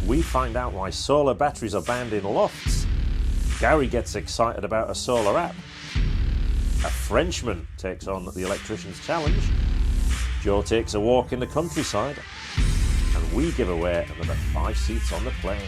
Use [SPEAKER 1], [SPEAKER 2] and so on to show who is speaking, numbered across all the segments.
[SPEAKER 1] We find out why solar batteries are banned in lofts. Gary gets excited about a solar app. A Frenchman takes on the Electricians challenge. Joe takes a walk in the countryside. And we give away another 5 seats on the plane.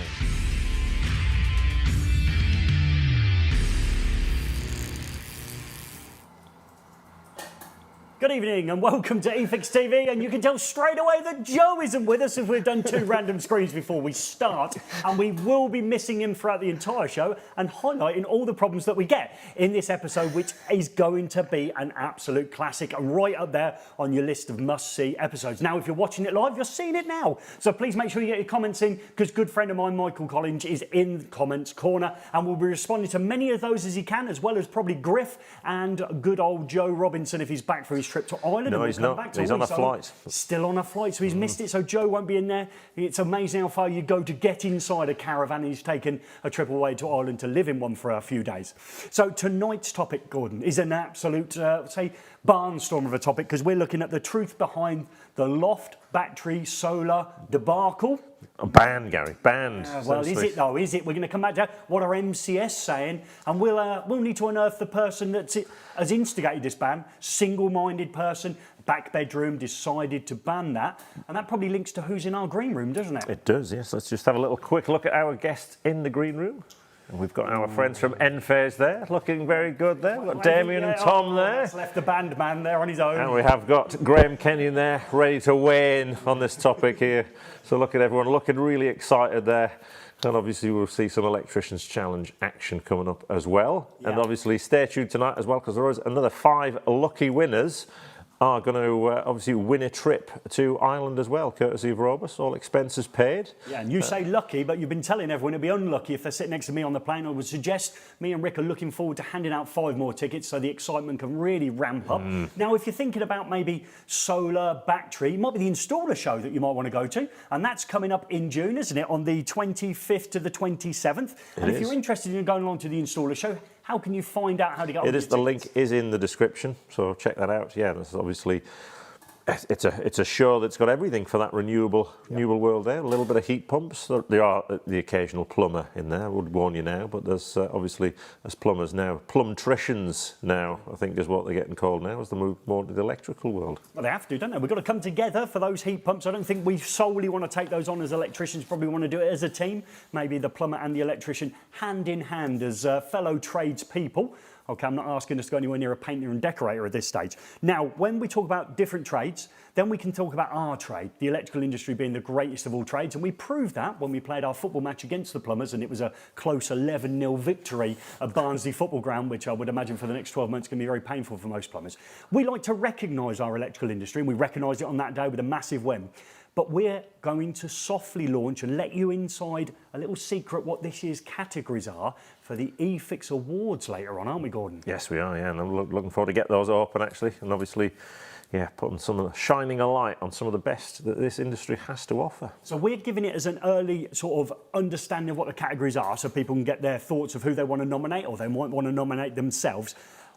[SPEAKER 2] Good evening and welcome to eFIXX TV, and you can tell straight away that Joe isn't with us as we've done 2 random screens before we start, and we will be missing him throughout the entire show and highlighting all the problems that we get in this episode, which is going to be an absolute classic and right up there on your list of must-see episodes. Now, if you're watching it live, you're seeing it now, so please make sure you get your comments in, because good friend of mine, Michael Collins, is in the comments corner and will be responding to many of those as he can, as well as probably Griff and good old Joe Robinson if he's back from his trip to Ireland.
[SPEAKER 1] No, he's not. He's on a flight.
[SPEAKER 2] Still on a flight, so he's missed it. So Joe won't be in there. It's amazing how far you go to get inside a caravan. He's taken a trip away to Ireland to live in one for a few days. So tonight's topic, Gordon, is an absolute, say, barnstorm of a topic, because we're looking at the truth behind the Loft battery solar debacle.
[SPEAKER 1] Banned, Gary, banned.
[SPEAKER 2] Well, is it though? Is it? We're going to come back to what are MCS saying, and we'll need to unearth the person that has instigated this ban. Single-minded person, back bedroom, decided to ban that, and that probably links to who's in our green room, doesn't it?
[SPEAKER 1] It does, yes. Let's just have a little quick look at our guests in the green room. And we've got our friends from Enphase there, looking very good there. We've got Damien and Tom there.
[SPEAKER 2] That's left the band man there on his own.
[SPEAKER 1] And we have got Graham Kenyon there, ready to weigh in on this topic here. So look at everyone looking really excited there. And obviously we'll see some Electricians Challenge action coming up as well. Yeah. And obviously stay tuned tonight as well, because there is another 5 lucky winners are going to obviously win a trip to Ireland as well, courtesy of Robus, all expenses paid.
[SPEAKER 2] Yeah, and you say lucky, but you've been telling everyone it'd be unlucky if they're sitting next to me on the plane. I would suggest me and Rick are looking forward to handing out 5 more tickets so the excitement can really ramp up. Now, if you're thinking about maybe solar battery, it might be the installer show that you might want to go to, and that's coming up in June, isn't it, on the 25th to the 27th. And if you're interested in going along to the installer show, how can you find out how to get on?
[SPEAKER 1] It is, the link is in the description, so check that out. Yeah, this is obviously it's a show that's got everything for that renewable world there. A little bit of heat pumps. There are the occasional plumber in there, I would warn you now, but there's obviously, as plumbers now, plumtricians now, I think is what they're getting called now, as they move more to the electrical world.
[SPEAKER 2] Well, they have to, don't they? We've got to come together for those heat pumps. I don't think we solely want to take those on as electricians, probably want to do it as a team, maybe the plumber and the electrician hand in hand as fellow tradespeople. Okay, I'm not asking us to go anywhere near a painter and decorator at this stage. Now, when we talk about different trades, then we can talk about our trade, the electrical industry being the greatest of all trades, and we proved that when we played our football match against the plumbers, and it was a close 11-0 victory at Barnsley Football Ground, which I would imagine for the next 12 months can be very painful for most plumbers. We like to recognise our electrical industry, and we recognised it on that day with a massive win. But we're going to softly launch and let you inside a little secret what this year's categories are for the eFIXX Awards later on, aren't we, Gordon?
[SPEAKER 1] Yes, we are, yeah, and I'm looking forward to get those open, actually, and obviously, yeah, putting shining a light on some of the best that this industry has to offer.
[SPEAKER 2] So we're giving it as an early sort of understanding of what the categories are, so people can get their thoughts of who they want to nominate, or they might want to nominate themselves.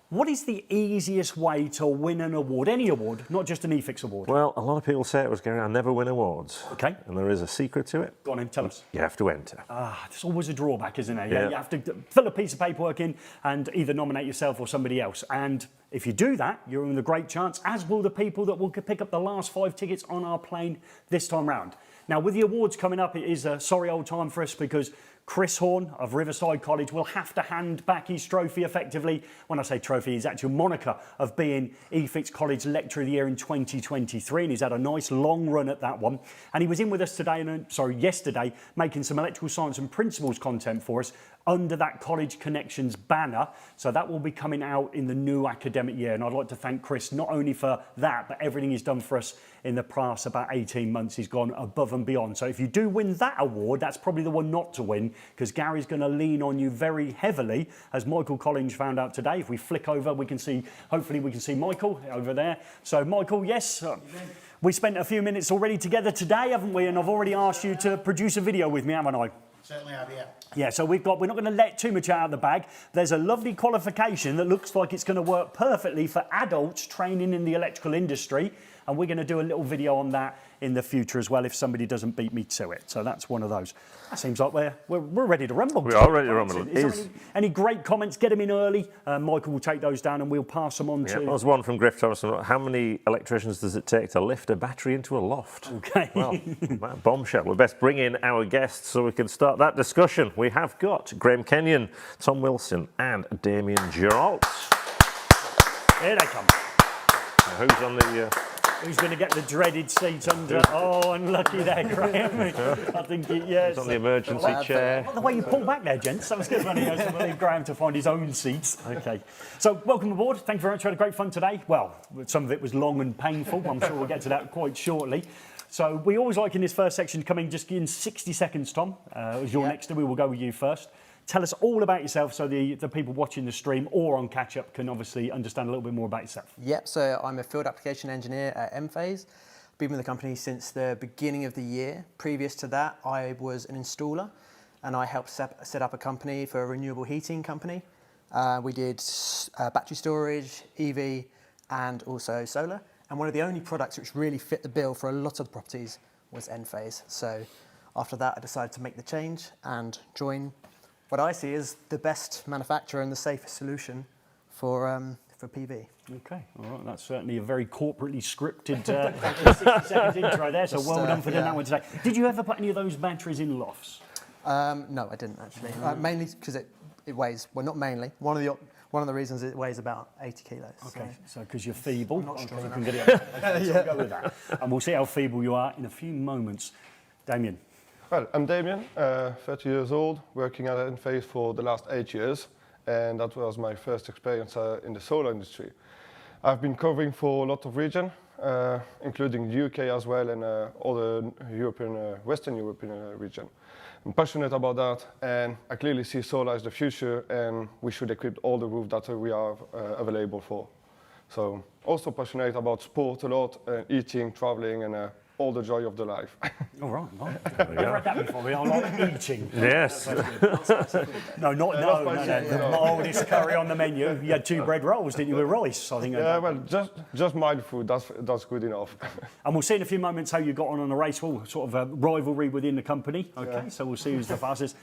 [SPEAKER 2] What is the easiest way to win an award, any award, not just an eFIXX award?
[SPEAKER 1] Well, a lot of people say it was, Gary, I never win awards.
[SPEAKER 2] Okay.
[SPEAKER 1] And there is a secret to it.
[SPEAKER 2] Go on in, tell us.
[SPEAKER 1] You have to enter.
[SPEAKER 2] There's always a drawback, isn't there?
[SPEAKER 1] Yeah.
[SPEAKER 2] You have to fill a piece of paperwork in and either nominate yourself or somebody else. And if you do that, you're in a great chance, as will the people that will pick up the last 5 tickets on our plane this time round. Now, with the awards coming up, it is a sorry old time for us, because Chris Horn of Riverside College will have to hand back his trophy effectively. When I say trophy, his actual moniker of being eFIXX College Lecturer of the Year in 2023, and he's had a nice long run at that one. And he was in with us yesterday, making some electrical science and principles content for us under that College Connections banner. So that will be coming out in the new academic year. And I'd like to thank Chris not only for that, but everything he's done for us in the past about 18 months. He's gone above and beyond. So if you do win that award, that's probably the one not to win, because Gary's going to lean on you very heavily, as Michael Collins found out today. If we flick over, we can see, hopefully we can see Michael over there. So Michael, yes, we spent a few minutes already together today, haven't we? And I've already asked you to produce a video with me, haven't I?
[SPEAKER 3] Certainly have, yeah.
[SPEAKER 2] Yeah, so we're not going to let too much out of the bag. There's a lovely qualification that looks like it's going to work perfectly for adults training in the electrical industry. and we're going to do a little video on that in the future as well if somebody doesn't beat me to it. So that's one of those. That seems like we're ready to rumble.
[SPEAKER 1] We are ready to rumble.
[SPEAKER 2] Is there any great comments? Get them in early. Michael will take those down and we'll pass them on to...
[SPEAKER 1] There was one from Griff Thompson. How many electricians does it take to lift a battery into a loft?
[SPEAKER 2] Okay.
[SPEAKER 1] Well, bombshell. We best bring in our guests so we can start that discussion. We have got Graham Kenyon, Tom Wilson and Damien Geralt.
[SPEAKER 2] Here they come.
[SPEAKER 1] Now, who's on the...
[SPEAKER 2] Who's going to get the dreaded seat under? Oh, unlucky there, Graham. I think
[SPEAKER 1] Who's on the emergency chair?
[SPEAKER 2] The way you pull back there, gents. That was good when he goes to leave Graham to find his own seats. Okay. So, welcome aboard. Thank you very much. We had a great fun today. Well, some of it was long and painful. I'm sure we'll get to that quite shortly. So, we always like in this first section to come in just in 60 seconds, Tom. As you're next to, we will go with you first. Tell us all about yourself so the people watching the stream or on catch-up can obviously understand a little bit more about yourself.
[SPEAKER 3] Yep, so I'm a field application engineer at Enphase. Been with the company since the beginning of the year. Previous to that, I was an installer and I helped set up a company for a renewable heating company. We did battery storage, EV, and also solar. And one of the only products which really fit the bill for a lot of the properties was Enphase. So after that, I decided to make the change and join what I see is the best manufacturer and the safest solution for PV.
[SPEAKER 2] Okay, all right, that's certainly a very corporately scripted 60 seconds intro there, so well done for doing that one today. Did you ever put any of those batteries in lofts?
[SPEAKER 3] No, I didn't actually. Mainly because it weighs, well not mainly, one of the reasons it weighs about 80 kilos.
[SPEAKER 2] Okay, so because you're feeble,
[SPEAKER 3] not strong
[SPEAKER 2] you
[SPEAKER 3] enough.
[SPEAKER 2] can get it up. Okay, so we'll go with that. And we'll see how feeble you are in a few moments. Damien.
[SPEAKER 4] Well, I'm Damien, 30 years old, working at Enphase for the last 8 years, and that was my first experience in the solar industry. I've been covering for a lot of regions, including the UK as well, and all the European, Western European region. I'm passionate about that, and I clearly see solar as the future, and we should equip all the roof that we are available for. So, also passionate about sport a lot, eating, traveling, and all the joy of the life.
[SPEAKER 2] All right, well, I've read that before. We all like eating.
[SPEAKER 1] Yes.
[SPEAKER 2] No, the mildest curry on the menu. You had 2 bread rolls, didn't you, with rice? I think.
[SPEAKER 4] Yeah, well, just mild food. That's good enough.
[SPEAKER 2] And we'll see in a few moments how you got on a race wall, sort of a rivalry within the company. Okay,
[SPEAKER 4] Yeah.
[SPEAKER 2] so we'll see who's the fastest.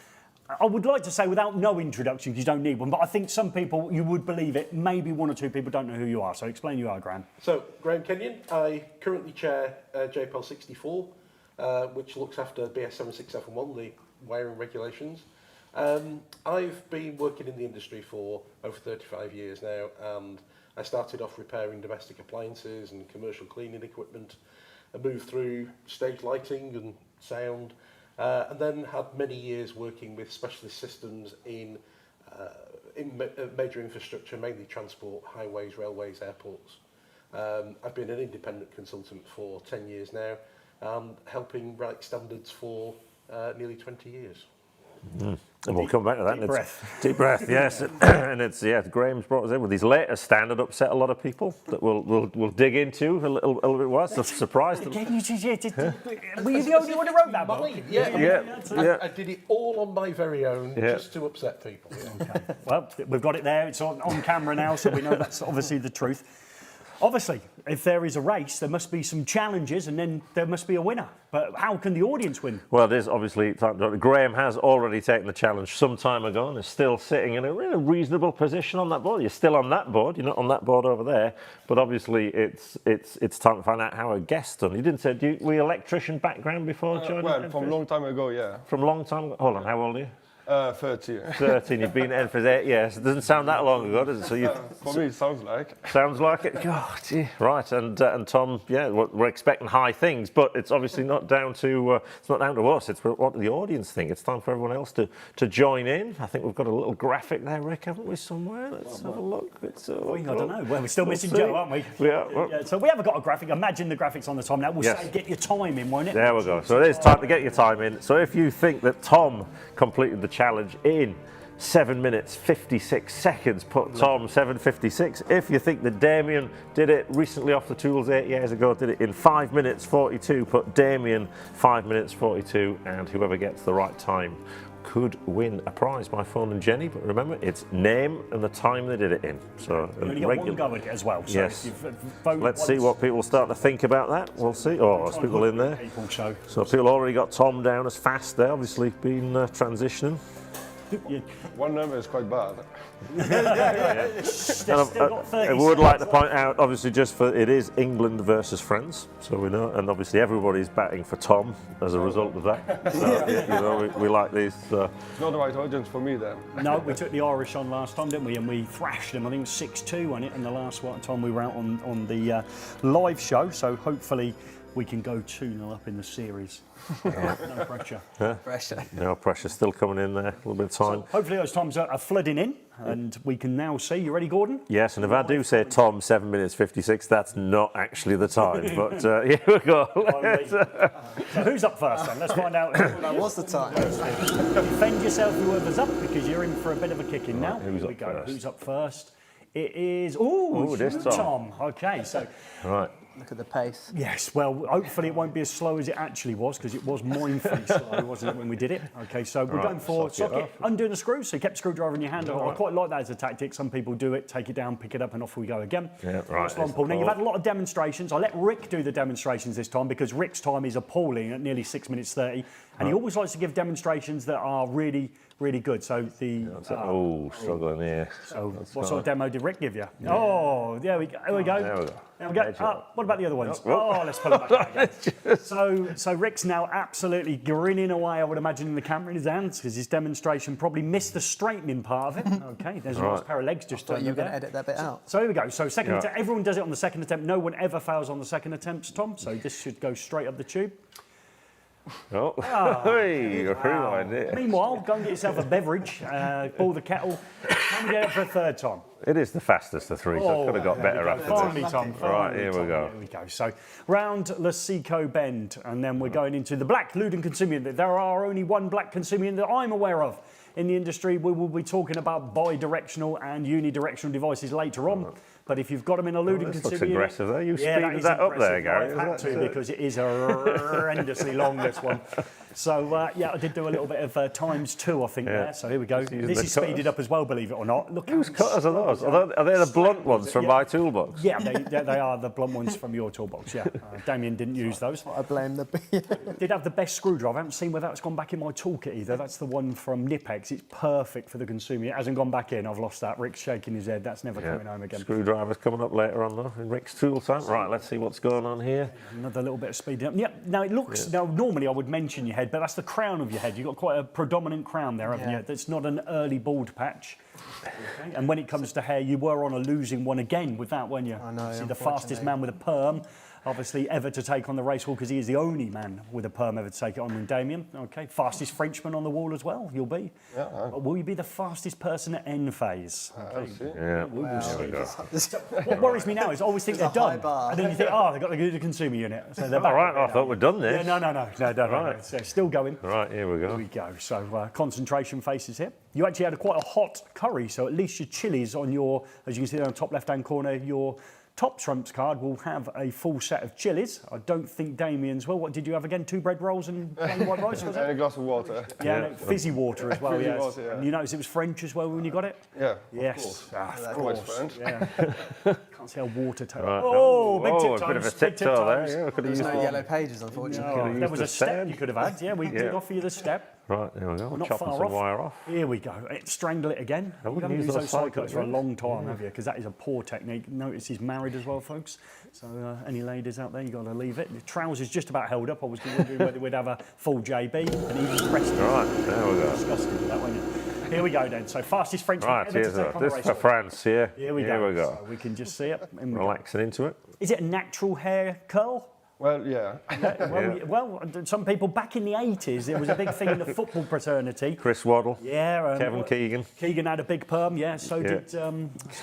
[SPEAKER 2] I would like to say without no introduction, because you don't need one, but I think some people, you would believe it, maybe 1 or 2 people don't know who you are. So explain who you are, Graham.
[SPEAKER 5] So, Graham Kenyon, I currently chair JPEL 64, which looks after BS 7671, the wiring regulations. I've been working in the industry for over 35 years now, and I started off repairing domestic appliances and commercial cleaning equipment. I moved through stage lighting and sound, and then had many years working with specialist systems in major infrastructure, mainly transport, highways, railways, airports. I've been an independent consultant for 10 years now, helping write standards for nearly 20 years.
[SPEAKER 1] And we'll come back to that.
[SPEAKER 2] Deep breath.
[SPEAKER 1] Deep breath, yes. And it's, Graham's brought us in with his latest standard, upset a lot of people, that we'll dig into a little bit more. It's a surprise.
[SPEAKER 2] Were you the only one who wrote that book?
[SPEAKER 5] I did it all on my very own, just to upset people.
[SPEAKER 2] Okay. Well, we've got it there. It's on camera now, so we know that's obviously the truth. Obviously, if there is a race, there must be some challenges and then there must be a winner. But how can the audience win?
[SPEAKER 1] Well, there's obviously, Graham has already taken the challenge some time ago and is still sitting in a really reasonable position on that board. You're still on that board, you're not on that board over there. But obviously, it's time to find out how a guest's done. You didn't say, were you electrician background before joining?
[SPEAKER 4] Well, from a long time ago, yeah.
[SPEAKER 1] From a long time ago? Hold on, how old are you?
[SPEAKER 4] 30.
[SPEAKER 1] 13, you've been in for 8 years. It doesn't sound that long ago, does it? So
[SPEAKER 4] For me, it sounds like.
[SPEAKER 1] Sounds like it. God, gee. Right, and Tom, we're expecting high things, but it's obviously not down to us. It's what the audience think. It's time for everyone else to join in. I think we've got a little graphic there, Rick, haven't we? Somewhere. Let's have a look.
[SPEAKER 2] I don't know. Well, we're still missing
[SPEAKER 1] see.
[SPEAKER 2] Joe, aren't we?
[SPEAKER 1] Yeah.
[SPEAKER 2] So we haven't got a graphic. Imagine the graphics on the time now. We'll say get your time in, won't it?
[SPEAKER 1] There we go. So it is time to get your time in. So if you think that Tom completed the challenge in 7 minutes 56 seconds, put Tom 7:56. If you think that Damien did it recently off the tools 8 years ago, did it in 5 minutes 42, put Damien 5 minutes 42, and whoever gets the right time could win a prize by phoning Jenny. But remember, it's name and the time they did it in. So
[SPEAKER 2] You only get one go at it as well. So
[SPEAKER 1] yes.
[SPEAKER 2] if you've voted
[SPEAKER 1] Let's see
[SPEAKER 2] once,
[SPEAKER 1] what people start to think about that. We'll see. Oh, there's people in there.
[SPEAKER 2] people, so
[SPEAKER 1] So people already got Tom down as fast there, obviously been transitioning.
[SPEAKER 2] you,
[SPEAKER 4] One number is quite bad.
[SPEAKER 2] they've still got 30
[SPEAKER 1] I would like to
[SPEAKER 2] seconds.
[SPEAKER 1] point out, obviously, just for it is England versus France, so we know, and obviously everybody's batting for Tom as a result of that. So, you know, we like these.
[SPEAKER 4] It's not the right audience for me then.
[SPEAKER 2] No, we took the Irish on last time, didn't we? And we thrashed them. I think it was 6-2 on it. And the last time we were out on the live show. So hopefully we can go 2-0 up in the series. No pressure.
[SPEAKER 3] Pressure.
[SPEAKER 1] No pressure still coming in there. A little bit of time.
[SPEAKER 2] Hopefully those times are flooding in, and we can now see. You ready, Gordon?
[SPEAKER 1] Yes, and if I do say Tom 7 minutes 56, that's not actually the time. But here we go.
[SPEAKER 2] So who's up first then? Let's find out.
[SPEAKER 3] That was the time.
[SPEAKER 2] Defend yourself, whoever's up, because you're in for a bit of a kicking now.
[SPEAKER 1] who's
[SPEAKER 2] Here we
[SPEAKER 1] up
[SPEAKER 2] go.
[SPEAKER 1] first?
[SPEAKER 2] Who's up first? It is.
[SPEAKER 1] this
[SPEAKER 2] you,
[SPEAKER 1] Tom.
[SPEAKER 2] Okay, so
[SPEAKER 1] Right.
[SPEAKER 3] Look at the pace.
[SPEAKER 2] yes. Well, hopefully it won't be as slow as it actually was, because it was mindfully slow, wasn't it, when we did it? Okay, so we're
[SPEAKER 1] Right,
[SPEAKER 2] going for
[SPEAKER 1] socket
[SPEAKER 2] socket, undoing the screw. So you kept the screwdriver in your hand. I quite like that as a tactic. Some people do it, take it down, pick it up, and off we go again.
[SPEAKER 1] Yeah, right,
[SPEAKER 2] That's one
[SPEAKER 1] there's
[SPEAKER 2] pull.
[SPEAKER 1] the
[SPEAKER 2] Now you've
[SPEAKER 1] pull.
[SPEAKER 2] had a lot of demonstrations. I let Rick do the demonstrations this time because Rick's time is appalling at nearly 6 minutes 30, and he always likes to give demonstrations that are really, really good. So the
[SPEAKER 1] Struggling here.
[SPEAKER 2] so what sort of demo did Rick give you? Oh, there we go. There we go.
[SPEAKER 1] There we go.
[SPEAKER 2] There we go.
[SPEAKER 1] Edge it.
[SPEAKER 2] What about the other ones? Oh, let's pull them back out again. So Rick's now absolutely grinning away, I would imagine, in the camera in his hands, because his demonstration probably missed the straightening part of it. Okay, there's a nice pair of legs just
[SPEAKER 3] Thought
[SPEAKER 2] turned
[SPEAKER 3] you were
[SPEAKER 2] up
[SPEAKER 3] going to
[SPEAKER 2] there.
[SPEAKER 3] edit that bit out.
[SPEAKER 2] So here we go. So second
[SPEAKER 1] Yeah.
[SPEAKER 2] attempt. Everyone does it on the second attempt. No one ever fails on the second attempt, Tom. So this should go straight up the tube.
[SPEAKER 1] Oh, hey, rewind it.
[SPEAKER 2] Meanwhile, go and get yourself a beverage, boil the kettle, and get it for a third time.
[SPEAKER 1] It is the fastest of three, so it could have got better after this.
[SPEAKER 2] Finally, Tom.
[SPEAKER 1] Right,
[SPEAKER 2] finally,
[SPEAKER 1] here we
[SPEAKER 2] Tom.
[SPEAKER 1] go.
[SPEAKER 2] Here we go. So round Lasico Bend, and then we're going into the black Lewden consumer unit. There are only one black consumer unit that I'm aware of in the industry. We will be talking about bi-directional and unidirectional devices later on. But if you've got them in a Lewden
[SPEAKER 1] this
[SPEAKER 2] consumer
[SPEAKER 1] looks
[SPEAKER 2] unit,
[SPEAKER 1] aggressive there. You speeded
[SPEAKER 2] is
[SPEAKER 1] that up there,
[SPEAKER 2] impressive.
[SPEAKER 1] Gary.
[SPEAKER 2] I've had to, because it is horrendously long, this one. So yeah, I did do a little bit of ×2, I think, there. So here we go.
[SPEAKER 1] using
[SPEAKER 2] This
[SPEAKER 1] the
[SPEAKER 2] is speeded
[SPEAKER 1] cutters.
[SPEAKER 2] up as well, believe it or not. Look,
[SPEAKER 1] Whose
[SPEAKER 2] how
[SPEAKER 1] cutters are those?
[SPEAKER 2] strong
[SPEAKER 1] Are they the blunt ones from
[SPEAKER 2] Yeah.
[SPEAKER 1] my toolbox?
[SPEAKER 2] Yeah, they are the blunt ones from your toolbox, yeah. Damien didn't use those.
[SPEAKER 3] I blame the
[SPEAKER 2] Did have the best screwdriver. I haven't seen whether that's gone back in my toolkit either. That's the one from Nipex. It's perfect for the consumer. It hasn't gone back in. I've lost that. Rick's shaking his head. That's never coming home again.
[SPEAKER 1] Screwdriver's coming up later on though, in Rick's tool time. Right, let's see what's going on here.
[SPEAKER 2] Another little bit of speeding up. Yep. Now it looks. Now normally I would mention your head, but that's the crown of your head. You've got quite a predominant crown there, haven't you? That's not an early bald patch. Okay. And when it comes to hair, you were on a losing one again with that, weren't you?
[SPEAKER 3] I know,
[SPEAKER 2] See, the fastest
[SPEAKER 3] unfortunately.
[SPEAKER 2] man with a perm, obviously ever to take on the race wall, because he is the only man with a perm ever to take it on with Damien. Okay. Fastest Frenchman on the wall as well. You'll be.
[SPEAKER 4] Yeah,
[SPEAKER 2] But will you be the fastest person at Enphase?
[SPEAKER 4] I'll see.
[SPEAKER 1] Yeah, there we go.
[SPEAKER 2] What worries me now is I always think they're
[SPEAKER 3] It's a high
[SPEAKER 2] done,
[SPEAKER 3] bar.
[SPEAKER 2] and then you think, oh, they've got the consumer unit, so they're back.
[SPEAKER 1] All right, I thought we'd done this.
[SPEAKER 2] Yeah, no.
[SPEAKER 1] Right.
[SPEAKER 2] So still going.
[SPEAKER 1] Right, here we
[SPEAKER 2] Here
[SPEAKER 1] go.
[SPEAKER 2] we go. So concentration faces here. You actually had quite a hot curry, so at least your chilies on your, as you can see there on the top left-hand corner, your top trumps card will have a full set of chilies. I don't think Damien's will. What did you have again? 2 bread rolls and plain white rice, was
[SPEAKER 4] And
[SPEAKER 2] it?
[SPEAKER 4] a glass of water.
[SPEAKER 2] Yeah, no, fizzy water as well,
[SPEAKER 4] Fizzy
[SPEAKER 2] yes.
[SPEAKER 4] water, yeah.
[SPEAKER 2] And you noticed it was French as well when you got it?
[SPEAKER 4] Yeah,
[SPEAKER 2] Yes. Of
[SPEAKER 4] always
[SPEAKER 2] course.
[SPEAKER 4] French.
[SPEAKER 2] Yeah. Can't see how water tastes.
[SPEAKER 1] Right.
[SPEAKER 2] Oh, big
[SPEAKER 1] Oh,
[SPEAKER 2] tip
[SPEAKER 1] a
[SPEAKER 2] toes.
[SPEAKER 1] bit of a
[SPEAKER 2] big tip
[SPEAKER 1] tiptoe there.
[SPEAKER 2] toes.
[SPEAKER 1] Yeah, we could have
[SPEAKER 3] There's
[SPEAKER 1] used
[SPEAKER 3] no
[SPEAKER 1] that.
[SPEAKER 3] yellow pages, unfortunately.
[SPEAKER 2] Oh, there
[SPEAKER 1] used
[SPEAKER 2] was
[SPEAKER 1] the
[SPEAKER 2] a step
[SPEAKER 1] stand.
[SPEAKER 2] you could have had. Yeah, we did offer you the step.
[SPEAKER 1] Right, there we go.
[SPEAKER 2] Not
[SPEAKER 1] Chopping
[SPEAKER 2] far
[SPEAKER 1] some
[SPEAKER 2] off.
[SPEAKER 1] wire off.
[SPEAKER 2] Here we go. Strangle it again. You
[SPEAKER 1] wouldn't
[SPEAKER 2] haven't
[SPEAKER 1] use
[SPEAKER 2] used
[SPEAKER 1] those
[SPEAKER 2] those side
[SPEAKER 1] side
[SPEAKER 2] cuts for a
[SPEAKER 1] cuts,
[SPEAKER 2] long time, have you? Because that is a poor technique. Notice he's married as well, folks. So any ladies out there, you've got to leave it. The trousers just about held up. I was wondering whether we'd have a full JB and even pressed it.
[SPEAKER 1] Right, there we go.
[SPEAKER 2] Disgusting with that, weren't you? Here we go then. So fastest Frenchman
[SPEAKER 1] Right,
[SPEAKER 2] ever
[SPEAKER 1] here's
[SPEAKER 2] to take on the
[SPEAKER 1] this
[SPEAKER 2] race
[SPEAKER 1] for
[SPEAKER 2] wall.
[SPEAKER 1] France here.
[SPEAKER 2] Here we
[SPEAKER 1] Here
[SPEAKER 2] go.
[SPEAKER 1] we go.
[SPEAKER 2] So we can just see it. In we go.
[SPEAKER 1] Relaxing into it.
[SPEAKER 2] Is it a natural hair curl?
[SPEAKER 4] Well, yeah.
[SPEAKER 2] Well, some people back in the 80s, it was a big thing in the football fraternity.
[SPEAKER 1] Chris Waddle.
[SPEAKER 2] Yeah,
[SPEAKER 1] Kevin Keegan.
[SPEAKER 2] Keegan had a big perm, yeah. So did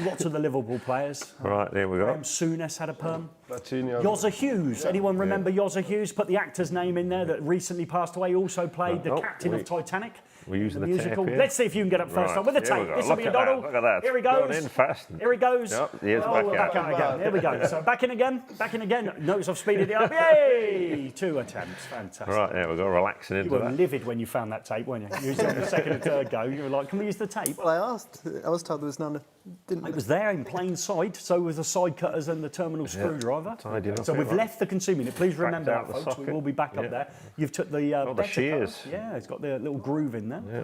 [SPEAKER 2] lots of the Liverpool players.
[SPEAKER 1] Right, there we go.
[SPEAKER 2] Graham Souness had a perm.
[SPEAKER 4] Platinum.
[SPEAKER 2] Yozza Hughes. Anyone remember Yozza Hughes? Put the actor's name in there that recently passed away. Also played the captain of Titanic.
[SPEAKER 1] We're using
[SPEAKER 2] the
[SPEAKER 1] the
[SPEAKER 2] musical.
[SPEAKER 1] tape here.
[SPEAKER 2] Let's see if you can get up first
[SPEAKER 1] Right,
[SPEAKER 2] on with the
[SPEAKER 1] here we
[SPEAKER 2] tape.
[SPEAKER 1] go.
[SPEAKER 2] This will
[SPEAKER 1] Look
[SPEAKER 2] be a
[SPEAKER 1] at that,
[SPEAKER 2] doddle.
[SPEAKER 1] look at that.
[SPEAKER 2] Here he goes.
[SPEAKER 1] Going in fast.
[SPEAKER 2] Here he goes.
[SPEAKER 1] Yep, here's
[SPEAKER 2] Oh,
[SPEAKER 1] back
[SPEAKER 2] we're
[SPEAKER 1] out.
[SPEAKER 2] back out again. Here we go. So back in again. Back in again. Notice I've speeded it up. Yay! 2 attempts. Fantastic.
[SPEAKER 1] Right, there we go, relaxing
[SPEAKER 2] You
[SPEAKER 1] into
[SPEAKER 2] were
[SPEAKER 1] that.
[SPEAKER 2] livid when you found that tape, weren't you? You was on the second and third go. You were like, can we use the tape?
[SPEAKER 3] Well, I asked. I was told there was none. Didn't.
[SPEAKER 2] It was there in plain sight, so was the side cutters and the terminal screwdriver.
[SPEAKER 1] Tidying up
[SPEAKER 2] So
[SPEAKER 1] here,
[SPEAKER 2] we've
[SPEAKER 1] right.
[SPEAKER 2] left the consumer unit. Please remember
[SPEAKER 1] out
[SPEAKER 2] that,
[SPEAKER 1] the
[SPEAKER 2] folks. We
[SPEAKER 1] socket.
[SPEAKER 2] will be back up
[SPEAKER 1] Yeah.
[SPEAKER 2] there. You've took the
[SPEAKER 1] the
[SPEAKER 2] better
[SPEAKER 1] shears.
[SPEAKER 2] cutter. Yeah, it's got the little groove in there.
[SPEAKER 1] Yeah.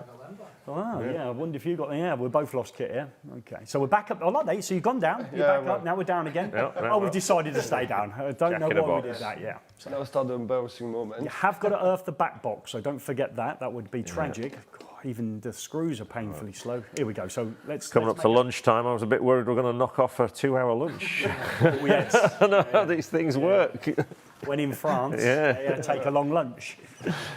[SPEAKER 2] Oh, yeah. I wonder if you got. Yeah, we're both lost kit here. Okay, so we're back up. I like that. So you've gone down. You're
[SPEAKER 4] Yeah,
[SPEAKER 2] back up. Now we're down again.
[SPEAKER 1] Yeah,
[SPEAKER 2] oh, we've decided to stay down. I don't know
[SPEAKER 1] Jack in a
[SPEAKER 2] why we
[SPEAKER 1] box.
[SPEAKER 2] did that. Yeah. So
[SPEAKER 4] Now start the embarrassing moment.
[SPEAKER 2] you have got to earth the back box, so don't forget that. That would be tragic. God, even the screws are painfully slow. Here we go. So let's.
[SPEAKER 1] Coming
[SPEAKER 2] let's
[SPEAKER 1] up to lunchtime, I was a bit worried we're going to knock off a 2-hour lunch.
[SPEAKER 2] Yes.
[SPEAKER 1] I know how these things work.
[SPEAKER 2] When in France,
[SPEAKER 1] Yeah.
[SPEAKER 2] they take a long lunch.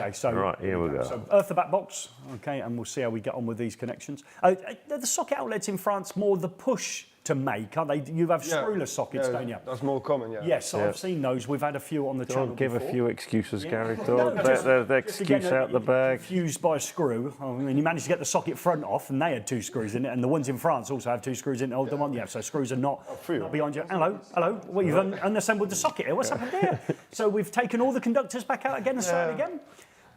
[SPEAKER 2] Okay, so
[SPEAKER 1] Right, here we go.
[SPEAKER 2] So earth the back box, okay, and we'll see how we get on with these connections. The socket outlets in France more the push to make, aren't they? You have screwless sockets, don't you?
[SPEAKER 4] That's more common, yeah.
[SPEAKER 2] Yes, I've seen those. We've had a few on the channel
[SPEAKER 1] Don't give
[SPEAKER 2] before.
[SPEAKER 1] a few excuses, Gary.
[SPEAKER 2] No,
[SPEAKER 1] Don't
[SPEAKER 2] just-
[SPEAKER 1] the
[SPEAKER 2] just again,
[SPEAKER 1] excuse out the bag.
[SPEAKER 2] Fused by a screw. I mean, you managed to get the socket front off, and they had 2 screws in it, and the ones in France also have 2 screws in it. Oh, the one, yeah. So screws are not behind you. Hello, hello. Well, you've unassembled the socket here. What's happened here? So we've taken all the conductors back out again and started again.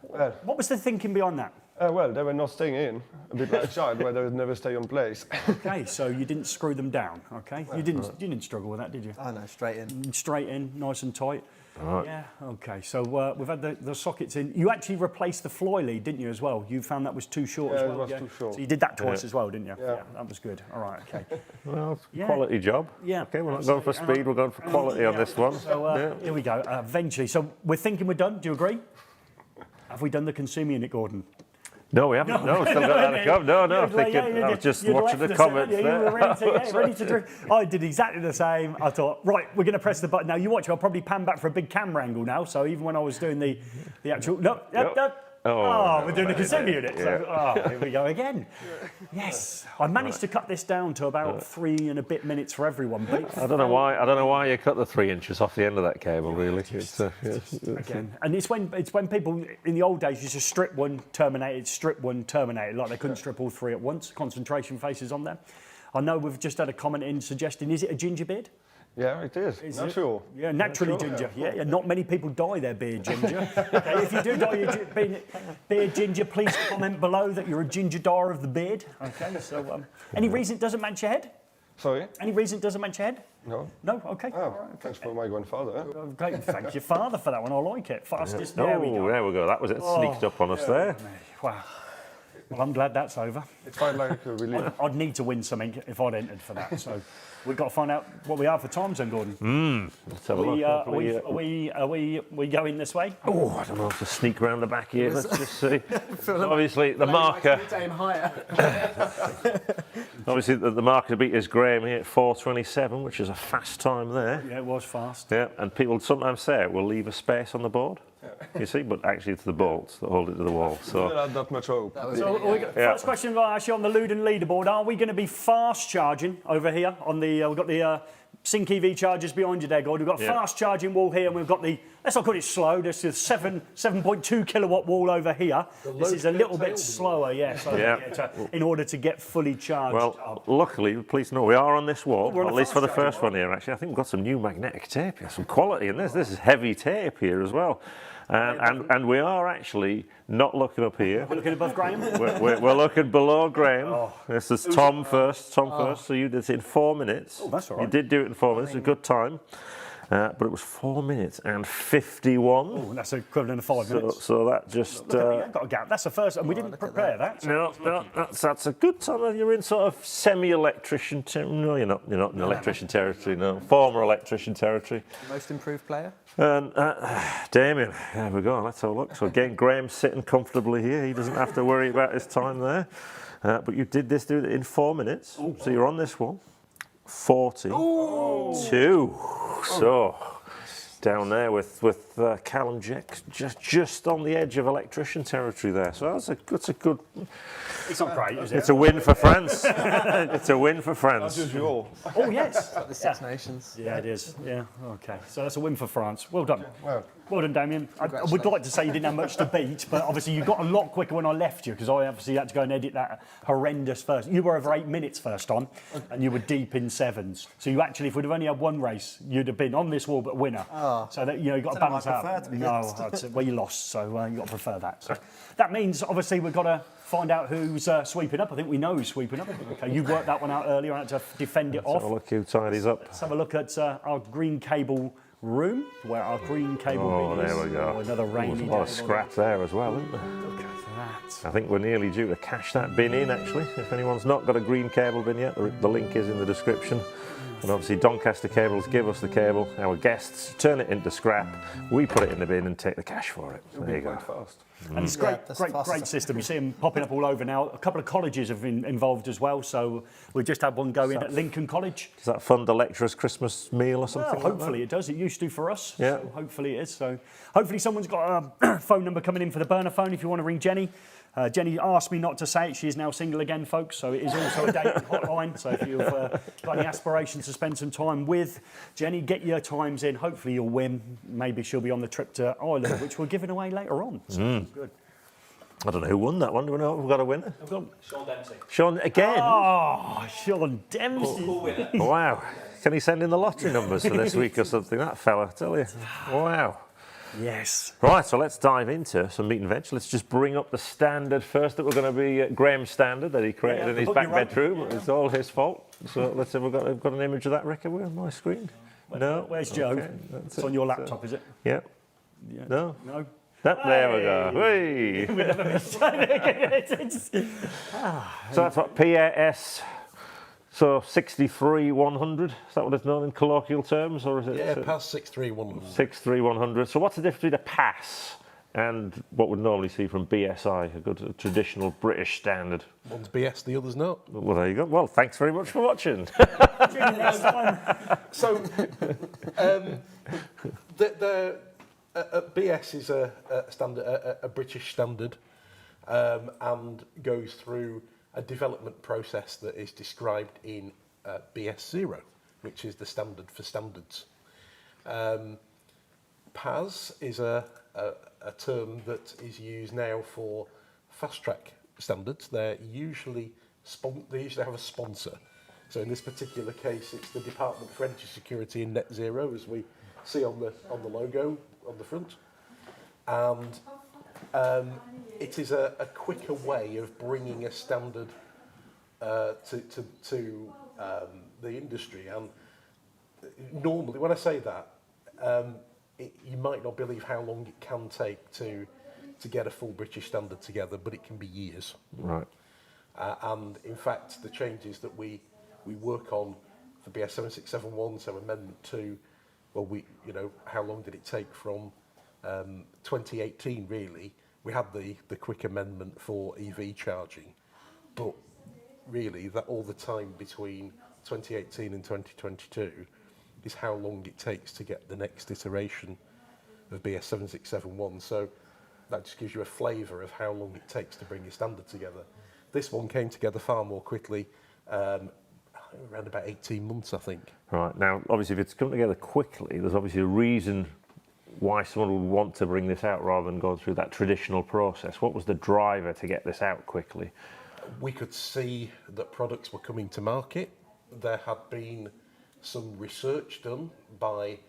[SPEAKER 4] Well,
[SPEAKER 2] What was the thinking behind that?
[SPEAKER 4] well, they were not staying in, a bit like a child where they would never stay on place.
[SPEAKER 2] Okay, so you didn't screw them down. Okay, you didn't struggle with that, did you?
[SPEAKER 3] Oh no, straight in.
[SPEAKER 2] Straight in, nice and tight. Yeah. Okay. So we've had the sockets in. You actually replaced the fly lead, didn't you, as well? You found that was too short as
[SPEAKER 4] Yeah, it
[SPEAKER 2] well.
[SPEAKER 4] was too short.
[SPEAKER 2] So you did that twice as well, didn't you?
[SPEAKER 4] Yeah.
[SPEAKER 2] That was good. All right. Okay.
[SPEAKER 1] Well,
[SPEAKER 2] Yeah.
[SPEAKER 1] quality job.
[SPEAKER 2] Yeah,
[SPEAKER 1] Okay, we're not going for speed, we're going for quality on this one.
[SPEAKER 2] So here we go. Eventually. So we're thinking we're done. Do you agree? Have we done the consumer unit, Gordon?
[SPEAKER 1] No, we haven't. No, still got that to come. No, I'm
[SPEAKER 2] You'd like,
[SPEAKER 1] thinking,
[SPEAKER 2] yeah,
[SPEAKER 1] I was just
[SPEAKER 2] you'd
[SPEAKER 1] watching
[SPEAKER 2] left
[SPEAKER 1] the
[SPEAKER 2] us,
[SPEAKER 1] comments
[SPEAKER 2] hadn't you? You
[SPEAKER 1] there.
[SPEAKER 2] were ready to drink. I did exactly the same. I thought, right, we're going to press the button. Now, you watch, I'll probably pan back for a big camera angle now. So even when I was doing the actual... No,
[SPEAKER 1] Oh,
[SPEAKER 2] we're doing the consumer unit.
[SPEAKER 1] Yeah.
[SPEAKER 2] So, here we go again. Yes. I managed to cut this down to about 3 and a bit minutes for everyone. But
[SPEAKER 1] I don't know why you cut the 3 inches off the end of that cable. Really, it's,
[SPEAKER 2] again. And it's when people in the old days used to strip one, terminated, strip one, terminated, like they couldn't strip all 3 at once. Concentration faces on there. I know we've just had a comment in suggesting, is it a ginger beard?
[SPEAKER 4] Yeah, it is. Natural.
[SPEAKER 2] Yeah, naturally ginger. Yeah, not many people dye their beard ginger. Okay, if you do dye your beard ginger, please comment below that you're a ginger dyer of the beard. Okay, so any reason it doesn't match your head?
[SPEAKER 4] Sorry?
[SPEAKER 2] Any reason it doesn't match your head?
[SPEAKER 4] No.
[SPEAKER 2] No? Okay.
[SPEAKER 4] Oh, thanks for my grandfather.
[SPEAKER 2] Okay, thank your father for that one. I like it. Fastest. There we go.
[SPEAKER 1] there we go. That was it. Sneaked up on us there.
[SPEAKER 2] Wow. Well, I'm glad that's over.
[SPEAKER 4] It felt like a relief.
[SPEAKER 2] I'd need to win something if I'd entered for that. So we've got to find out what we are for times then, Gordon.
[SPEAKER 1] Let's have a look.
[SPEAKER 2] Are we going this way?
[SPEAKER 1] Oh, I don't know. Have to sneak around the back here. Let's just see. Obviously, the marker. Obviously, the marker to beat is Graham here at 4:27, which is a fast time there.
[SPEAKER 2] Yeah, it was fast.
[SPEAKER 1] Yeah, and people sometimes say we'll leave a space on the board. You see, but actually it's the bolts that hold it to the wall. So
[SPEAKER 4] Not had that much hope.
[SPEAKER 2] So first question actually on the Lewden Leaderboard: are we going to be fast charging over here on the? We've got the Sync EV chargers behind you there, Gordon. We've got a fast charging wall here, and we've got the, let's not call it slow, this is 7.2 kilowatt wall over here. This is a little bit slower, in order to get fully charged.
[SPEAKER 1] well, luckily, please know we are on this wall,
[SPEAKER 2] we're on
[SPEAKER 1] at
[SPEAKER 2] the
[SPEAKER 1] least for the
[SPEAKER 2] fast charging
[SPEAKER 1] first one here. Actually, I think we've got some new magnetic tape here, some quality in this. This is heavy tape here as well. And we are actually not looking up here.
[SPEAKER 2] We're looking above Graham.
[SPEAKER 1] We're looking below Graham. This is Tom first. Tom first. So you did it in 4 minutes.
[SPEAKER 2] Oh, that's all right.
[SPEAKER 1] You did do it in 4 minutes. A good time. But it was 4 minutes and 51.
[SPEAKER 2] Oh, that's equivalent of 5 minutes.
[SPEAKER 1] So that just.
[SPEAKER 2] Got a gap. That's the first, and we didn't prepare that.
[SPEAKER 1] No, that's a good time. You're in sort of semi-electrician. No, you're not in electrician territory. No, former electrician territory.
[SPEAKER 3] Most improved player.
[SPEAKER 1] And Damien, there we go. Let's have a look. So again, Graham's sitting comfortably here. He doesn't have to worry about his time there. But you did do it in 4 minutes. So you're on this one. 42. So down there with Callum just on the edge of electrician territory there. So that's a good.
[SPEAKER 2] It's not great, is it?
[SPEAKER 1] It's a win for France. It's a win for France.
[SPEAKER 4] As usual.
[SPEAKER 2] Oh, yes.
[SPEAKER 3] The Six Nations.
[SPEAKER 2] Yeah, it is. Yeah, okay. So that's a win for France. Well done.
[SPEAKER 4] Well,
[SPEAKER 2] Well done, Damien. I would like to say you didn't have much to beat, but obviously you got a lot quicker when I left you because I obviously had to go and edit that horrendous first. You were over 8 minutes first time, and you were deep in sevens. So you actually, if we'd have only had one race, you'd have been on this wall but winner. So that you got to balance out. No, well you lost, so you got to prefer that. So that means obviously we've got to find out who's sweeping up. I think we know who's sweeping up. Okay, you worked that one out earlier. I had to defend it off.
[SPEAKER 1] Have a look who tidies up.
[SPEAKER 2] Let's have a look at our green cable room, where our green cable bin is.
[SPEAKER 1] There we go.
[SPEAKER 2] Oh, another rainy
[SPEAKER 1] There's a
[SPEAKER 2] day.
[SPEAKER 1] lot of scrap there as well, isn't there?
[SPEAKER 2] Look at that.
[SPEAKER 1] I think we're nearly due to cash that bin in, actually. If anyone's not got a green cable bin yet, the link is in the description. And obviously Doncaster Cables give us the cable, our guests turn it into scrap, we put it in the bin and take the cash for it. So there you go.
[SPEAKER 4] quite fast.
[SPEAKER 2] And it's
[SPEAKER 3] Yeah,
[SPEAKER 2] great,
[SPEAKER 3] that's
[SPEAKER 2] great,
[SPEAKER 3] fast
[SPEAKER 2] great
[SPEAKER 3] stuff.
[SPEAKER 2] system. You see them popping up all over now. A couple of colleges have been involved as well. So we just had one go in at Lincoln College.
[SPEAKER 1] Does that fund a lecturer's Christmas meal or something
[SPEAKER 2] Well,
[SPEAKER 1] like
[SPEAKER 2] hopefully it does. It used to for us.
[SPEAKER 1] Yeah.
[SPEAKER 2] So hopefully it is. So hopefully someone's got a phone number coming in for the burner phone if you want to ring Jenny. Jenny asked me not to say it. She is now single again, folks. So it is also a dating hotline. So if you've got any aspirations to spend some time with Jenny, get your times in. Hopefully you'll win. Maybe she'll be on the trip to Ireland, which we're giving away later on. So good.
[SPEAKER 1] I don't know who won that one. Do we know if we've got a winner?
[SPEAKER 6] Sean Dempsey.
[SPEAKER 1] Sean, again?
[SPEAKER 2] Oh, Sean Dempsey.
[SPEAKER 6] Cool winner.
[SPEAKER 1] Wow. Can he send in the lottery numbers for this week or something? That fella, I tell you. Wow.
[SPEAKER 2] Yes.
[SPEAKER 1] Right, so let's dive into some meat and veg. Let's just bring up the standard first that we're going to be Graham's standard that he created in his
[SPEAKER 2] put
[SPEAKER 1] back
[SPEAKER 2] you right.
[SPEAKER 1] bedroom. It's all his fault. So let's have, we've got an image of that record on my screen. No.
[SPEAKER 2] Where's Joe?
[SPEAKER 1] Okay, that's
[SPEAKER 2] It's
[SPEAKER 1] it.
[SPEAKER 2] on your laptop, is it?
[SPEAKER 1] Yeah.
[SPEAKER 2] Yeah.
[SPEAKER 1] No.
[SPEAKER 2] No.
[SPEAKER 1] There we go. Hey.
[SPEAKER 2] We never missed it.
[SPEAKER 1] So that's what PAS. So 63-100. Is that what it's known in colloquial terms, or is it?
[SPEAKER 5] Yeah, past 63100.
[SPEAKER 1] 63-100. So what's the difference between a PAS and what we'd normally see from BSI, a good traditional British standard?
[SPEAKER 5] One's BS, the other's not.
[SPEAKER 1] Well, there you go. Well, thanks very much for watching.
[SPEAKER 5] So, BS is a standard, a British standard, and goes through a development process that is described in BS0, which is the standard for standards. PAS is a term that is used now for fast track standards. They usually have a sponsor. So in this particular case, it's the Department for Energy Security and Net Zero, as we see on the logo on the front. And it is a quicker way of bringing a standard to the industry. And normally, when I say that, you might not believe how long it can take to get a full British standard together, but it can be years.
[SPEAKER 1] Right.
[SPEAKER 5] And in fact, the changes that we work on for BS 7671, so Amendment 2, well, how long did it take from 2018, really? We had the quick amendment for EV charging, but really that all the time between 2018 and 2022 is how long it takes to get the next iteration of BS 7671. So that just gives you a flavour of how long it takes to bring your standard together. This one came together far more quickly, around about 18 months, I think.
[SPEAKER 1] Right. Now, obviously, if it's come together quickly, there's obviously a reason why someone would want to bring this out rather than go through that traditional process. What was the driver to get this out quickly?
[SPEAKER 5] We could see that products were coming to market. There had been some research done by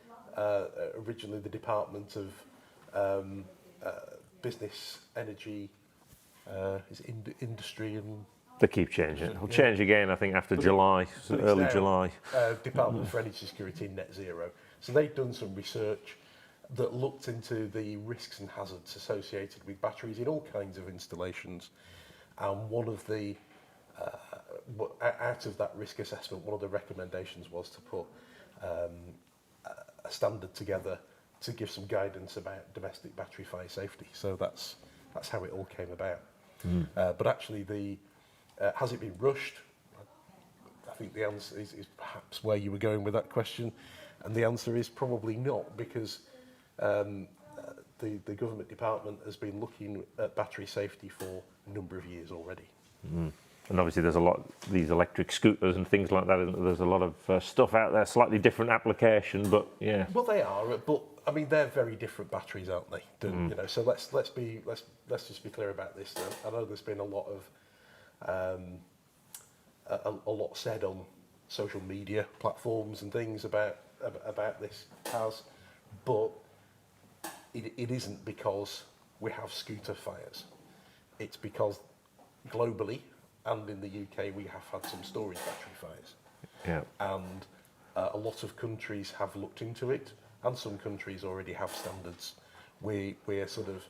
[SPEAKER 5] originally the Department of Business, Energy, Industry and...
[SPEAKER 1] They keep changing. It'll change again, I think, after July, early July.
[SPEAKER 5] Department for Energy Security and Net Zero. So they've done some research that looked into the risks and hazards associated with batteries in all kinds of installations. And one of the, out of that risk assessment, one of the recommendations was to put a standard together to give some guidance about domestic battery fire safety. So that's how it all came about. But actually, has it been rushed? I think the answer is perhaps where you were going with that question. And the answer is probably not, because the government department has been looking at battery safety for a number of years already.
[SPEAKER 1] And obviously there's a lot, these electric scooters and things like that, isn't there? There's a lot of stuff out there, slightly different application, but yeah.
[SPEAKER 5] Well, they are, but I mean they're very different batteries, aren't they? You know, so let's just be clear about this. I know there's been a lot of a lot said on social media platforms and things about this PAS, but it isn't because we have scooter fires. It's because globally and in the UK we have had some storage battery fires.
[SPEAKER 1] Yeah.
[SPEAKER 5] And a lot of countries have looked into it, and some countries already have standards. We're sort of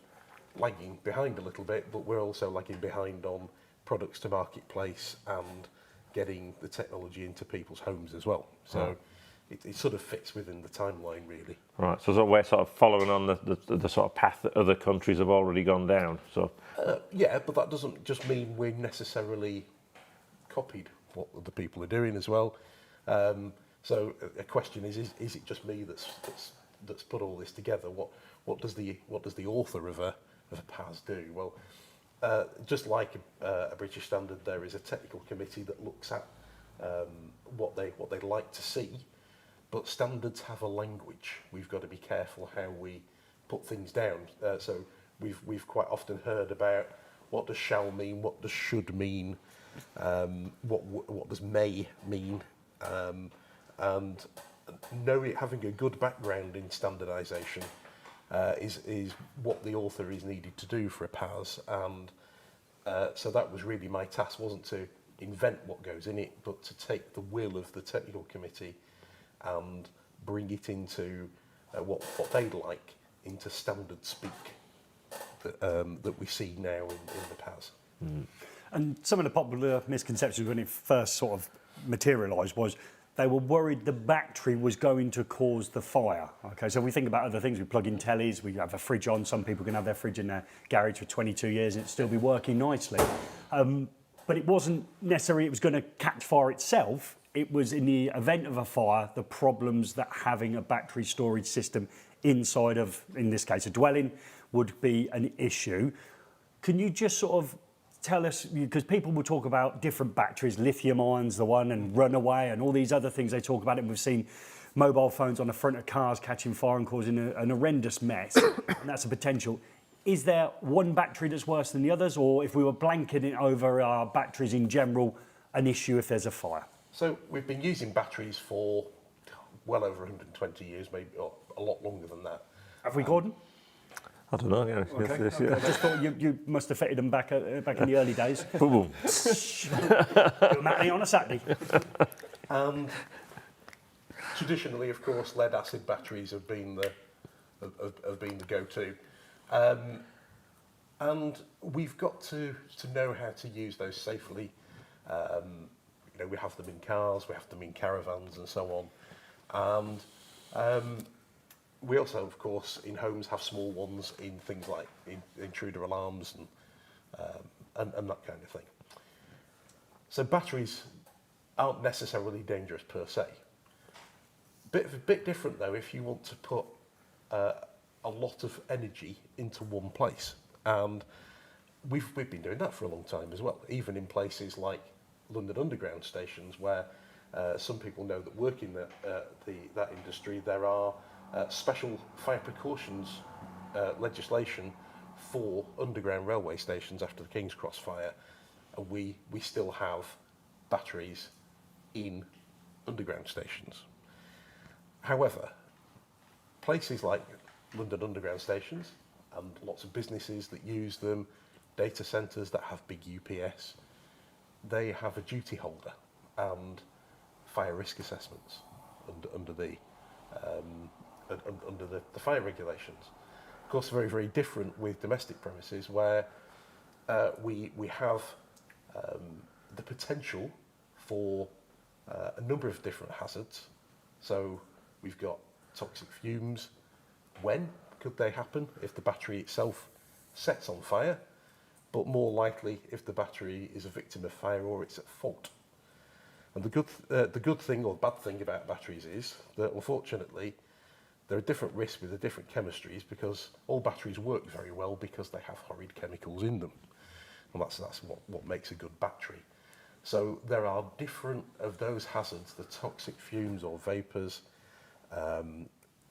[SPEAKER 5] lagging behind a little bit, but we're also lagging behind on products to marketplace and getting the technology into people's homes as well. So it sort of fits within the timeline, really.
[SPEAKER 1] Right, so we're sort of following on the sort of path that other countries have already gone down. So
[SPEAKER 5] Yeah, but that doesn't just mean we necessarily copied what other people are doing as well. So a question is it just me that's put all this together? What does the author of a PAS do? Well, just like a British standard, there is a technical committee that looks at what they'd like to see. But standards have a language. We've got to be careful how we put things down. So we've quite often heard about what does shall mean, what does should mean, what does may mean, and having a good background in standardisation is what the author is needed to do for a PAS. And so that was really my task, wasn't to invent what goes in it, but to take the will of the technical committee and bring it into what they'd like into standard speak that we see now in the PAS.
[SPEAKER 2] And some of the popular misconceptions when it first sort of materialised was they were worried the battery was going to cause the fire. Okay, so we think about other things. We plug in tellies, we have a fridge on. Some people can have their fridge in their garage for 22 years and it still be working nicely. But it wasn't necessarily it was going to catch fire itself. It was in the event of a fire, the problems that having a battery storage system inside of, in this case, a dwelling would be an issue. Can you just sort of tell us, because people will talk about different batteries, lithium ions, the one, and runaway, and all these other things they talk about, and we've seen mobile phones on the front of cars catching fire and causing an horrendous mess, and that's a potential. Is there one battery that's worse than the others, or if we were blanketing over our batteries in general, an issue if there's a fire?
[SPEAKER 5] So we've been using batteries for well over 120 years, maybe or a lot longer than that.
[SPEAKER 2] Have we, Gordon?
[SPEAKER 1] I don't know. Yeah,
[SPEAKER 2] I just thought you must have fitted them back in the early days.
[SPEAKER 1] Boom.
[SPEAKER 2] Matinee on a Saturday.
[SPEAKER 5] And traditionally, of course, lead acid batteries have been the go-to, and we've got to know how to use those safely. We have them in cars, we have them in caravans, and so on. And we also, of course, in homes have small ones in things like intruder alarms and that kind of thing. So batteries aren't necessarily dangerous per se. Bit different though if you want to put a lot of energy into one place, and we've been doing that for a long time as well. Even in places like London Underground stations, where some people know that work in that industry, there are special fire precautions legislation for underground railway stations after the King's Cross fire, and we still have batteries in underground stations. However, places like London Underground stations and lots of businesses that use them, data centres that have big UPS, they have a duty holder and fire risk assessments under the fire regulations. Of course, very, very different with domestic premises, where we have the potential for a number of different hazards. So we've got toxic fumes. When could they happen? If the battery itself sets on fire, but more likely if the battery is a victim of fire or it's at fault. And the good thing or bad thing about batteries is that unfortunately there are different risks with the different chemistries, because all batteries work very well because they have horrid chemicals in them. And that's what makes a good battery. So there are different of those hazards, the toxic fumes or vapours,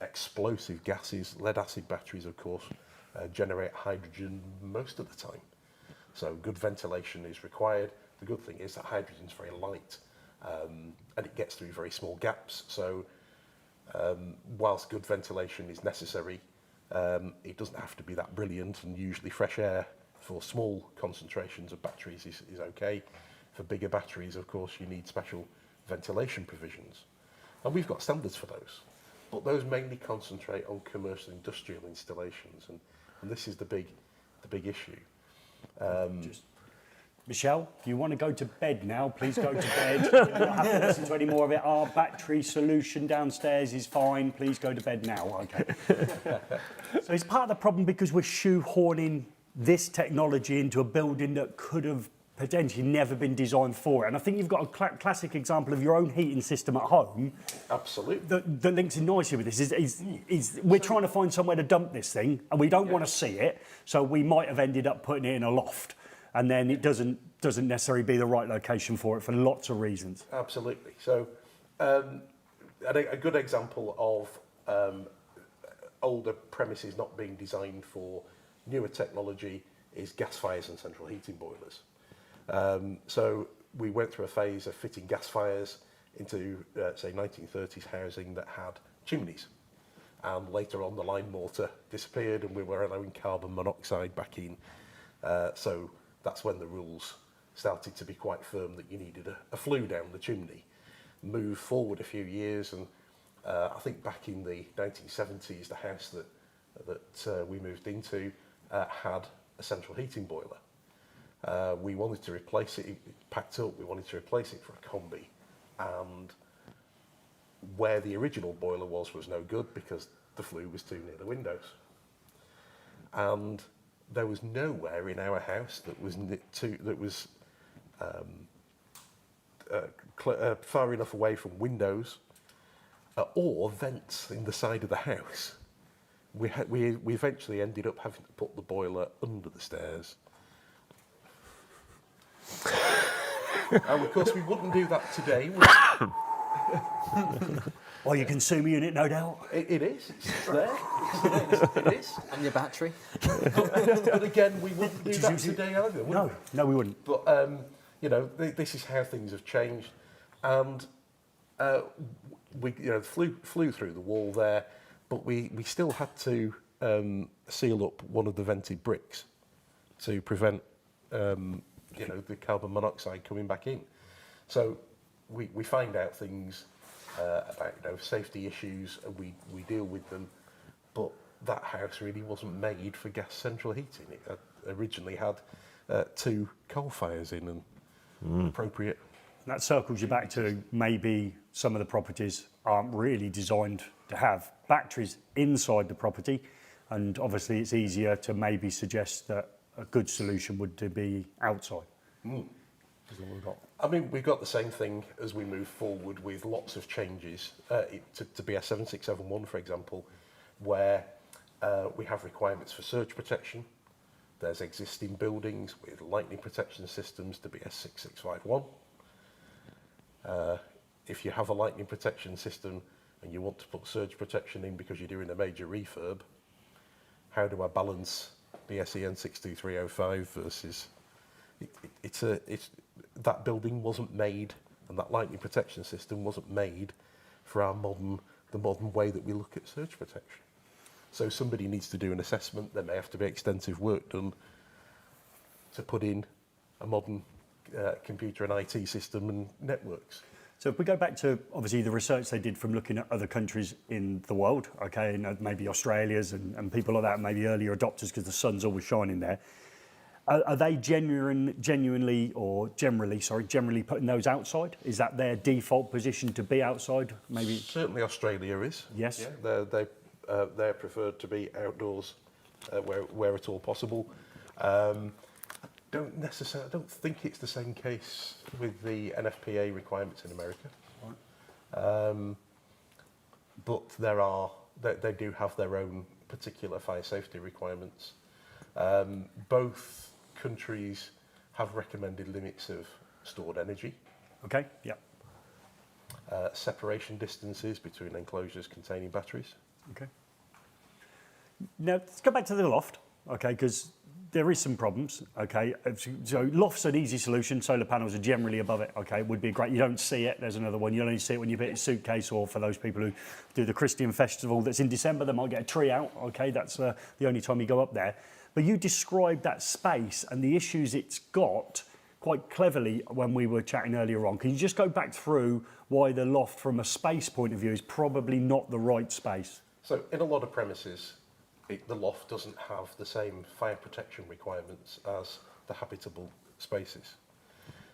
[SPEAKER 5] explosive gases. Lead acid batteries, of course, generate hydrogen most of the time. So good ventilation is required. The good thing is that hydrogen is very light, and it gets through very small gaps. So whilst good ventilation is necessary, it doesn't have to be that brilliant, and usually fresh air for small concentrations of batteries is okay. For bigger batteries, of course, you need special ventilation provisions. And we've got standards for those. But those mainly concentrate on commercial industrial installations, and this is the big issue.
[SPEAKER 2] Michelle, if you want to go to bed now, please go to bed. You don't have to listen to any more of it. Our battery solution downstairs is fine. Please go to bed now. Okay. So it's part of the problem because we're shoehorning this technology into a building that could have potentially never been designed for it. And I think you've got a classic example of your own heating system at home.
[SPEAKER 5] Absolutely.
[SPEAKER 2] That links in nicely with this. Is we're trying to find somewhere to dump this thing, and we don't want to see it. So we might have ended up putting it in a loft, and then it doesn't necessarily be the right location for it for lots of reasons.
[SPEAKER 5] Absolutely. So a good example of older premises not being designed for newer technology is gas fires and central heating boilers. So we went through a phase of fitting gas fires into, say, 1930s housing that had chimneys. And later on, the line mortar disappeared, and we were allowing carbon monoxide back in. So that's when the rules started to be quite firm that you needed a flue down the chimney. Move forward a few years, and I think back in the 1970s, the house that we moved into had a central heating boiler. We wanted to replace it. It packed up. We wanted to replace it for a combi, and where the original boiler was no good because the flue was too near the windows. And there was nowhere in our house that was far enough away from windows or vents in the side of the house. We eventually ended up having to put the boiler under the stairs. And of course we wouldn't do that today.
[SPEAKER 2] Or your consumer unit, no doubt.
[SPEAKER 5] It is. It's there. It is.
[SPEAKER 3] And your battery.
[SPEAKER 5] But again, we wouldn't do that today either, would we?
[SPEAKER 2] No, we wouldn't.
[SPEAKER 5] But this is how things have changed, and we flew through the wall there, but we still had to seal up one of the vented bricks to prevent the carbon monoxide coming back in. So we find out things about safety issues, and we deal with them. But that house really wasn't made for gas central heating. It originally had 2 coal fires in, and appropriate.
[SPEAKER 2] That circles you back to maybe some of the properties aren't really designed to have batteries inside the property, and obviously it's easier to maybe suggest that a good solution would to be outside.
[SPEAKER 5] I mean, we've got the same thing as we move forward with lots of changes to BS 7671, for example, where we have requirements for surge protection. There's existing buildings with lightning protection systems to BS 6651. If you have a lightning protection system and you want to put surge protection in because you're doing a major refurb, how do I balance BSEN 62305 versus that building wasn't made, and that lightning protection system wasn't made for the modern way that we look at surge protection. So somebody needs to do an assessment. There may have to be extensive work done to put in a modern computer and IT system and networks.
[SPEAKER 2] So if we go back to, obviously, the research they did from looking at other countries in the world, okay, and maybe Australia's and people like that, maybe earlier adopters because the sun's always shining there, are they generally putting those outside? Is that their default position to be outside? Maybe.
[SPEAKER 5] Certainly Australia is.
[SPEAKER 2] Yes.
[SPEAKER 5] Yeah, they're preferred to be outdoors where at all possible. don't think it's the same case with the NFPA requirements in America. Right. But they do have their own particular fire safety requirements. Both countries have recommended limits of stored energy.
[SPEAKER 2] Okay, yeah.
[SPEAKER 5] Separation distances between enclosures containing batteries.
[SPEAKER 2] Okay. Now, let's go back to the loft, okay, because there is some problems, okay. So loft's an easy solution. Solar panels are generally above it, okay. It would be great. You don't see it. There's another one. You only see it when you put a suitcase, or for those people who do the Christian festival that's in December, they might get a tree out, okay. That's the only time you go up there. But you described that space and the issues it's got quite cleverly when we were chatting earlier on. Can you just go back through why the loft from a space point of view is probably not the right space?
[SPEAKER 5] So in a lot of premises, the loft doesn't have the same fire protection requirements as the habitable spaces.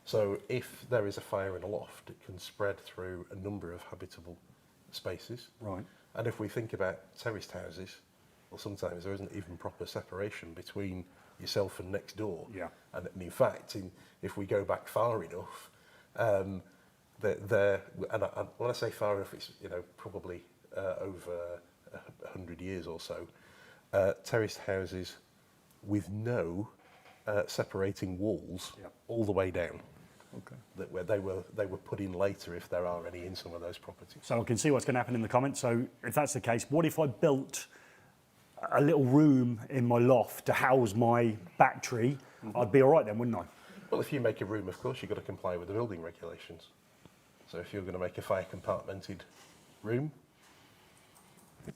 [SPEAKER 5] So if there is a fire in a loft, it can spread through a number of habitable spaces.
[SPEAKER 2] Right.
[SPEAKER 5] And if we think about terraced houses, well, sometimes there isn't even proper separation between yourself and next door.
[SPEAKER 2] Yeah.
[SPEAKER 5] And in fact, if we go back far enough, and when I say far enough, it's probably over 100 years or so. Terraced houses with no separating walls all the way down.
[SPEAKER 2] Okay.
[SPEAKER 5] Where they were put in later, if there are any in some of those properties.
[SPEAKER 2] So I can see what's going to happen in the comments. So if that's the case, what if I built a little room in my loft to house my battery? I'd be all right then, wouldn't I?
[SPEAKER 5] Well, if you make a room, of course, you've got to comply with the building regulations. So if you're going to make a fire compartmented room,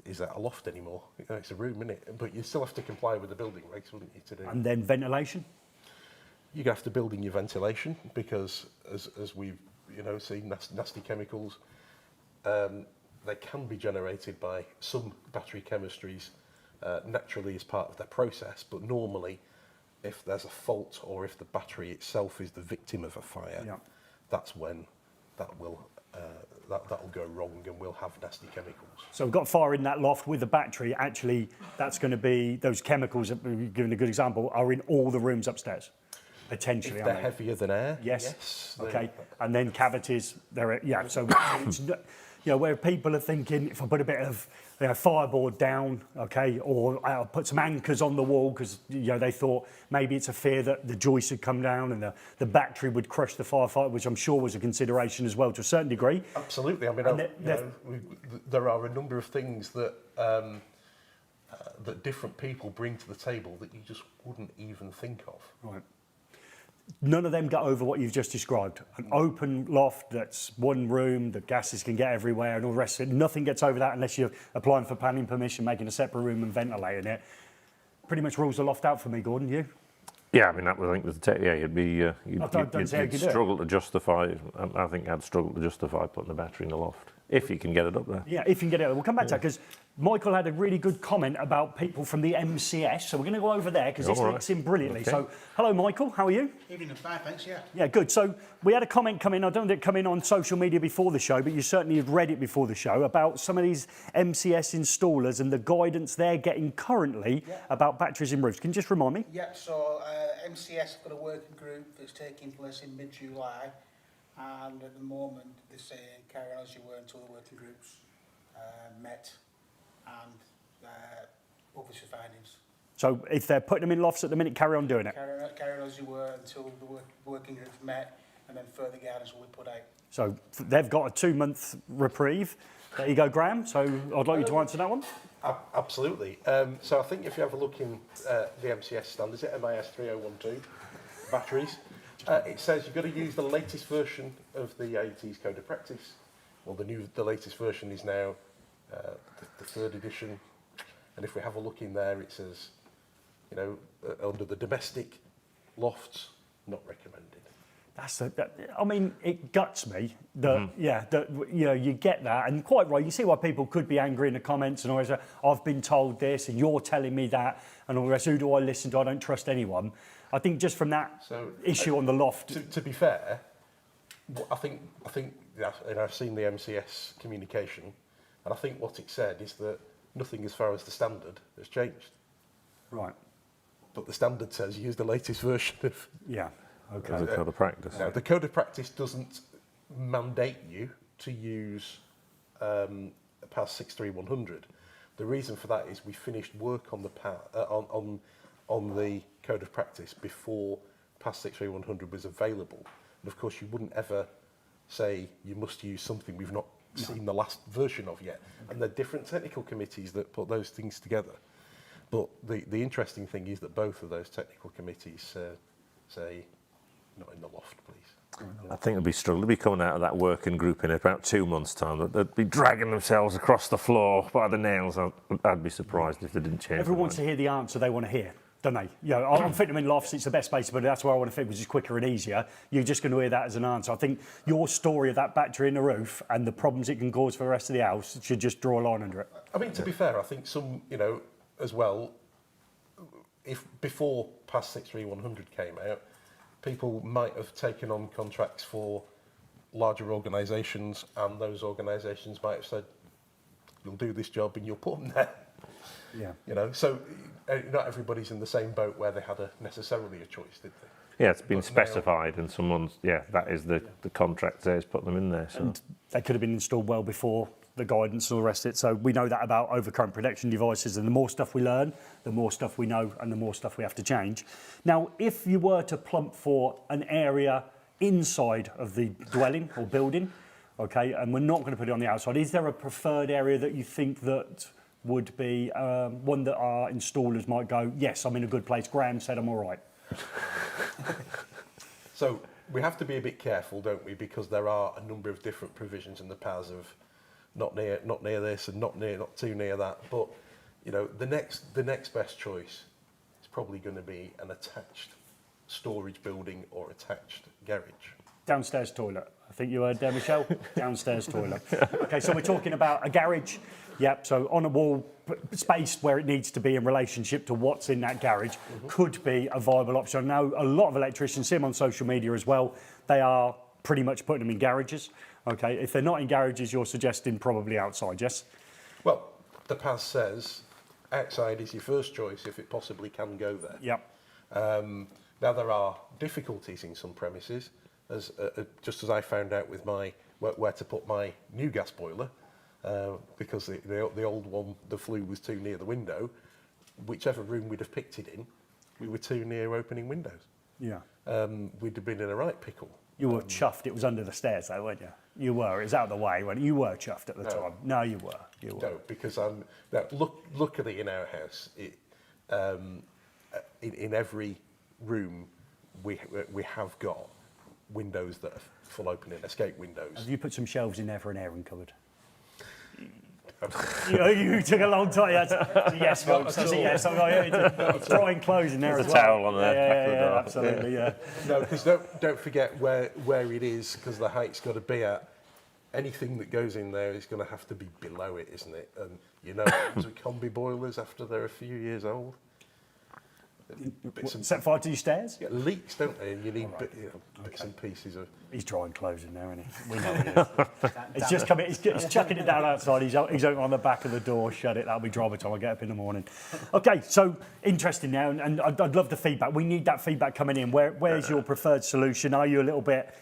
[SPEAKER 5] is that a loft anymore? It's a room, isn't it? But you still have to comply with the building regs, wouldn't you, to do?
[SPEAKER 2] And then ventilation?
[SPEAKER 5] You have to build in your ventilation because, as we've seen, nasty chemicals, they can be generated by some battery chemistries naturally as part of their process, but normally, if there's a fault or if the battery itself is the victim of a fire, that's when that'll go wrong and we'll have nasty chemicals.
[SPEAKER 2] So we've got fire in that loft with the battery. Actually, that's going to be, those chemicals, that we've given a good example, are in all the rooms upstairs, potentially.
[SPEAKER 5] If they're heavier than air,
[SPEAKER 2] yes. Okay, and then cavities, so it's, where people are thinking, if I put a bit of fireboard down, okay, or I'll put some anchors on the wall because they thought maybe it's a fear that the joists would come down and the battery would crush the firefighter, which I'm sure was a consideration as well to a certain degree.
[SPEAKER 5] Absolutely. I mean, there are a number of things that that different people bring to the table that you just wouldn't even think of.
[SPEAKER 2] Right. None of them get over what you've just described. An open loft that's one room, the gases can get everywhere and all the rest of it. Nothing gets over that unless you're applying for planning permission, making a separate room and ventilating it. Pretty much rules the loft out for me, Gordon, you?
[SPEAKER 1] Yeah, I mean, that would think with the tech, you'd be you'd struggle to justify. I think I'd struggle to justify putting the battery in the loft if you can get it up there.
[SPEAKER 2] Yeah, if you can get it up. We'll come back to that because Michael had a really good comment about people from the MCS, so we're going to go over there because this links in brilliantly.
[SPEAKER 1] Okay.
[SPEAKER 2] So, hello, Michael. How are you?
[SPEAKER 6] Evening, not bad, thanks. Yeah.
[SPEAKER 2] Yeah, good. So we had a comment come in. I don't think it come in on social media before the show, but you certainly had read it before the show about some of these MCS installers and the guidance they're getting currently about batteries in roofs. Can you just remind me?
[SPEAKER 6] Yeah. So MCS have got a working group that's taking place in mid-July, and at the moment they're saying carry on as you were until the working groups met and publish the findings.
[SPEAKER 2] So if they're putting them in lofts at the minute, carry on doing it.
[SPEAKER 6] Carry on as you were until the working groups met, and then further guidance will be put out.
[SPEAKER 2] So they've got a 2-month reprieve. There you go, Graham. So I'd like you to answer that one.
[SPEAKER 5] Absolutely. So I think if you have a look in the MCS standards, MIS 3012 batteries, it says you've got to use the latest version of the AET's Code of Practice. Well, the latest version is now the 3rd edition, and if we have a look in there, it says, under the domestic lofts, not recommended.
[SPEAKER 2] I mean, it guts me that, you get that, and quite right. You see why people could be angry in the comments and always, I've been told this, and you're telling me that, and all the rest. Who do I listen to? I don't trust anyone. I think just from that issue on the loft.
[SPEAKER 5] To be fair, I think, and I've seen the MCS communication, and I think what it said is that nothing as far as the standard has changed.
[SPEAKER 2] Right.
[SPEAKER 5] but the standard says use the latest version of.
[SPEAKER 2] Yeah. Okay.
[SPEAKER 1] As a code of practice.
[SPEAKER 5] Now, the code of practice doesn't mandate you to use PAS 63100. The reason for that is we finished work on the on the code of practice before PAS 63100 was available. And of course, you wouldn't ever say you must use something we've not seen the last version of yet. And there are different technical committees that put those things together. But the interesting thing is that both of those technical committees say, not in the loft, please.
[SPEAKER 1] I think they'd be struggling to be coming out of that working group in about 2 months' time. They'd be dragging themselves across the floor by the nails. I'd be surprised if they didn't change.
[SPEAKER 2] Everyone wants to hear the answer they want to hear, don't they? You know, I'm fitting them in lofts, it's the best place, but that's where I want to fit, which is quicker and easier. You're just going to hear that as an answer. I think your story of that battery in the roof and the problems it can cause for the rest of the house should just draw a line under it.
[SPEAKER 5] I mean, to be fair, I think some, you know, as well, if before PAS 63100 came out, people might have taken on contracts for larger organisations, and those organisations might have said, "You'll do this job, and you'll put them there."
[SPEAKER 2] Yeah.
[SPEAKER 5] You know, so not everybody's in the same boat where they had necessarily a choice, did they?
[SPEAKER 1] Yeah, it's been
[SPEAKER 5] But
[SPEAKER 1] specified, and someone's that is the contract says put them in there. So.
[SPEAKER 2] And they could have been installed well before the guidance and all the rest of it. So we know that about overcurrent protection devices, and the more stuff we learn, the more stuff we know, and the more stuff we have to change. Now, if you were to plump for an area inside of the dwelling or building, okay, and we're not going to put it on the outside, is there a preferred area that you think that would be one that our installers might go, yes, I'm in a good place, Graham said I'm all right?
[SPEAKER 5] So we have to be a bit careful, don't we? Because there are a number of different provisions in the PAS of not near this and not too near that. But you know, the next best choice is probably going to be an attached storage building or attached garage.
[SPEAKER 2] Downstairs toilet. I think you heard there, Michelle. Downstairs toilet. Okay, so we're talking about a garage. Yep, so on a wall space where it needs to be in relationship to what's in that garage could be a viable option. I know a lot of electricians, see them on social media as well, they are pretty much putting them in garages. Okay, if they're not in garages, you're suggesting probably outside, yes?
[SPEAKER 5] Well, the PAS says outside is your first choice if it possibly can go there.
[SPEAKER 2] Yep.
[SPEAKER 5] Now there are difficulties in some premises, as just as I found out with my where to put my new gas boiler, because the old one, the flue was too near the window. Whichever room we'd have picked it in, we were too near opening windows.
[SPEAKER 2] Yeah.
[SPEAKER 5] We'd have been in a right pickle.
[SPEAKER 2] You were chuffed. It was under the stairs, though, weren't you? You were. It was out of the way. You were chuffed at the time. No, you were. You were.
[SPEAKER 5] No, because luckily in our house, in every room we have got windows that are full opening, escape windows.
[SPEAKER 2] Have you put some shelves in there for an airing cupboard? you took a long time. Yes, folks. That's a yes. Drying clothes in there as well.
[SPEAKER 1] There's a towel on there.
[SPEAKER 2] Yeah, absolutely. Yeah.
[SPEAKER 5] No, because don't forget where it is, because the height's got to be at. Anything that goes in there is going to have to be below it, isn't it? And you know, with combi boilers after they're a few years old.
[SPEAKER 2] Set fire to your stairs?
[SPEAKER 5] Yeah, leaks, don't they? And you need bits and pieces of.
[SPEAKER 2] He's drying clothes in there, isn't he? We know he is. It's just coming. He's chucking it down outside. He's open on the back of the door. Shut it. That'll be dry by the time I get up in the morning. Okay, so interesting now, and I'd love the feedback. We need that feedback coming in. Where's your preferred solution? Are you a little bit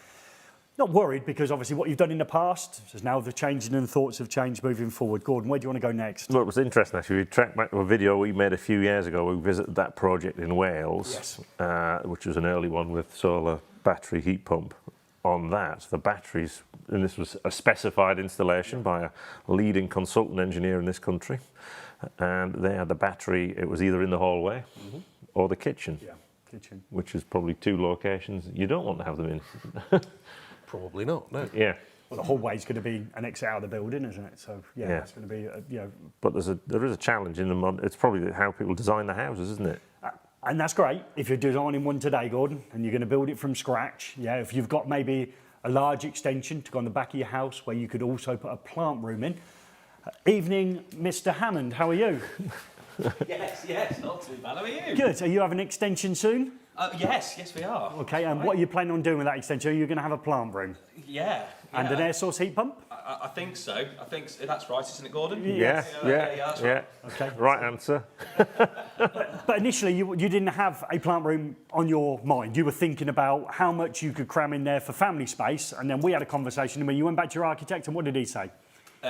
[SPEAKER 2] not worried because obviously what you've done in the past is now the changing and the thoughts have changed moving forward? Gordon, where do you want to go next?
[SPEAKER 1] Well, it was interesting actually. We tracked back to a video we made a few years ago. We visited that project in Wales,
[SPEAKER 2] yes.
[SPEAKER 1] Which was an early one with solar battery heat pump. On that, the batteries, and this was a specified installation by a leading consultant engineer in this country, and they had the battery. It was either in the hallway or the kitchen,
[SPEAKER 2] Kitchen,
[SPEAKER 1] which is probably two locations you don't want to have them in.
[SPEAKER 5] Probably not. No.
[SPEAKER 1] Yeah.
[SPEAKER 2] well, the hallway's going to be an exit out of the building, isn't it? So yeah. It's going to be
[SPEAKER 1] But there is a challenge in the it's probably how people design the houses, isn't it?
[SPEAKER 2] And that's great if you're designing one today, Gordon, and you're going to build it from scratch. Yeah, if you've got maybe a large extension to go on the back of your house where you could also put a plant room in. Evening, Mr. Hammond, how are you?
[SPEAKER 7] Yes, not too bad. How are you?
[SPEAKER 2] Good. Are you having an extension soon?
[SPEAKER 7] Yes, we are.
[SPEAKER 2] Okay, and what are you planning on doing with that extension? Are you going to have a plant room
[SPEAKER 7] Yeah.
[SPEAKER 2] and an air source heat pump?
[SPEAKER 7] I think so. that's right, isn't it, Gordon?
[SPEAKER 1] Yeah,
[SPEAKER 7] that's right.
[SPEAKER 2] Okay.
[SPEAKER 1] Right answer.
[SPEAKER 2] But initially, you didn't have a plant room on your mind. You were thinking about how much you could cram in there for family space, and then we had a conversation, and when you went back to your architect, and what did he say?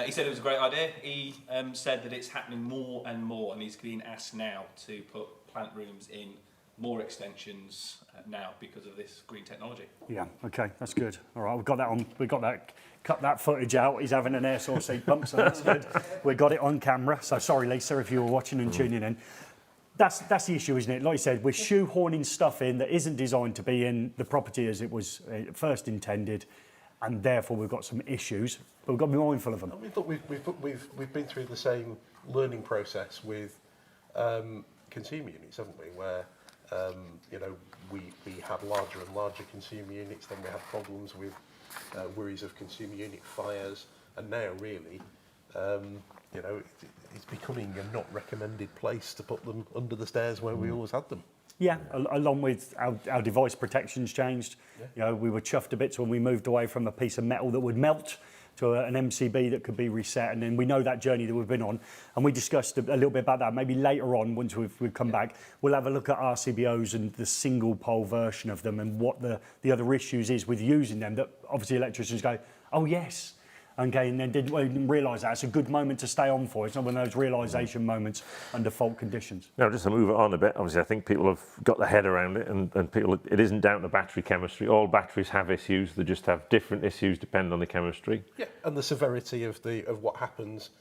[SPEAKER 7] He said it was a great idea. He said that it's happening more and more, and he's being asked now to put plant rooms in more extensions now because of this green technology.
[SPEAKER 2] Yeah, okay, that's good. All right, we've got that on. Cut that footage out. He's having an air source heat pump, so that's good. We got it on camera. So sorry, Lisa, if you were watching and tuning in. That's the issue, isn't it? Like you said, we're shoehorning stuff in that isn't designed to be in the property as it was first intended, and therefore we've got some issues. But we've got to be mindful of them.
[SPEAKER 5] I mean, look, we've been through the same learning process with consumer units, haven't we? Where we had larger and larger consumer units, then we had problems with worries of consumer unit fires, and now really, it's becoming a not recommended place to put them under the stairs where we always had them.
[SPEAKER 2] Yeah, along with our device protections changed. Yeah. We were chuffed a bit when we moved away from a piece of metal that would melt to an MCB that could be reset, and then we know that journey that we've been on, and we discussed a little bit about that. Maybe later on, once we've come back, we'll have a look at RCBOs and the single pole version of them, and what the other issues is with using them, that obviously electricians go, oh yes, okay, and then didn't realise that. It's a good moment to stay on for. It's not one of those realisation moments under fault conditions.
[SPEAKER 1] Now, just to move it on a bit, obviously I think people have got their head around it, and it isn't down to battery chemistry. All batteries have issues, they just have different issues depending on the chemistry.
[SPEAKER 5] Yeah, and the severity of what happens,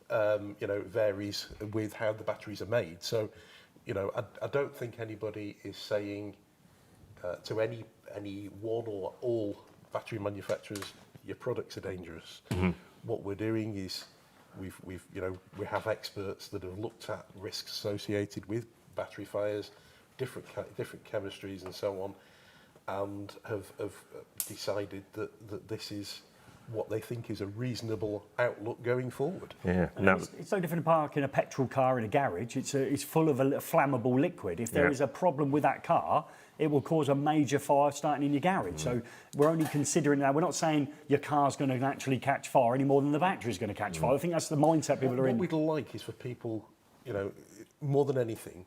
[SPEAKER 5] varies with how the batteries are made. So, I don't think anybody is saying to any one or all battery manufacturers, your products are dangerous. Mm-hmm. What we're doing is we have experts that have looked at risks associated with battery fires, different chemistries and so on, and have decided that this is what they think is a reasonable outlook going forward.
[SPEAKER 1] Yeah,
[SPEAKER 2] it's no different to parking a petrol car in a garage. It's full of a flammable liquid. If there is a problem with that car, it will cause a major fire starting in your garage. So we're only considering that. We're not saying your car's going to actually catch fire any more than the battery's going to catch fire. I think that's the mindset people are in.
[SPEAKER 5] What we'd like is for people, more than anything,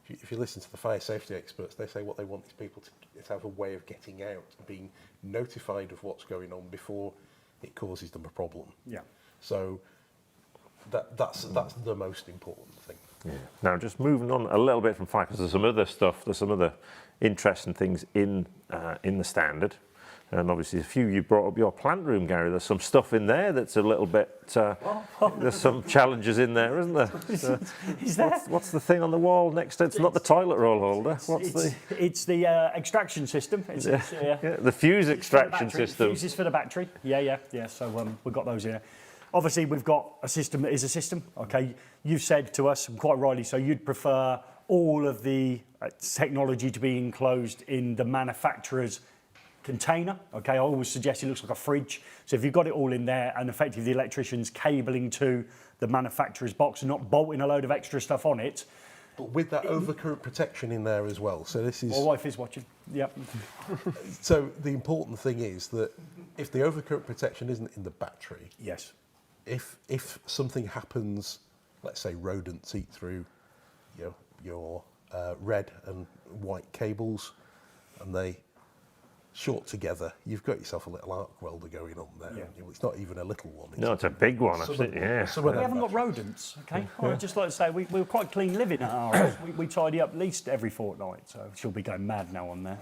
[SPEAKER 5] if you listen to the fire safety experts, they say what they want is people to have a way of getting out, being notified of what's going on before it causes them a problem.
[SPEAKER 2] Yeah.
[SPEAKER 5] So that's the most important thing.
[SPEAKER 1] Yeah. Now, just moving on a little bit from fire, because there's some other stuff, there's some other interesting things in the standard, and obviously a few you brought up your plant room, Gary. There's some stuff in there that's a little bit. There's some challenges in there, isn't there?
[SPEAKER 2] Is there?
[SPEAKER 1] What's the thing on the wall next to it? It's not the toilet roll holder.
[SPEAKER 2] It's the extraction system.
[SPEAKER 1] The fuse extraction system.
[SPEAKER 2] Fuses for the battery. Yeah. So we've got those here. Obviously, we've got a system that is a system. Okay, you've said to us, and quite rightly so, you'd prefer all of the technology to be enclosed in the manufacturer's container. Okay, I always suggest it looks like a fridge. So if you've got it all in there, and effectively the electrician's cabling to the manufacturer's box and not bolting a load of extra stuff on it.
[SPEAKER 5] But with that overcurrent protection in there as well. So this is.
[SPEAKER 2] My wife is watching. Yep.
[SPEAKER 5] So the important thing is that if the overcurrent protection isn't in the battery.
[SPEAKER 2] Yes.
[SPEAKER 5] If something happens, let's say rodents eat through your red and white cables, and they short together, you've got yourself a little arc welder going on there.
[SPEAKER 2] Yeah.
[SPEAKER 5] It's not even a little one.
[SPEAKER 1] No, it's a big one. Yeah.
[SPEAKER 2] We haven't got rodents, okay? I'd just like to say we're quite clean living at our house. We tidy up at least every fortnight, so she'll be going mad now on there.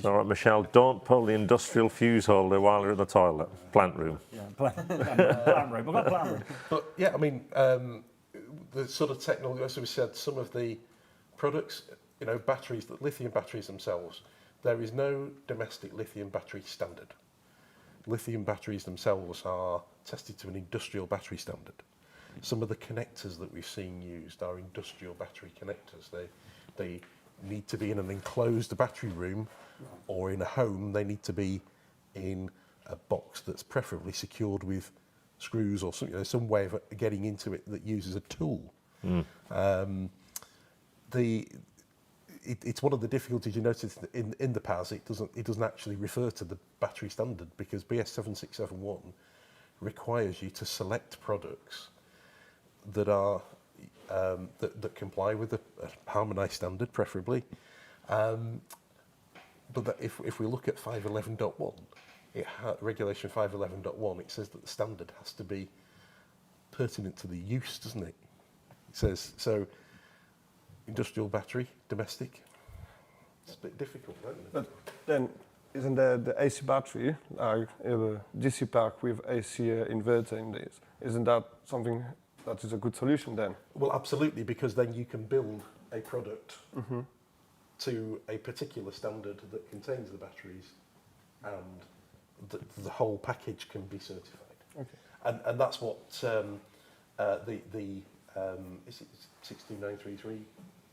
[SPEAKER 1] All right, Michelle, don't pull the industrial fuse holder while you're in the toilet. Plant room.
[SPEAKER 2] Yeah, plant room. We've got a plant room.
[SPEAKER 5] But yeah, I mean, the sort of technology, as we said, some of the products, batteries, the lithium batteries themselves, there is no domestic lithium battery standard. Lithium batteries themselves are tested to an industrial battery standard. Some of the connectors that we've seen used are industrial battery connectors. They need to be in an enclosed battery room, or in a home, they need to be in a box that's preferably secured with screws or something, some way of getting into it that uses a tool.
[SPEAKER 8] it's one of the difficulties you notice in the PAS. It doesn't actually refer to the battery standard, because BS 7671 requires you to select products that are that comply with a harmonised standard, preferably. But that if we look at 511.1, regulation 511.1, it says that the standard has to be pertinent to the use, doesn't it? It says so. Industrial battery, domestic. It's a bit difficult, isn't it?
[SPEAKER 4] But then, isn't the AC battery, like a DC pack with AC inverter in this, isn't that something that is a good solution then?
[SPEAKER 8] Well, absolutely, because then you can build a product to a particular standard that contains the batteries, and the whole package can be certified. Okay. And that's what is it 62933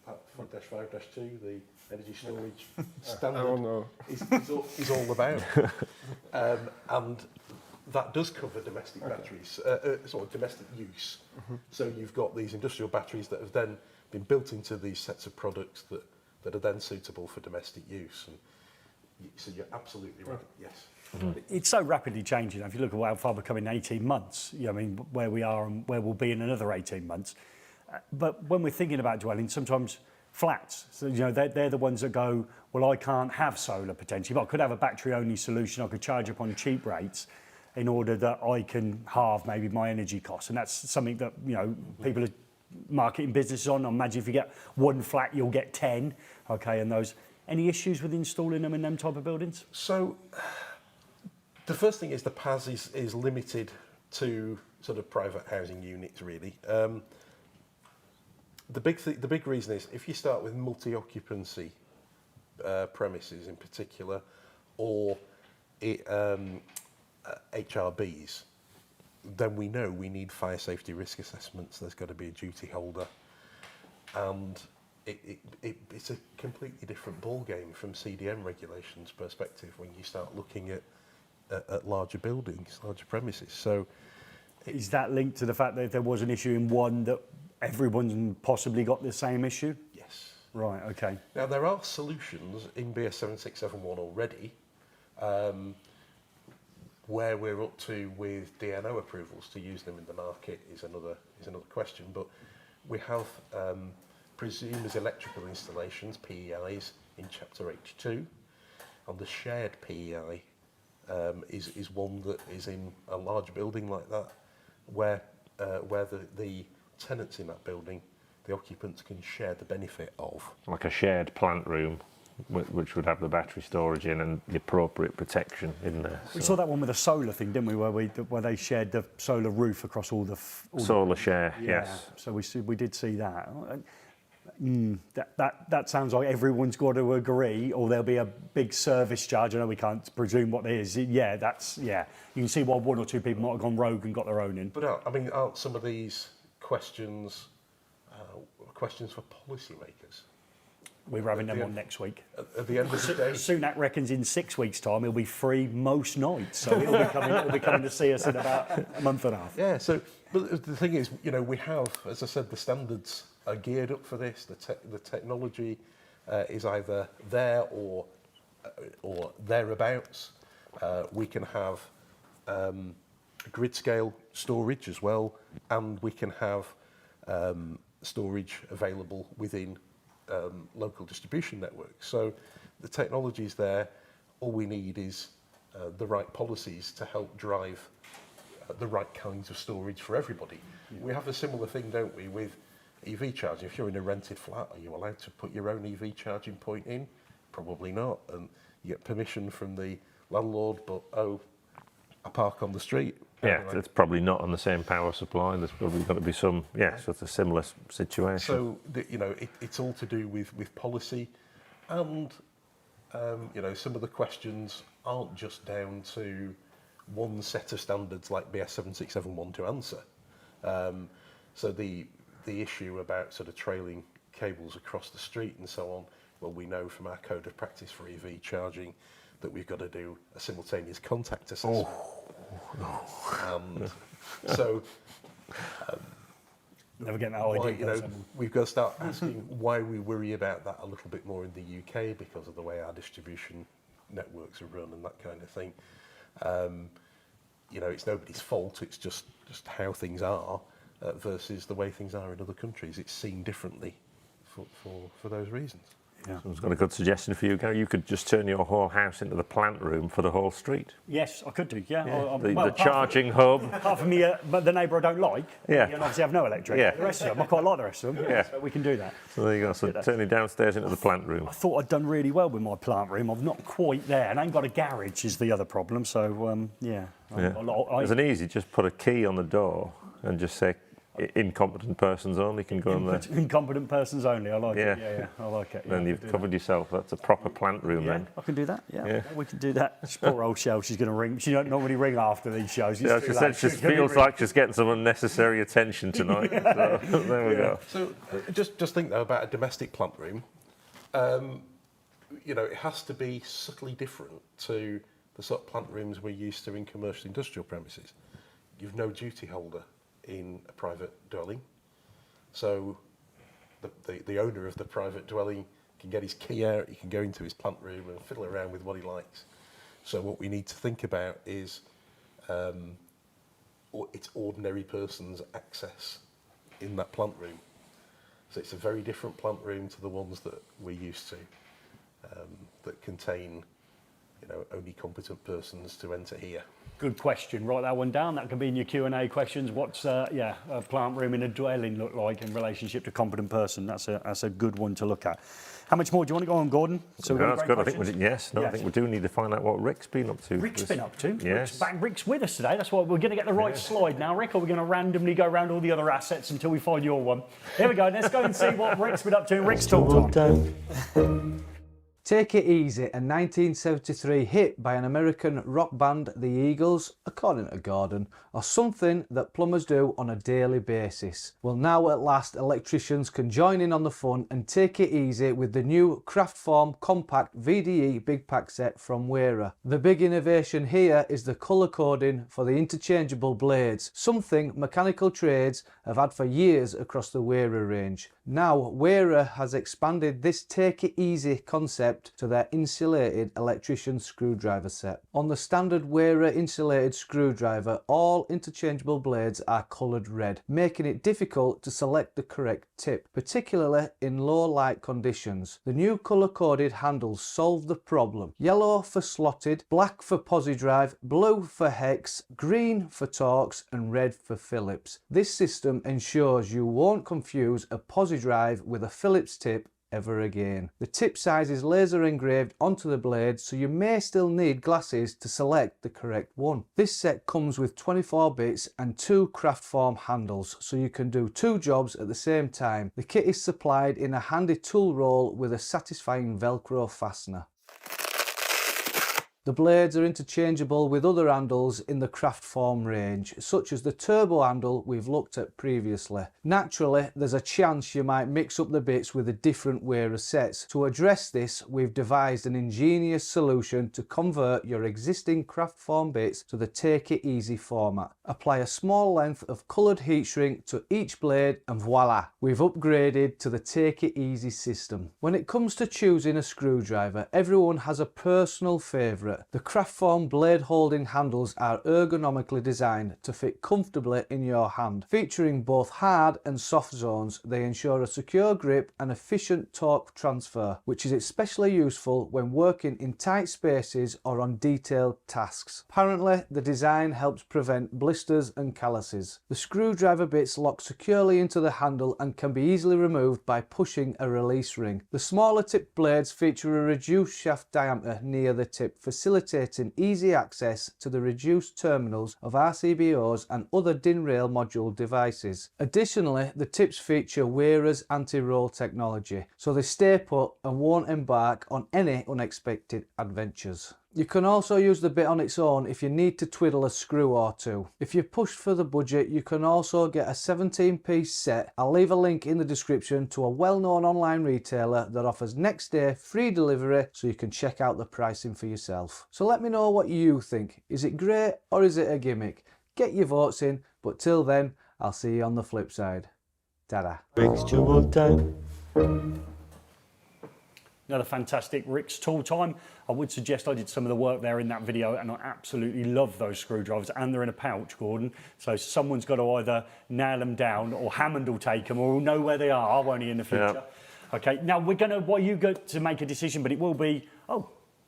[SPEAKER 8] -5-2, the energy storage standard,
[SPEAKER 4] I don't know.
[SPEAKER 8] is all about. And that does cover domestic batteries, sort of domestic use. So you've got these industrial batteries that have then been built into these sets of products that are then suitable for domestic use. And so you're absolutely right, yes.
[SPEAKER 2] It's so rapidly changing. If you look at how far we're coming in 18 months, I mean, where we are and where we'll be in another 18 months. But when we're thinking about dwellings, sometimes flats, so, they're the ones that go, well, I can't have solar potentially, but I could have a battery-only solution. I could charge up on cheap rates in order that I can halve maybe my energy costs. And that's something that, people are marketing businesses on. I imagine if you get one flat, you'll get 10, okay, and those. Any issues with installing them in them type of buildings?
[SPEAKER 8] So the first thing is the PAS is limited to sort of private housing units, really. The big reason is if you start with multi-occupancy premises in particular, or HRBs, then we know we need fire safety risk assessments. There's got to be a duty holder, and it's a completely different ball game from CDM regulations perspective when you start looking at larger buildings, larger premises. So,
[SPEAKER 2] is that linked to the fact that if there was an issue in one that everyone's possibly got the same issue?
[SPEAKER 8] Yes.
[SPEAKER 2] Right, okay.
[SPEAKER 8] Now, there are solutions in BS 7671 already, where we're up to with DNO approvals to use them in the market is another question. But we have presumed as electrical installations, PEIs, in Chapter H2, and the shared PEI is one that is in a large building like that, where the tenants in that building, the occupants, can share the benefit of.
[SPEAKER 1] Like a shared plant room, which would have the battery storage in and the appropriate protection in there.
[SPEAKER 2] We saw that one with a solar thing, didn't we, where they shared the solar roof across all the...
[SPEAKER 1] Solar share, yes.
[SPEAKER 2] So we did see that. That sounds like everyone's got to agree, or there'll be a big service charge. I know we can't presume what it is. Yeah, you can see why one or two people might have gone rogue and got their own in.
[SPEAKER 8] But I mean, aren't some of these questions for policymakers?
[SPEAKER 2] We're having them on next week.
[SPEAKER 8] At the end of the day,
[SPEAKER 2] Sunak reckons in 6 weeks' time he'll be free most nights, so he'll be coming to see us in about a month and a half.
[SPEAKER 8] Yeah. So, but the thing is, we have, as I said, the standards are geared up for this. The technology is either there or thereabouts. We can have grid scale storage as well, and we can have storage available within local distribution networks. So the technology is there. All we need is the right policies to help drive the right kinds of storage for everybody. Yeah. We have a similar thing, don't we, with EV charging. If you're in a rented flat, are you allowed to put your own EV charging point in? Probably not. And you get permission from the landlord, but I park on the street.
[SPEAKER 1] Yeah, it's probably not on the same power supply. There's probably got to be some, so it's a similar situation.
[SPEAKER 8] So, it's all to do with policy, and, some of the questions aren't just down to one set of standards like BS 7671 to answer. So the issue about sort of trailing cables across the street and so on, well, we know from our code of practice for EV charging that we've got to do a simultaneous contact assessment. And so
[SPEAKER 2] Never get that
[SPEAKER 8] why,
[SPEAKER 2] idea.
[SPEAKER 8] you know, we've got to start asking why we worry about that a little bit more in the UK because of the way our distribution networks are run and that kind of thing. You know, it's nobody's fault. It's just how things are versus the way things are in other countries. It's seen differently for those reasons.
[SPEAKER 2] Yeah.
[SPEAKER 1] Someone's got a good suggestion for you, Gary. You could just turn your whole house into the plant room for the whole street.
[SPEAKER 2] Yes, I could do. Yeah.
[SPEAKER 1] The charging hub.
[SPEAKER 2] Apart from me, but the neighbour I don't like.
[SPEAKER 1] Yeah.
[SPEAKER 2] And obviously have no electric.
[SPEAKER 1] Yeah.
[SPEAKER 2] The rest of them, I quite like the rest of them.
[SPEAKER 1] Yeah.
[SPEAKER 2] So we can do that.
[SPEAKER 1] So there you go. So turning downstairs into the plant room.
[SPEAKER 2] I thought I'd done really well with my plant room. I'm not quite there, and I ain't got a garage is the other problem. So yeah.
[SPEAKER 1] There's an easy. Just put a key on the door and just say incompetent persons only can go in there.
[SPEAKER 2] Incompetent persons only. I like
[SPEAKER 1] Yeah.
[SPEAKER 2] it. Yeah, I like it.
[SPEAKER 1] Then
[SPEAKER 2] Yeah,
[SPEAKER 1] you've covered yourself. That's a proper plant room
[SPEAKER 2] Yeah,
[SPEAKER 1] then.
[SPEAKER 2] I can do that. Yeah,
[SPEAKER 1] Yeah.
[SPEAKER 2] we can do that. Poor old Shell, she's going to ring. She don't normally ring after these shows.
[SPEAKER 1] Yeah, she said she feels like she's getting some unnecessary attention tonight. So there we go.
[SPEAKER 8] So just think though about a domestic plant room. You know, it has to be subtly different to the sort of plant rooms we're used to in commercial industrial premises. You've no duty holder in a private dwelling. So the owner of the private dwelling can get his key out, he can go into his plant room and fiddle around with what he likes. So what we need to think about is it's ordinary person's access in that plant room. So it's a very different plant room to the ones that we're used to, that contain, you know, only competent persons to enter here.
[SPEAKER 2] Good question. Write that one down. That can be in your Q&A questions. What's a plant room in a dwelling look like in relationship to competent person? That's a good one to look at. How much more do you want to go on, Gordon? So
[SPEAKER 1] No, that's good. I think
[SPEAKER 2] Yes.
[SPEAKER 1] I think we do need to find out what Rick's been up to.
[SPEAKER 2] Rick's been up to.
[SPEAKER 1] Yes.
[SPEAKER 2] Rick's with us today. That's why we're going to get the right slide now, Rick, or we're going to randomly go around all the other assets until we find your one. Here we go. Let's go and see what Rick's been up to. Rick's talk time.
[SPEAKER 9] Take It Easy, a 1973 hit by an American rock band, the Eagles, according to Gordon, or something that plumbers do on a daily basis. Well, now at last, electricians can join in on the fun and take it easy with the new Craftform Compact VDE Big Pack set from Wera. The big innovation here is the colour coding for the interchangeable blades, something mechanical trades have had for years across the Wera range. Now, Wera has expanded this Take It Easy concept to their insulated electrician screwdriver set. On the standard Wera insulated screwdriver, all interchangeable blades are coloured red, making it difficult to select the correct tip, particularly in low light conditions. The new colour-coded handles solve the problem. Yellow for slotted, black for posi-drive, blue for hex, green for Torx and red for Phillips. This system ensures you won't confuse a posi-drive with a Phillips tip ever again. The tip size is laser engraved onto the blade, so you may still need glasses to select the correct one. This set comes with 24 bits and 2 Craftform handles, so you can do 2 jobs at the same time. The kit is supplied in a handy tool roll with a satisfying Velcro fastener. The blades are interchangeable with other handles in the Craftform range, such as the turbo handle we've looked at previously. Naturally, there's a chance you might mix up the bits with the different Wera sets. To address this, we've devised an ingenious solution to convert your existing Craftform bits to the Take It Easy format. Apply a small length of coloured heat shrink to each blade and voila, we've upgraded to the Take It Easy system. When it comes to choosing a screwdriver, everyone has a personal favourite. The Craftform blade holding handles are ergonomically designed to fit comfortably in your hand. Featuring both hard and soft zones, they ensure a secure grip and efficient torque transfer, which is especially useful when working in tight spaces or on detailed tasks. Apparently, the design helps prevent blisters and calluses. The screwdriver bits lock securely into the handle and can be easily removed by pushing a release ring. The smaller tipped blades feature a reduced shaft diameter near the tip, facilitating easy access to the reduced terminals of RCBOs and other DIN rail module devices. Additionally, the tips feature Wera's anti-roll technology, so they stay put and won't embark on any unexpected adventures. You can also use the bit on its own if you need to twiddle a screw or two. If you're pushed for the budget, you can also get a 17-piece set. I'll leave a link in the description to a well-known online retailer that offers next day free delivery, so you can check out the pricing for yourself. So let me know what you think. Is it great or is it a gimmick? Get your votes in, but till then, I'll see you on the flip side. Ta-da.
[SPEAKER 2] Another fantastic Rick's tool time. I would suggest I did some of the work there in that video, and I absolutely love those screwdrivers, and they're in a pouch, Gordon. So someone's got to either nail them down, or Hammond will take them, or we'll know where they are, won't he, in the future?
[SPEAKER 1] Yeah.
[SPEAKER 2] Okay, now we're going to, well, you got to make a decision, but it will be,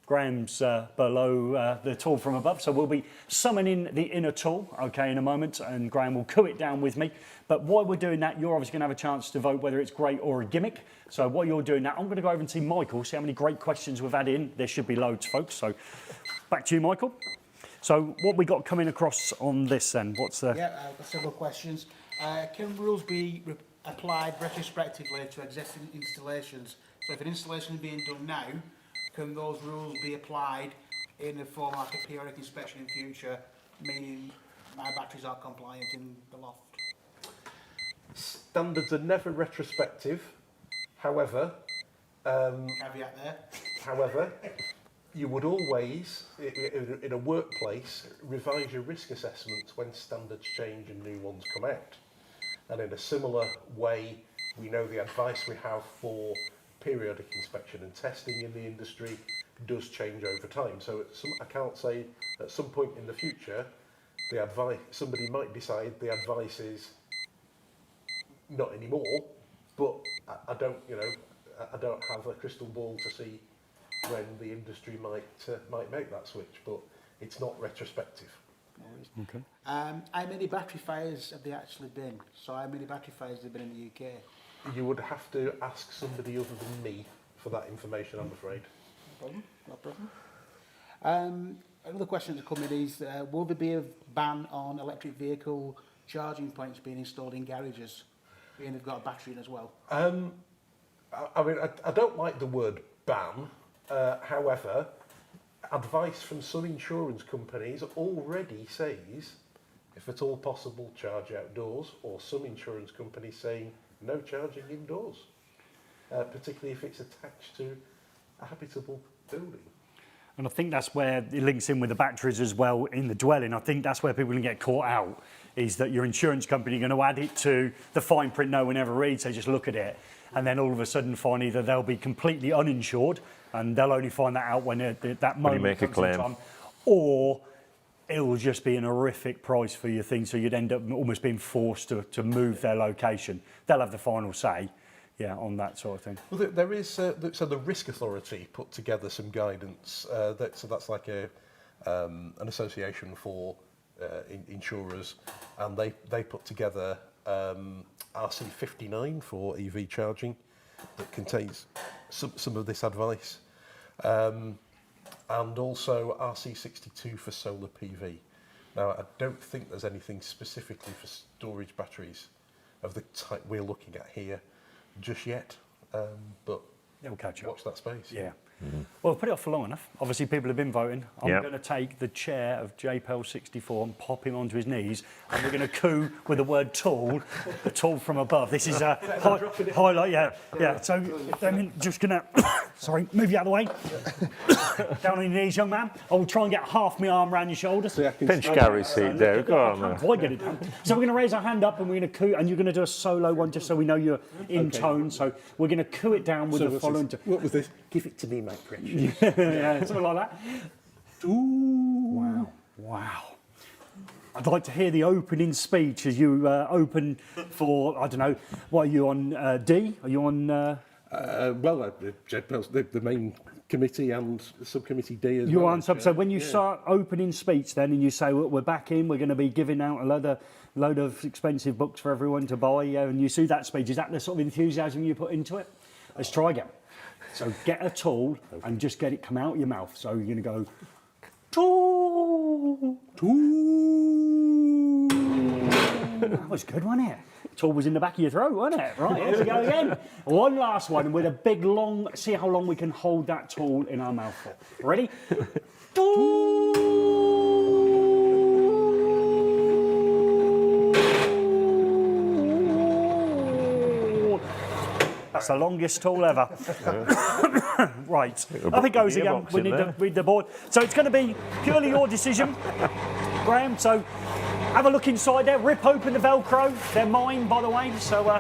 [SPEAKER 2] Graham's below the tool from above, so we'll be summoning the inner tool, okay, in a moment, and Graham will coo it down with me. But while we're doing that, you're obviously going to have a chance to vote whether it's great or a gimmick. So while you're doing that, I'm going to go over and see Michael, see how many great questions we've had in. There should be loads, folks. So back to you, Michael. So what we got coming across on this then? What's the...
[SPEAKER 6] Yeah, I've got several questions. Can rules be applied retrospectively to existing installations? So if an installation is being done now, can those rules be applied in the form like a periodic inspection in future, meaning my batteries are compliant in the loft?
[SPEAKER 8] Standards are never retrospective. However,
[SPEAKER 6] Caveat there.
[SPEAKER 8] however, you would always, in a workplace, revise your risk assessments when standards change and new ones come out. And in a similar way, we know the advice we have for periodic inspection and testing in the industry does change over time. So I can't say at some point in the future, the advice, somebody might decide the advice is not anymore, but I don't have a crystal ball to see when the industry might make that switch, but it's not retrospective.
[SPEAKER 2] Okay.
[SPEAKER 6] How many battery fires have there actually been? So how many battery fires have there been in the UK?
[SPEAKER 8] You would have to ask somebody other than me for that information, I'm afraid.
[SPEAKER 6] No problem. Another question that's come in is, will there be a ban on electric vehicle charging points being installed in garages, being they've got a battery in as well?
[SPEAKER 8] I mean, I don't like the word ban. However, advice from some insurance companies already says, if at all possible, charge outdoors, or some insurance companies saying no charging indoors, particularly if it's attached to a habitable building.
[SPEAKER 2] And I think that's where it links in with the batteries as well in the dwelling. I think that's where people can get caught out, is that your insurance company are going to add it to the fine print no one ever reads. They just look at it and then all of a sudden find either they'll be completely uninsured and they'll only find that out when that moment
[SPEAKER 1] make a
[SPEAKER 2] comes in
[SPEAKER 1] claim.
[SPEAKER 2] time, or it'll just be an horrific price for your thing, so you'd end up almost being forced to move their location. They'll have the final say. Yeah, on that sort of thing.
[SPEAKER 8] Well, there is so the Risk Authority put together some guidance. So that's like an association for insurers, and they put together RC59 for EV charging that contains some of this advice, and also RC62 for solar PV. Now, I don't think there's anything specifically for storage batteries of the type we're looking at here just yet, but
[SPEAKER 2] It'll catch up.
[SPEAKER 8] watch that space.
[SPEAKER 2] Yeah. Well, we've put it off for long enough. Obviously, people have been voting. I'm
[SPEAKER 1] Yep.
[SPEAKER 2] going to take the chair of JPEL 64 and pop him onto his knees, and we're going to coo with the word tool, the tool from above. This is a highlight, yeah. So I'm just going to, sorry, move you out of the way. Down on your knees, young man. I will try and get half my arm around your shoulders.
[SPEAKER 1] Pinch Gary's seat there. Go on there.
[SPEAKER 2] Why get it down? So we're going to raise our hand up and we're going to coo, and you're going to do a solo one just so we know you're in tone. So we're going to coo it down with the following.
[SPEAKER 8] What was this? Give it to me, mate, Rich.
[SPEAKER 2] Yeah, something like that. Ooh. Wow. I'd like to hear the opening speech as you open for, I don't know, what are you on, D? Are you on...
[SPEAKER 8] JPEL's the main committee and subcommittee D as
[SPEAKER 2] You're
[SPEAKER 8] well.
[SPEAKER 2] on sub. So when you start opening speech then and you say, well, we're back in, we're going to be giving out a load of expensive books for everyone to buy, and you see that speech, is that the sort of enthusiasm you put into it? Let's try again. So get a tool and just get it come out your mouth. So you're going to go, tool, tool. That was good, wasn't it? Tool was in the back of your throat, wasn't it? Right, here we go again. One last one with a big long, see how long we can hold that tool in our mouth for. Ready? Tool. That's the longest tool ever. Right, up it goes again. We need to read the board. So it's going to be purely your decision, Graham. So Have a look inside there. Rip open the Velcro. They're mine, by the way. So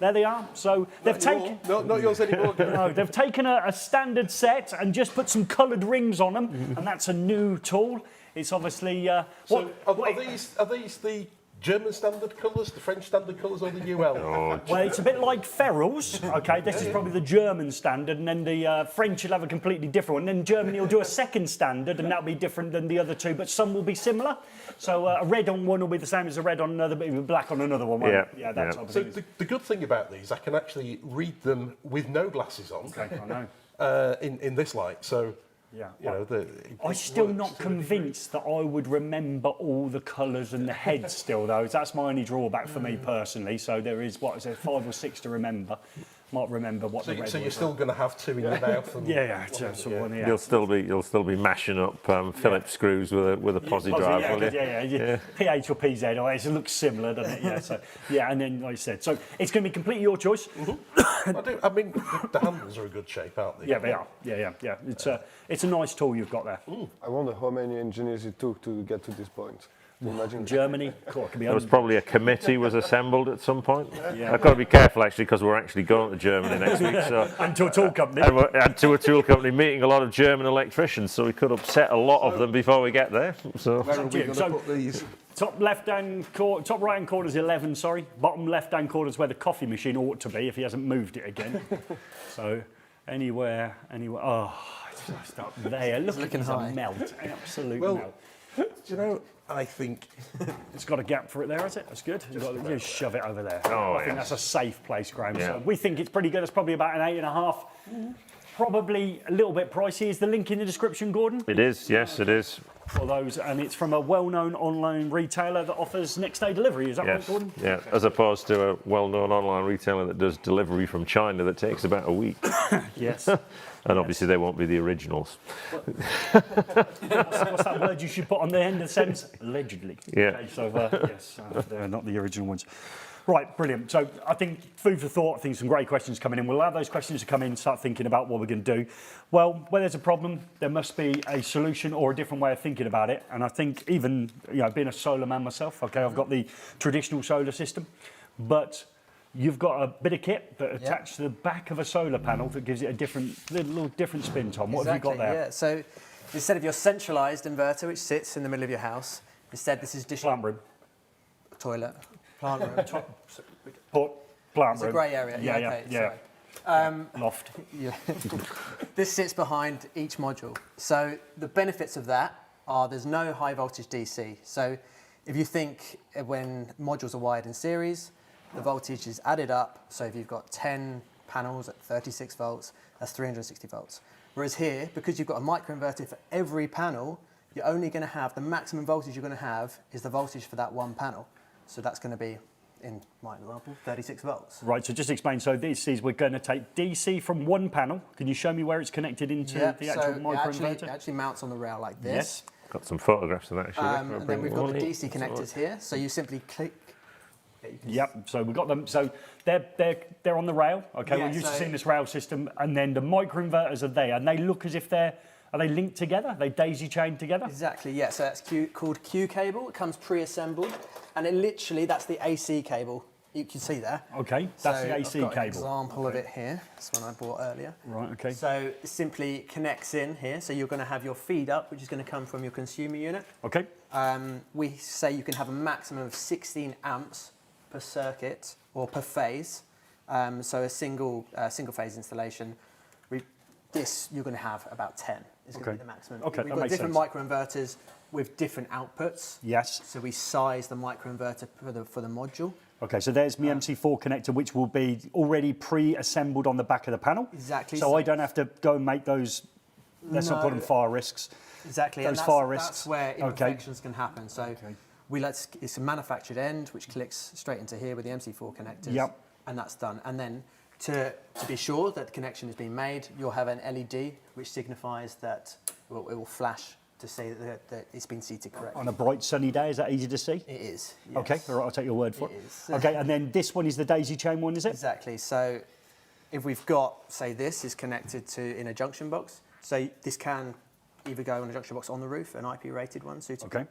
[SPEAKER 2] there they are. So they've taken.
[SPEAKER 5] Not yours anymore.
[SPEAKER 2] No, they've taken a standard set and just put some coloured rings on them, and that's a new tool. It's obviously
[SPEAKER 5] Are these the German standard colours, the French standard colours, or the UL?
[SPEAKER 2] well, it's a bit like ferrules. Okay, this is probably the German standard, and then the French will have a completely different one. And then Germany will do a second standard, and that'll be different than the other two, but some will be similar. So a red on one will be the same as a red on another, but it'll be black on another one.
[SPEAKER 1] Yeah,
[SPEAKER 2] that type of
[SPEAKER 5] So
[SPEAKER 2] thing.
[SPEAKER 5] the good thing about these, I can actually read them with no glasses on.
[SPEAKER 2] Okay, I know.
[SPEAKER 5] In this light, so
[SPEAKER 2] Yeah.
[SPEAKER 5] you know,
[SPEAKER 2] I'm still not convinced that I would remember all the colours and the heads still, though. That's my only drawback for me personally. So there is, 5 or 6 to remember. Might remember what the red
[SPEAKER 5] So you're
[SPEAKER 2] was.
[SPEAKER 5] still going to have 2 in your mouth. And
[SPEAKER 2] Yeah.
[SPEAKER 1] You'll still be mashing up Phillips screws with a posi drive, will you?
[SPEAKER 2] Yeah. PH or PZ, oh, it looks similar, doesn't it? Yeah, so, yeah, and then, like I said, so it's going to be completely your choice.
[SPEAKER 5] I mean, the handles are a good shape, aren't they?
[SPEAKER 2] Yeah, they are. Yeah. It's a nice tool you've got there.
[SPEAKER 4] I wonder how many engineers it took to get to this point. Imagine
[SPEAKER 2] Germany, cool, it could be
[SPEAKER 1] There was
[SPEAKER 2] hundreds.
[SPEAKER 1] probably a committee was assembled at some point. I've got to be careful actually because we're actually going to Germany next week. So
[SPEAKER 2] And to a tool company.
[SPEAKER 1] and to a tool company meeting a lot of German electricians, so we could upset a lot of them before we get there. So
[SPEAKER 8] Where are we going to
[SPEAKER 2] So-
[SPEAKER 8] put these?
[SPEAKER 2] Top left-hand corner, top right-hand corner is 11. Sorry, bottom left-hand corner is where the coffee machine ought to be if he hasn't moved it again. So anywhere. Oh, it's just up there. Look,
[SPEAKER 3] looking
[SPEAKER 2] it's
[SPEAKER 3] high.
[SPEAKER 2] a melt, an absolute
[SPEAKER 8] Well,
[SPEAKER 2] melt.
[SPEAKER 8] Do you know, I think
[SPEAKER 2] It's got a gap for it there, has it? That's good. You've got to just shove it over there.
[SPEAKER 1] Oh,
[SPEAKER 2] I think
[SPEAKER 1] yes.
[SPEAKER 2] that's a safe place, Graham.
[SPEAKER 1] Yeah.
[SPEAKER 2] So we think it's pretty good. It's probably about an 8.5. Probably a little bit pricey. Is the link in the description, Gordon?
[SPEAKER 1] it is, yes, it is.
[SPEAKER 2] For those, and it's from a well-known online retailer that offers next-day delivery. Is that right,
[SPEAKER 1] Yes,
[SPEAKER 2] Gordon?
[SPEAKER 1] yeah, as opposed to a well-known online retailer that does delivery from China that takes about a week.
[SPEAKER 2] Yes.
[SPEAKER 1] And obviously they won't be the originals.
[SPEAKER 2] What's that word you should put on the end of the sentence? Allegedly.
[SPEAKER 1] Yeah.
[SPEAKER 2] Okay, so, yes, they're not the original ones. Right, brilliant. So I think food for thought. I think some great questions coming in. We'll allow those questions to come in and start thinking about what we're going to do. Well, where there's a problem, there must be a solution or a different way of thinking about it. And I think even, being a solar man myself, okay, I've got the traditional solar system, but you've got a bit of kit that attached to the back of a solar panel that gives it a little different spin, Tom. What have you got there?
[SPEAKER 3] Yeah, so instead of your centralised inverter, which sits in the middle of your house, instead this is
[SPEAKER 2] Plant room.
[SPEAKER 3] toilet, plant room.
[SPEAKER 2] Plant
[SPEAKER 3] It's a
[SPEAKER 2] room.
[SPEAKER 3] grey area.
[SPEAKER 2] Yeah.
[SPEAKER 3] Sorry.
[SPEAKER 2] Loft.
[SPEAKER 3] Yeah. This sits behind each module. So the benefits of that are there's no high voltage DC. So if you think when modules are wired in series, the voltage is added up. So if you've got 10 panels at 36 volts, that's 360 volts. Whereas here, because you've got a microinverter for every panel, you're only going to have, the maximum voltage you're going to have is the voltage for that one panel. So that's going to be, in my example, 36 volts.
[SPEAKER 2] Right, so just explain. So this is, we're going to take DC from one panel. Can you show me where it's connected into the actual microinverter?
[SPEAKER 3] It actually mounts on the rail like this.
[SPEAKER 2] Yes.
[SPEAKER 1] Got some photographs of that actually.
[SPEAKER 3] And then we've got the DC connectors here. So you simply click.
[SPEAKER 2] Yep. So we've got them. So they're on the rail. Okay.
[SPEAKER 3] Yeah,
[SPEAKER 2] We're used to
[SPEAKER 3] so-
[SPEAKER 2] seeing this rail system, and then the microinverters are there, and they look as if are they linked together? Are they daisy chained together?
[SPEAKER 3] Exactly, yeah. So that's called Q cable. It comes pre-assembled, and it literally, that's the AC cable. You can see there.
[SPEAKER 2] Okay. That's
[SPEAKER 3] So
[SPEAKER 2] the AC
[SPEAKER 3] I've got
[SPEAKER 2] cable.
[SPEAKER 3] an example of it here. That's one I bought earlier.
[SPEAKER 2] Right. Okay.
[SPEAKER 3] So it simply connects in here. So you're going to have your feed up, which is going to come from your consumer unit.
[SPEAKER 2] Okay.
[SPEAKER 3] We say you can have a maximum of 16 amps per circuit or per phase. So a single phase installation. This you're going to have about 10. Is going to be the maximum.
[SPEAKER 2] Okay,
[SPEAKER 3] We've
[SPEAKER 2] that
[SPEAKER 3] got
[SPEAKER 2] makes
[SPEAKER 3] different
[SPEAKER 2] sense.
[SPEAKER 3] microinverters with different outputs.
[SPEAKER 2] Yes.
[SPEAKER 3] So we size the microinverter for the module.
[SPEAKER 2] Okay, so there's my MC4 connector, which will be already pre-assembled on the back of the panel.
[SPEAKER 3] Exactly.
[SPEAKER 2] So I don't have to go and make those, let's not call them fire risks.
[SPEAKER 3] Exactly.
[SPEAKER 2] Those
[SPEAKER 3] and
[SPEAKER 2] fire
[SPEAKER 3] that's
[SPEAKER 2] risks.
[SPEAKER 3] where
[SPEAKER 2] Okay.
[SPEAKER 3] imperfections can happen. So it's a manufactured end which clicks straight into here with the MC4 connectors.
[SPEAKER 2] Yep.
[SPEAKER 3] And that's done. And then to be sure that the connection has been made, you'll have an LED which signifies that it will flash to say that it's been seated correctly.
[SPEAKER 2] On a bright sunny day, is that easy to see?
[SPEAKER 3] It is. Yes.
[SPEAKER 2] Okay, all right, I'll take your word for it.
[SPEAKER 3] It is.
[SPEAKER 2] Okay, and then this one is the daisy chain one, is it?
[SPEAKER 3] Exactly. So if we've got, say this is connected to in a junction box, so this can either go on a junction box on the roof, an IP rated one suitable.
[SPEAKER 2] Okay.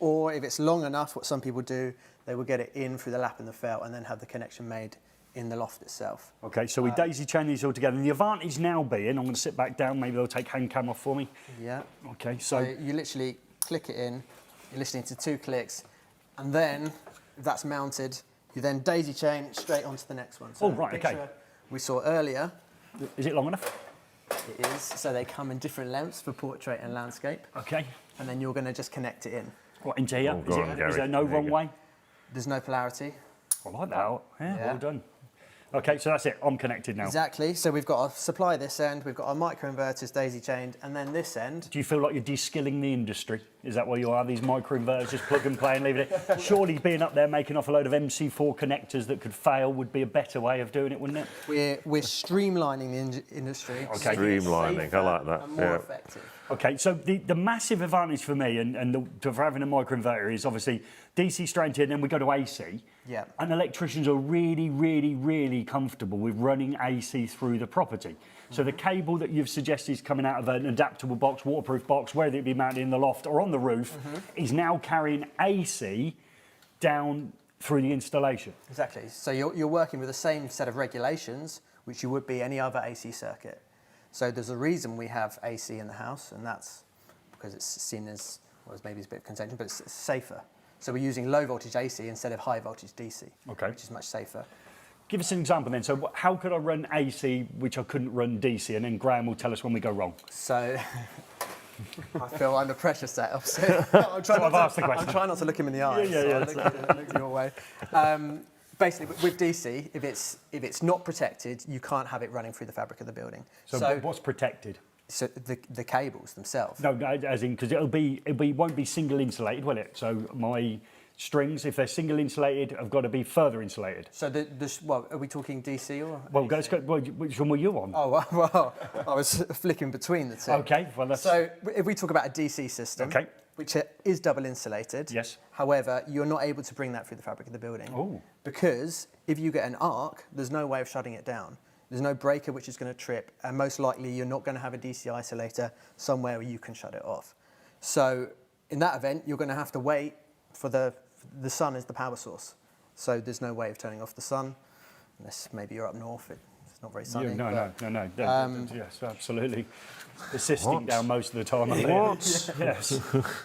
[SPEAKER 3] Or if it's long enough, what some people do, they will get it in through the lap and the felt and then have the connection made in the loft itself.
[SPEAKER 2] Okay, so we daisy chain these all together. And the advantage now being, I'm going to sit back down, maybe they'll take hand cam off for me.
[SPEAKER 3] Yeah.
[SPEAKER 2] Okay,
[SPEAKER 3] So
[SPEAKER 2] so
[SPEAKER 3] you literally click it in, you're listening to 2 clicks, and then if that's mounted, you then daisy chain straight onto the next one. So
[SPEAKER 2] Oh, right,
[SPEAKER 3] the
[SPEAKER 2] okay.
[SPEAKER 3] picture we saw earlier,
[SPEAKER 2] is it long enough?
[SPEAKER 3] it is, so they come in different lengths for portrait and landscape,
[SPEAKER 2] Okay.
[SPEAKER 3] and then you're going to just connect it in.
[SPEAKER 2] What, into here?
[SPEAKER 1] Oh, go on,
[SPEAKER 2] Is
[SPEAKER 1] Gary.
[SPEAKER 2] there no
[SPEAKER 1] There you
[SPEAKER 2] wrong
[SPEAKER 1] go.
[SPEAKER 2] way?
[SPEAKER 3] There's no polarity.
[SPEAKER 2] I like that. Yeah,
[SPEAKER 3] Yeah.
[SPEAKER 2] well done. Okay, so that's it. I'm connected now.
[SPEAKER 3] Exactly, so we've got our supply this end, we've got our microinverters daisy chained, and then this end,
[SPEAKER 2] Do you feel like you're de-skilling the industry? Is that where you are? These microinverters, just plug and play and leave it in? Surely being up there making off a load of MC4 connectors that could fail would be a better way of doing it, wouldn't it?
[SPEAKER 3] we're streamlining the industry.
[SPEAKER 2] Okay.
[SPEAKER 3] so it's
[SPEAKER 1] Streamlining, I
[SPEAKER 3] safer
[SPEAKER 1] like that,
[SPEAKER 3] And more
[SPEAKER 1] yeah.
[SPEAKER 3] effective.
[SPEAKER 2] Okay, so the massive advantage for me for having a microinverter is obviously DC straight in, then we go to AC.
[SPEAKER 3] Yeah.
[SPEAKER 2] And electricians are really, really, really comfortable with running AC through the property. So the cable that you've suggested is coming out of an adaptable box, waterproof box, whether it be mounted in the loft or on the roof, is now carrying AC down through the installation.
[SPEAKER 3] Exactly. So you're working with the same set of regulations which you would be any other AC circuit. So there's a reason we have AC in the house, and that's because it's seen as, well, maybe it's a bit of contention, but it's safer. So we're using low voltage AC instead of high voltage DC,
[SPEAKER 2] Okay.
[SPEAKER 3] which is much safer.
[SPEAKER 2] Give us an example then. So how could I run AC which I couldn't run DC? And then Graham will tell us when we go wrong.
[SPEAKER 3] So I feel under pressure set up. So I'm trying
[SPEAKER 2] I've asked the question.
[SPEAKER 3] I'm trying not to look him in the eyes.
[SPEAKER 2] Yeah, yeah,
[SPEAKER 3] so I look your way. Basically, with DC, if it's not protected, you can't have it running through the fabric of the building.
[SPEAKER 2] So what's protected?
[SPEAKER 3] So the cables themselves.
[SPEAKER 2] No, as in, because it won't be single insulated, will it? So my strings, if they're single insulated, have got to be further insulated.
[SPEAKER 3] So well, are we talking DC or?
[SPEAKER 2] Well, let's go. Well, which one were you on?
[SPEAKER 3] Oh well, I was flicking between the two.
[SPEAKER 2] Okay, well that's
[SPEAKER 3] So if we talk about a DC system,
[SPEAKER 2] Okay.
[SPEAKER 3] which is double insulated.
[SPEAKER 2] Yes.
[SPEAKER 3] However, you're not able to bring that through the fabric of the building.
[SPEAKER 2] Oh.
[SPEAKER 3] Because if you get an arc, there's no way of shutting it down. There's no breaker which is going to trip, and most likely you're not going to have a DC isolator somewhere where you can shut it off. So in that event, you're going to have to wait for the sun is the power source. So there's no way of turning off the sun, unless maybe you're up north. It's not very sunny.
[SPEAKER 2] No. Yes, absolutely. Assisting
[SPEAKER 1] What?
[SPEAKER 2] down most of the time.
[SPEAKER 1] What?
[SPEAKER 2] Yes.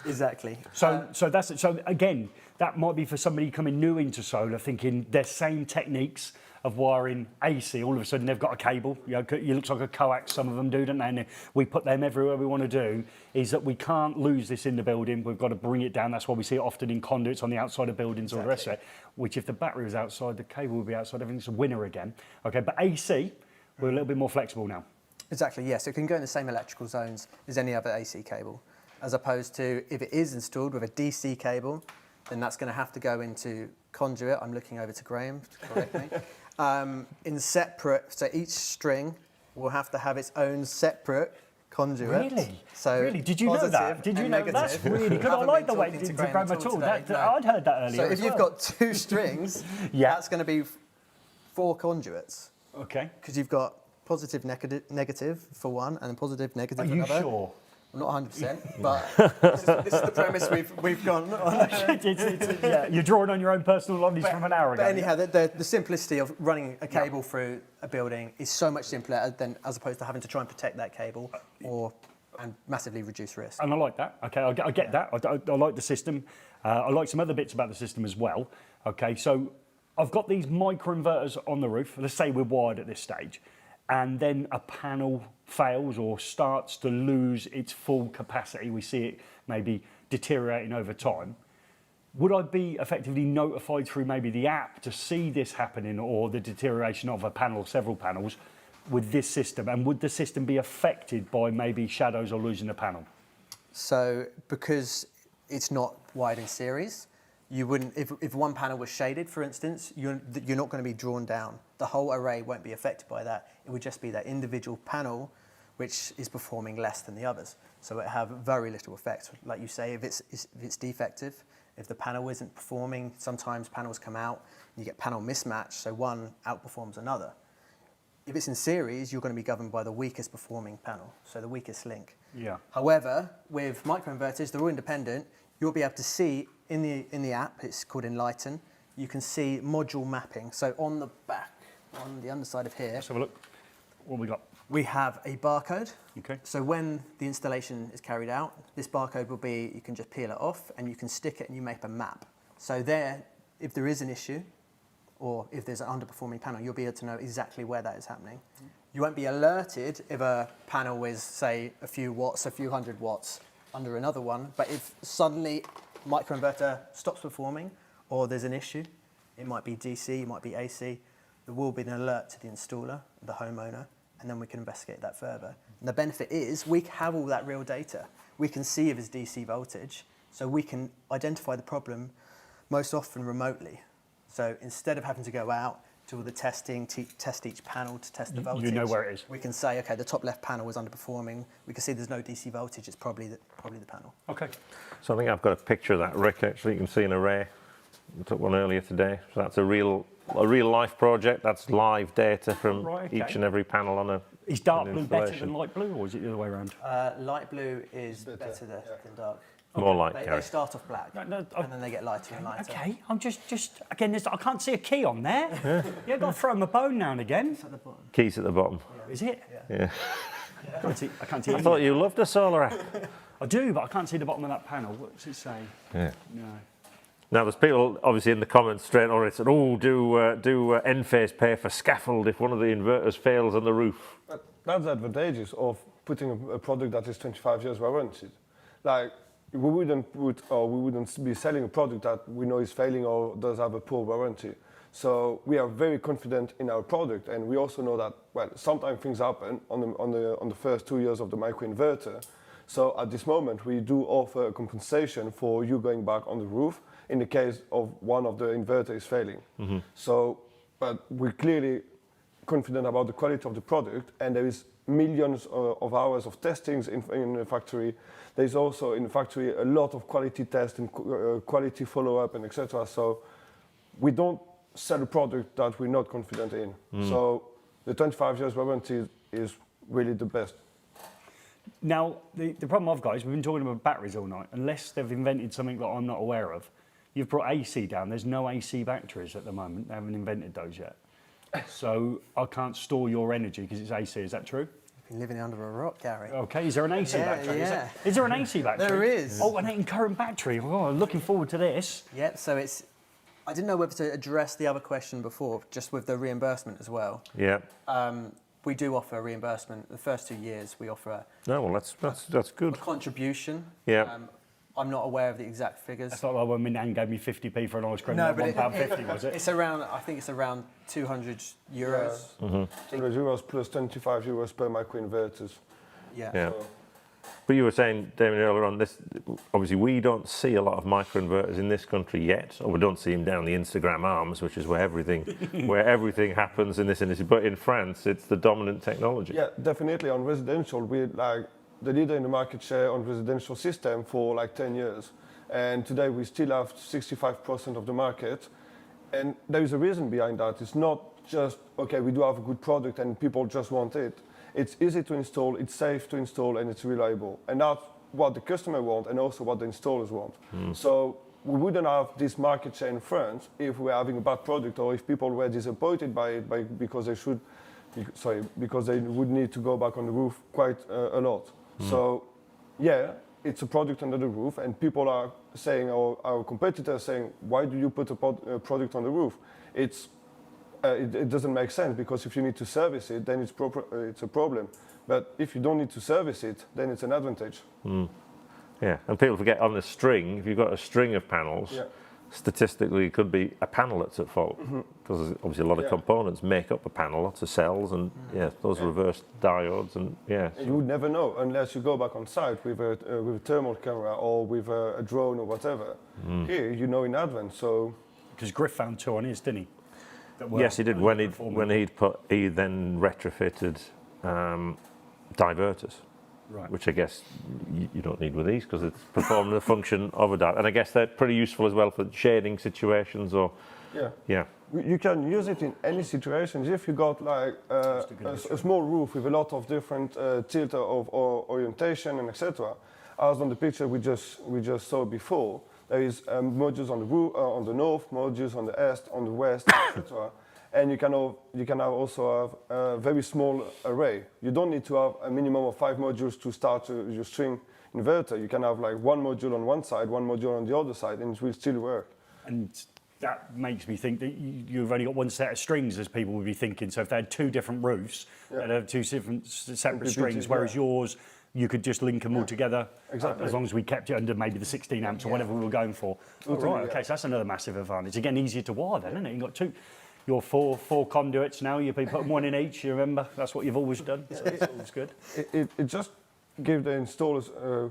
[SPEAKER 3] Exactly.
[SPEAKER 2] So that's it. So again, that might be for somebody coming new into solar, thinking their same techniques of wiring AC. All of a sudden, they've got a cable. You know, it looks like a coax. Some of them do, don't they? And we put them everywhere we want to do. Is that we can't lose this in the building. We've got to bring it down. That's why we see it often in conduits on the outside of buildings or the rest of it. Which, if the battery was outside, the cable would be outside. Everything's a winner again. Okay, but AC, we're a little bit more flexible now.
[SPEAKER 3] Exactly, yes. It can go in the same electrical zones as any other AC cable, as opposed to if it is installed with a DC cable, then that's going to have to go into conduit. I'm looking over to Graham to correct me. In separate, so each string will have to have its own separate conduit.
[SPEAKER 2] Really?
[SPEAKER 3] So
[SPEAKER 2] really? Did you know that?
[SPEAKER 3] positive
[SPEAKER 2] Did you
[SPEAKER 3] and
[SPEAKER 2] know
[SPEAKER 3] negative.
[SPEAKER 2] that's really good? I
[SPEAKER 3] Haven't
[SPEAKER 2] like
[SPEAKER 3] been
[SPEAKER 2] the way
[SPEAKER 3] talking to
[SPEAKER 2] to
[SPEAKER 3] Graham
[SPEAKER 2] grab
[SPEAKER 3] at
[SPEAKER 2] at
[SPEAKER 3] all
[SPEAKER 2] all.
[SPEAKER 3] today, no.
[SPEAKER 2] I'd heard that earlier.
[SPEAKER 3] So
[SPEAKER 2] as
[SPEAKER 3] if you've
[SPEAKER 2] well.
[SPEAKER 3] got 2 strings,
[SPEAKER 2] Yeah.
[SPEAKER 3] that's going to be 4 conduits,
[SPEAKER 2] Okay.
[SPEAKER 3] because you've got positive negative for one and positive negative
[SPEAKER 2] Are
[SPEAKER 3] for
[SPEAKER 2] you
[SPEAKER 3] another.
[SPEAKER 2] sure?
[SPEAKER 3] I'm not 100%, but this is the premise we've gone on.
[SPEAKER 2] Yeah, you're drawing on your own personal knowledge from an hour ago.
[SPEAKER 3] But anyhow, the simplicity of running a cable through a building is so much simpler than as opposed to having to try and protect that cable and massively reduce risk.
[SPEAKER 2] And I like that. Okay, I get that. I like the system. I like some other bits about the system as well. Okay, so I've got these microinverters on the roof. Let's say we're wired at this stage. And then a panel fails or starts to lose its full capacity. We see it maybe deteriorating over time. Would I be effectively notified through maybe the app to see this happening or the deterioration of a panel, several panels, with this system? And would the system be affected by maybe shadows or losing a panel?
[SPEAKER 3] So because it's not wired in series, you wouldn't. If one panel was shaded, for instance, you're not going to be drawn down. The whole array won't be affected by that. It would just be that individual panel which is performing less than the others. So it have very little effect. Like you say, if it's defective, if the panel isn't performing, sometimes panels come out and you get panel mismatch, so one outperforms another. If it's in series, you're going to be governed by the weakest performing panel, so the weakest link.
[SPEAKER 2] Yeah.
[SPEAKER 3] However, with microinverters, they're all independent. you'll be able to see in the app, it's called Enlighten, you can see module mapping. So on the back, on the underside of here,
[SPEAKER 2] Let's have a look. What we got?
[SPEAKER 3] we have a barcode.
[SPEAKER 2] Okay.
[SPEAKER 3] So when the installation is carried out, this barcode will be, you can just peel it off and you can stick it and you make a map. So there, if there is an issue or if there's an underperforming panel, you'll be able to know exactly where that is happening. You won't be alerted if a panel is, say, a few watts, a few hundred watts under another one, but if suddenly microinverter stops performing or there's an issue, it might be DC, it might be AC, there will be an alert to the installer, the homeowner, and then we can investigate that further. And the benefit is we have all that real data. We can see if it's DC voltage, so we can identify the problem most often remotely. So instead of having to go out, do all the testing, test each panel to test the voltage.
[SPEAKER 2] You know where it is.
[SPEAKER 3] We can say, okay, the top left panel is underperforming. We can see there's no DC voltage. It's probably the panel.
[SPEAKER 2] Okay.
[SPEAKER 1] So I think I've got a picture of that, Rick. Actually, you can see an array. I took one earlier today. So that's a real life project. That's live data from each and every panel on a.
[SPEAKER 2] Is dark blue better than light blue, or is it the other way around?
[SPEAKER 3] Light blue is better than dark.
[SPEAKER 1] More light,
[SPEAKER 3] They
[SPEAKER 1] Gary.
[SPEAKER 3] start off black, and then they get lighter and lighter.
[SPEAKER 2] Okay, I'm just again. I can't see a key on there. You've got to throw them a bone now and again.
[SPEAKER 3] At the bottom.
[SPEAKER 1] Keys at the bottom.
[SPEAKER 2] Is it?
[SPEAKER 1] Yeah.
[SPEAKER 2] I can't see.
[SPEAKER 1] I
[SPEAKER 2] any.
[SPEAKER 1] thought you loved a solar app.
[SPEAKER 2] I do, but I can't see the bottom of that panel. What does it say?
[SPEAKER 1] Yeah.
[SPEAKER 2] No.
[SPEAKER 1] Now, there's people obviously in the comments straight on it said, "Oh, do Enphase pay for scaffold if one of the inverters fails on the roof?"
[SPEAKER 4] That's the advantages of putting a product that is 25 years warranted. Like, we wouldn't be selling a product that we know is failing or does have a poor warranty. So we are very confident in our product, and we also know that, well, sometimes things happen on the first 2 years of the microinverter. So at this moment, we do offer a compensation for you going back on the roof in the case of one of the inverter is failing.
[SPEAKER 1] Mm-hmm.
[SPEAKER 4] So, but we're clearly confident about the quality of the product, and there is millions of hours of testings in the factory. There's also in the factory a lot of quality tests and quality follow-up and etc. So we don't sell a product that we're not confident in. So the 25 years warranty is really the best.
[SPEAKER 2] Now, the problem I've got is we've been talking about batteries all night. Unless they've invented something that I'm not aware of. You've brought AC down. There's no AC batteries at the moment. They haven't invented those yet. So I can't store your energy because it's AC. Is that true?
[SPEAKER 3] You've been living under a rock, Gary.
[SPEAKER 2] Okay. Is there an AC battery?
[SPEAKER 3] Yeah.
[SPEAKER 2] Is there an AC battery?
[SPEAKER 3] There is.
[SPEAKER 2] Oh, an current battery. Oh, I'm looking forward to this.
[SPEAKER 3] Yep, so it's, I didn't know whether to address the other question before, just with the reimbursement as well.
[SPEAKER 1] Yeah.
[SPEAKER 3] We do offer a reimbursement. The first 2 years we offer
[SPEAKER 1] No, well, that's good.
[SPEAKER 3] a contribution.
[SPEAKER 1] Yeah.
[SPEAKER 3] I'm not aware of the exact figures.
[SPEAKER 2] That's not like when my nan gave me 50p for an ice cream.
[SPEAKER 3] No,
[SPEAKER 2] Not
[SPEAKER 3] but
[SPEAKER 2] £1.50, was it?
[SPEAKER 3] It's around, I think it's around 200 euros.
[SPEAKER 4] 200 euros plus 25 euros per microinverters.
[SPEAKER 3] Yeah.
[SPEAKER 1] Yeah.
[SPEAKER 4] So,
[SPEAKER 1] But you were saying, Damien, earlier on, this obviously we don't see a lot of microinverters in this country yet, or we don't see them down the Instagram arms, which is where everything happens in this industry. But in France, it's the dominant technology.
[SPEAKER 4] yeah, definitely on residential, we're like the leader in the market share on residential system for like 10 years. And today we still have 65% of the market. And there is a reason behind that. It's not just, okay, we do have a good product and people just want it. It's easy to install, it's safe to install, and it's reliable. And that's what the customer wants and also what the installers want. So we wouldn't have this market share in France if we were having a bad product or if people were disappointed by it because they would need to go back on the roof quite a lot. So yeah, it's a product under the roof, and people are saying, or our competitors are saying, why do you put a product on the roof? It doesn't make sense, because if you need to service it, then it's a problem. But if you don't need to service it, then it's an advantage.
[SPEAKER 1] Yeah, and people forget on a string, if you've got a string of panels, statistically it could be a panel that's at fault, because obviously a lot of components make up a panel, lots of cells, and those reverse diodes, and
[SPEAKER 4] You would never know unless you go back on site with a thermal camera or with a drone or whatever. Here, you know in advance, so...
[SPEAKER 2] Because Griff found two on his, didn't he?
[SPEAKER 1] yes, he did. When he then retrofitted diverters,
[SPEAKER 2] Right.
[SPEAKER 1] which I guess you don't need with these because it's performing the function of a diverter. And I guess they're pretty useful as well for shading situations or
[SPEAKER 4] You can use it in any situations. If you got like a small roof with a lot of different tilt of orientation and etc. as on the picture we just saw before, there is modules on the roof, on the north, modules on the east, on the west, etc. And you can also have a very small array. You don't need to have a minimum of 5 modules to start your string inverter. You can have like 1 module on one side, 1 module on the other side, and it will still work.
[SPEAKER 2] And that makes me think that you've only got one set of strings, as people would be thinking. So if they had 2 different roofs, they'd have 2 different separate strings, whereas yours, you could just link them all together.
[SPEAKER 4] Exactly.
[SPEAKER 2] As long as we kept it under maybe the 16 amps or whatever we were going for. Oh, right, okay, so that's another massive advantage. Again, easier to wire then, isn't it? You've got your four conduits now, you've been putting 1 in each, you remember? That's what you've always done, so it's always good.
[SPEAKER 4] It just gives the installers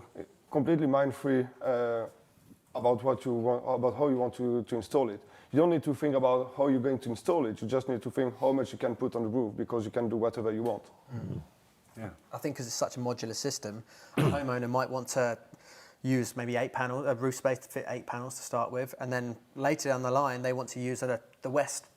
[SPEAKER 4] completely mind-free about what you want, about how you want to install it. You don't need to think about how you're going to install it. You just need to think how much you can put on the roof, because you can do whatever you want.
[SPEAKER 3] Mm.
[SPEAKER 2] Yeah.
[SPEAKER 3] I think because it's such a modular system, a homeowner might want to use maybe 8 panels, a roof space to fit 8 panels to start with, and then later down the line they want to use the west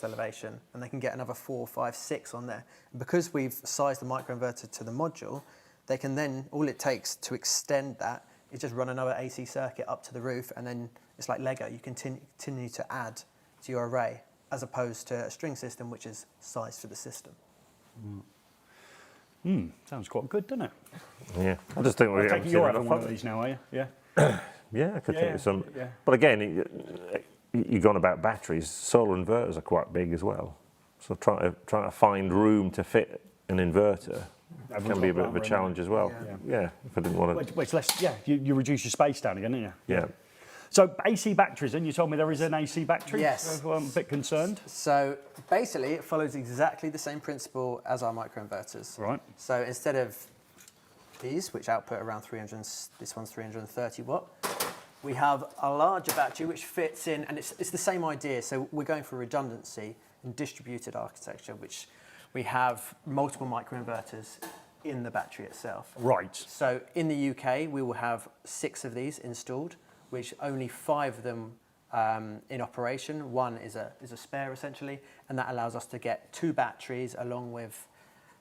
[SPEAKER 3] elevation, and they can get another 4, 5, 6 on there. And because we've sized the microinverter to the module, they can then, all it takes to extend that is just run another AC circuit up to the roof, and then it's like Lego. You continue to add to your array, as opposed to a string system which is sized for the system.
[SPEAKER 2] Sounds quite good, doesn't it?
[SPEAKER 1] Yeah, I just think
[SPEAKER 2] I take it you're having one of these now, are you? Yeah.
[SPEAKER 1] Yeah, I could think of some.
[SPEAKER 2] Yeah.
[SPEAKER 1] But again, you've gone about batteries. Solar inverters are quite big as well. So trying to find room to fit an inverter can be a bit of a challenge as well. Yeah, if I didn't want to.
[SPEAKER 2] Well, it's less. Yeah, you reduce your space down again, don't you?
[SPEAKER 1] Yeah.
[SPEAKER 2] So AC batteries, and you told me there is an AC battery.
[SPEAKER 3] Yes.
[SPEAKER 2] So I'm a bit concerned.
[SPEAKER 3] So basically, it follows exactly the same principle as our microinverters.
[SPEAKER 2] Right.
[SPEAKER 3] So instead of these, which output around 300, this one's 330 watt, we have a larger battery which fits in, and it's the same idea. So we're going for redundancy and distributed architecture, which we have multiple microinverters in the battery itself.
[SPEAKER 2] Right.
[SPEAKER 3] So in the UK, we will have 6 of these installed, which only 5 of them in operation. 1 is a spare essentially, and that allows us to get 2 batteries along with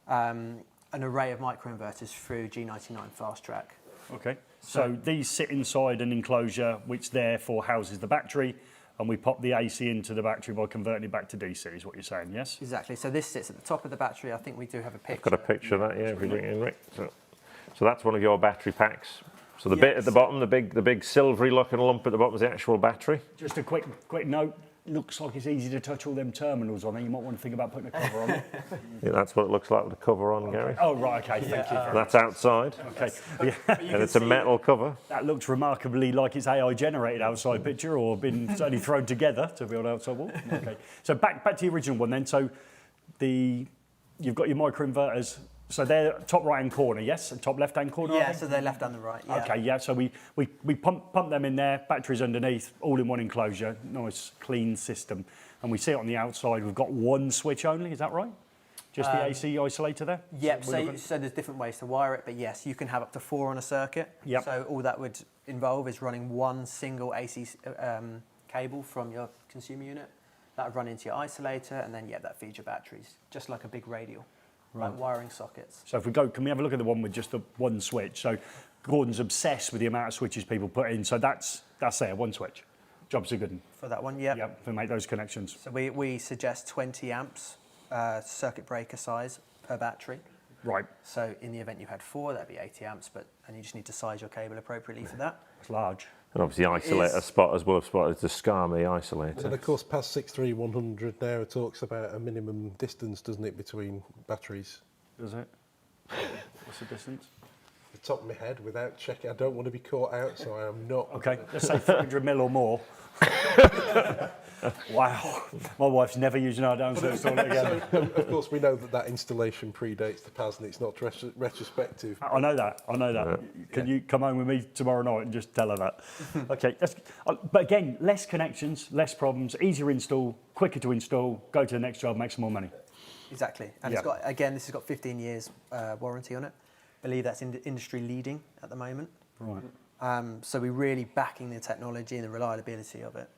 [SPEAKER 3] an array of microinverters through G99 Fast Track.
[SPEAKER 2] Okay. So these sit inside an enclosure which therefore houses the battery, and we pop the AC into the battery by converting it back to DC, is what you're saying, yes?
[SPEAKER 3] Exactly. So this sits at the top of the battery. I think we do have a picture.
[SPEAKER 1] I've got a picture of that, yeah, if we bring it in, Rick. So that's one of your battery packs. So the bit at the bottom, the big silvery looking lump at the bottom is the actual battery.
[SPEAKER 2] Just a quick note. Looks like it's easy to touch all them terminals on there. You might want to think about putting a cover on it.
[SPEAKER 1] Yeah, that's what it looks like with the cover on, Gary.
[SPEAKER 2] Oh, right, okay, thank you.
[SPEAKER 1] That's outside.
[SPEAKER 2] Okay. Yeah.
[SPEAKER 1] And it's a metal cover.
[SPEAKER 2] That looks remarkably like it's AI generated outside picture, or been certainly thrown together to be on outside wall. Okay. So back to the original one then. So you've got your microinverters. So they're top right hand corner, yes, and top left hand corner.
[SPEAKER 3] Yeah, so they're left and the right. Yeah.
[SPEAKER 2] Okay, yeah. So we pump them in there, batteries underneath, all in one enclosure, nice clean system. And we see it on the outside. We've got 1 switch only. Is that right? Just the AC isolator there.
[SPEAKER 3] Yep. So there's different ways to wire it, but yes, you can have up to 4 on a circuit.
[SPEAKER 2] Yep.
[SPEAKER 3] So all that would involve is running 1 single AC cable from your consumer unit. That would run into your isolator, and then that feeds your batteries, just like a big radial.
[SPEAKER 2] Right.
[SPEAKER 3] Like wiring sockets.
[SPEAKER 2] So if we go, can we have a look at the one with just the 1 switch? So Gordon's obsessed with the amount of switches people put in. So that's there, 1 switch. Jobs are good.
[SPEAKER 3] For that one, yeah.
[SPEAKER 2] Yep, to make those connections.
[SPEAKER 3] So we suggest 20 amps circuit breaker size per battery.
[SPEAKER 2] Right.
[SPEAKER 3] So in the event you had 4, that'd be 80 amps, and you just need to size your cable appropriately for that.
[SPEAKER 2] It's large.
[SPEAKER 1] And obviously isolator spotters will have spotted the SCARME isolator.
[SPEAKER 8] And of course, past 63100 now, it talks about a minimum distance, doesn't it, between batteries?
[SPEAKER 2] Does it? What's the distance?
[SPEAKER 8] The top of my head, without checking, I don't want to be caught out, so I am not.
[SPEAKER 2] Okay, let's say 300 mil or more. Wow, my wife's never using our downstairs toilet again.
[SPEAKER 8] So, of course, we know that installation predates the PAS and it's not retrospective.
[SPEAKER 2] I know that. Yeah. Can you come home with me tomorrow night and just tell her that? Okay, but again, less connections, less problems, easier install, quicker to install, go to the next job, make some more money.
[SPEAKER 3] Exactly. And this has got 15 years warranty on it. I believe that's industry leading at the moment.
[SPEAKER 2] Right.
[SPEAKER 3] So we're really backing the technology and the reliability of it.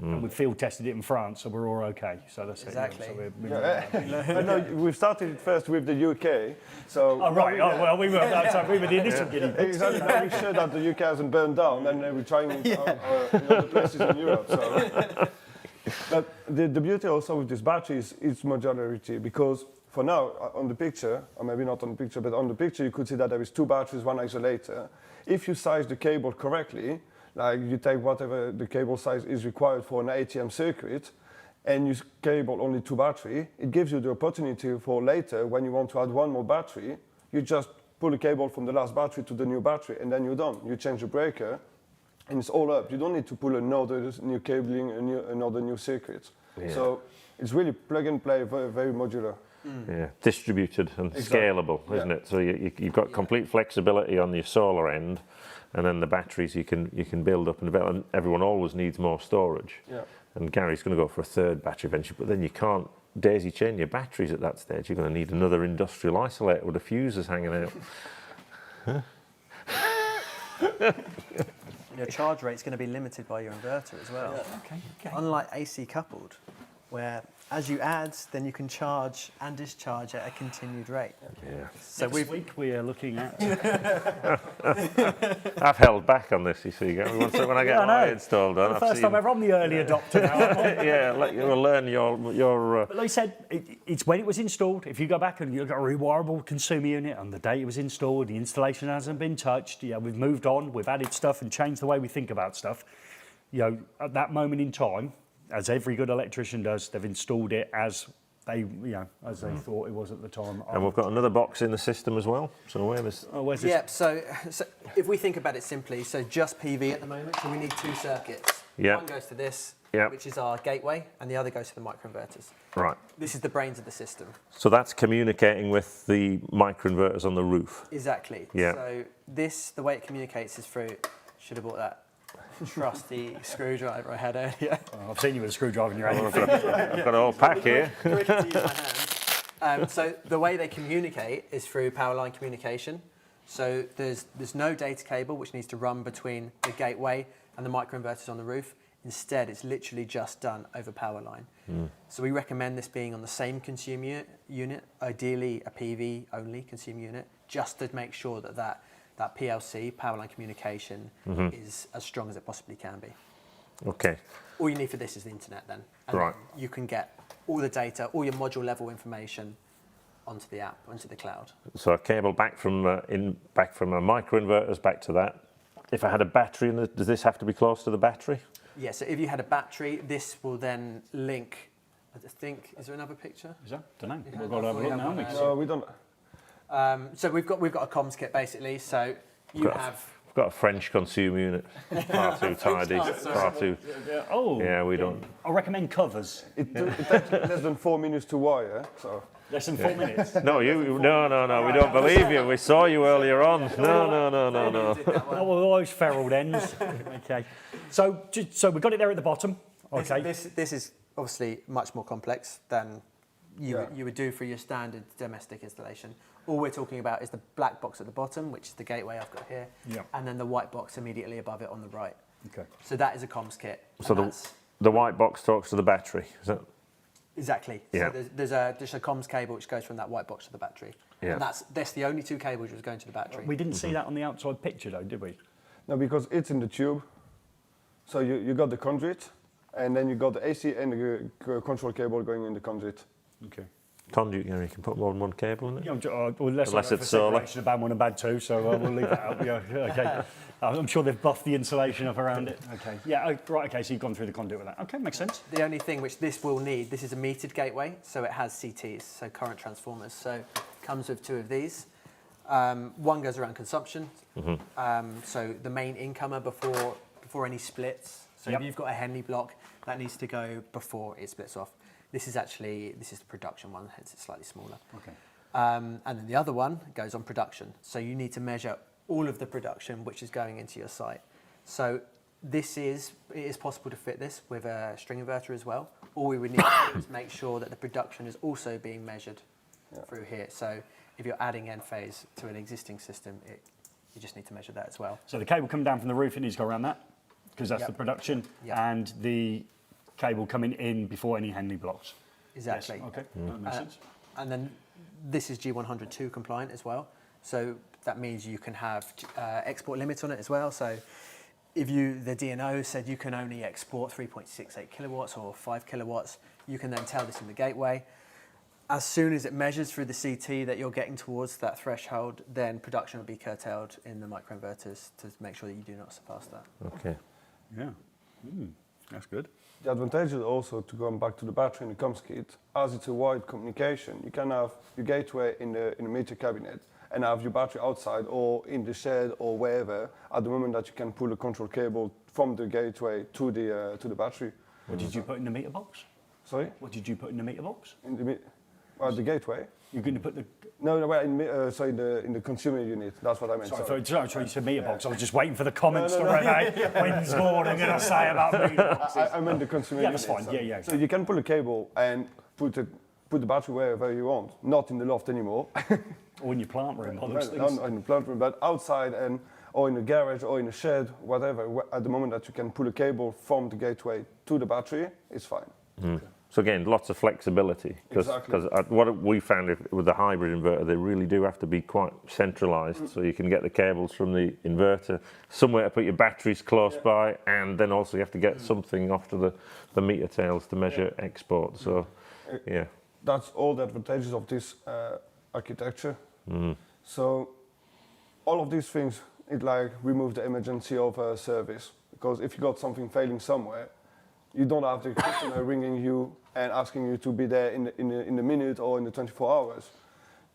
[SPEAKER 2] And we field tested it in France, so we're all okay. So that's
[SPEAKER 3] Exactly.
[SPEAKER 2] it. You know, so
[SPEAKER 4] No, we've started it first with the UK. So
[SPEAKER 2] oh, right. Oh, well, we were the initial guinea pigs.
[SPEAKER 4] exactly, making sure that the UK hasn't burned down, and we're trying in other places in Europe. So. But the beauty also with this battery is its modularity, because for now, on the picture, or maybe not on the picture, but on the picture you could see that there is 2 batteries, 1 isolator. If you size the cable correctly, like you take whatever the cable size is required for an ATM circuit, and you cable only 2 batteries, it gives you the opportunity for later, when you want to add 1 more battery, you just pull a cable from the last battery to the new battery, and then you're done. You change the breaker, and it's all up. You don't need to pull another new cabling, another new circuit. Yeah. So it's really plug and play, very, very modular.
[SPEAKER 1] Yeah, distributed and scalable, isn't it? So you've got complete flexibility on your solar end, and then the batteries you can build up and develop. And everyone always needs more storage. Yeah. And Gary's going to go for a 3rd battery eventually, but then you can't daisy chain your batteries at that stage. You're going to need another industrial isolator with the fuses hanging out.
[SPEAKER 3] Your charge rate's going to be limited by your inverter as well.
[SPEAKER 2] Okay.
[SPEAKER 3] Unlike AC coupled, where as you add, then you can charge and discharge at a continued rate.
[SPEAKER 1] Yeah.
[SPEAKER 2] So next week we are looking at.
[SPEAKER 1] I've held back on this, you see. When I get my installed on,
[SPEAKER 2] the first time ever, I'm the early adopter now.
[SPEAKER 1] Yeah, you'll learn your.
[SPEAKER 2] But like I said, it's when it was installed. If you go back and you've got a rewirable consumer unit on the day it was installed, the installation hasn't been touched. Yeah, we've moved on, we've added stuff and changed the way we think about stuff. You know, at that moment in time, as every good electrician does, they've installed it as they thought it was at the time.
[SPEAKER 1] And we've got another box in the system as well. So where's this?
[SPEAKER 3] Yeah, so if we think about it simply, so just PV at the moment, so we need 2 circuits.
[SPEAKER 1] Yeah.
[SPEAKER 3] One goes to this,
[SPEAKER 1] Yeah.
[SPEAKER 3] which is our gateway, and the other goes to the microinverters.
[SPEAKER 1] Right.
[SPEAKER 3] This is the brains of the system.
[SPEAKER 1] So that's communicating with the microinverters on the roof.
[SPEAKER 3] Exactly.
[SPEAKER 1] Yeah.
[SPEAKER 3] So the way it communicates is through, should have bought that trusty screwdriver I had earlier.
[SPEAKER 2] Oh, I've seen you with a screwdriver in your hand.
[SPEAKER 1] I've got a whole pack here.
[SPEAKER 3] So the way they communicate is through power line communication. So there's no data cable which needs to run between the gateway and the microinverters on the roof. Instead, it's literally just done over power line. So we recommend this being on the same consumer unit, ideally a PV only consumer unit, just to make sure that PLC, power line communication, is as strong as it possibly can be.
[SPEAKER 1] Okay.
[SPEAKER 3] All you need for this is the internet then. And
[SPEAKER 1] Right.
[SPEAKER 3] then you can get all the data, all your module level information onto the app, onto the cloud.
[SPEAKER 1] So a cable back from a microinverters back to that. If I had a battery, does this have to be close to the battery?
[SPEAKER 3] Yeah, so if you had a battery, this will then link, I think, is there another picture?
[SPEAKER 2] Is that? Don't know. We've got to have a look now, haven't we?
[SPEAKER 4] No, we don't.
[SPEAKER 3] So we've got a comms kit basically, so you have...
[SPEAKER 1] We've got a French consumer unit. Far too tidy. Far too...
[SPEAKER 2] Oh.
[SPEAKER 1] Yeah, we don't...
[SPEAKER 2] I recommend covers.
[SPEAKER 4] It takes less than 4 minutes to wire, so.
[SPEAKER 2] Less than 4 minutes.
[SPEAKER 1] No, no, we don't believe you. We saw you earlier on. No.
[SPEAKER 3] Oh,
[SPEAKER 2] well, those feral ends. Okay. So we got it there at the bottom. Okay.
[SPEAKER 3] This is obviously much more complex than you would do for your standard domestic installation. All we're talking about is the black box at the bottom, which is the gateway I've got here, and then the white box immediately above it on the right.
[SPEAKER 2] Okay.
[SPEAKER 3] So that is a comms kit.
[SPEAKER 1] So the white box talks to the battery, is that?
[SPEAKER 3] Exactly.
[SPEAKER 1] Yeah.
[SPEAKER 3] So there's a comms cable which goes from that white box to the battery.
[SPEAKER 1] Yeah.
[SPEAKER 3] And that's the only 2 cables which was going to the battery.
[SPEAKER 2] We didn't see that on the outside picture though, did we?
[SPEAKER 4] No, because it's in the tube. So you got the conduit, and then you got the AC and the control cable going in the conduit.
[SPEAKER 2] Okay.
[SPEAKER 1] Conduit, you can put more than one cable in it.
[SPEAKER 2] Unless
[SPEAKER 1] it's solar.
[SPEAKER 2] A bad one and bad two, so we'll leave that out. Yeah, okay. I'm sure they've buffed the insulation up around it. Okay. Yeah. Right. Okay. So you've gone through the conduit with that. Okay, makes sense.
[SPEAKER 3] The only thing which this will need, this is a metered gateway, so it has CTs, so current transformers. So it comes with 2 of these. One goes around consumption. So the main incomer before any splits. So if you've got a Henley block, that needs to go before it splits off. This is the production one, hence it's slightly smaller. Okay. And then the other one goes on production. So you need to measure all of the production which is going into your site. So it is possible to fit this with a string inverter as well. All we would need to do is make sure that the production is also being measured through here. So if you're adding Enphase to an existing system, you just need to measure that as well.
[SPEAKER 2] So the cable coming down from the roof, it needs to go around that, because that's the production, and the cable coming in before any handling blocks.
[SPEAKER 3] Exactly.
[SPEAKER 2] Yes. Okay, that makes sense.
[SPEAKER 3] And then this is G102 compliant as well. So that means you can have export limits on it as well. So if the DNO said you can only export 3.68 kilowatts or 5 kilowatts, you can then tell this in the gateway. As soon as it measures through the CT that you're getting towards that threshold, then production will be curtailed in the microinverters to make sure that you do not surpass that.
[SPEAKER 1] Okay.
[SPEAKER 2] Yeah, that's good.
[SPEAKER 4] The advantage is also, to go back to the battery in the comms kit, as it's a wide communication, you can have your gateway in the meter cabinet and have your battery outside or in the shed or wherever at the moment that you can pull a control cable from the gateway to the battery.
[SPEAKER 2] What did you put in the meter box?
[SPEAKER 4] Sorry?
[SPEAKER 2] What did you put in the meter box?
[SPEAKER 4] In the gateway?
[SPEAKER 2] You're going to put the...
[SPEAKER 4] No, well, in the consumer unit. That's what I meant.
[SPEAKER 2] Sorry, you said meter box. I was just waiting for the comments to run out. When's more they're going to say about meter boxes?
[SPEAKER 4] I meant the consumer unit.
[SPEAKER 2] Yeah, that's fine. Yeah.
[SPEAKER 4] So you can pull a cable and put the battery wherever you want. Not in the loft anymore.
[SPEAKER 2] Or in your plant room, all those things.
[SPEAKER 4] Not in the plant room, but outside or in the garage or in the shed, whatever. At the moment that you can pull a cable from the gateway to the battery, it's fine.
[SPEAKER 1] Okay. So again, lots of flexibility, because what we found with the hybrid inverter, they really do have to be quite centralised, so you can get the cables from the inverter, somewhere to put your batteries close by, and then also you have to get something off to the meter tails to measure export. So, yeah.
[SPEAKER 4] That's all the advantages of this architecture. So all of these things, it like remove the emergency of a service, because if you got something failing somewhere, you don't have the customer ringing you and asking you to be there in the minute or in the 24 hours.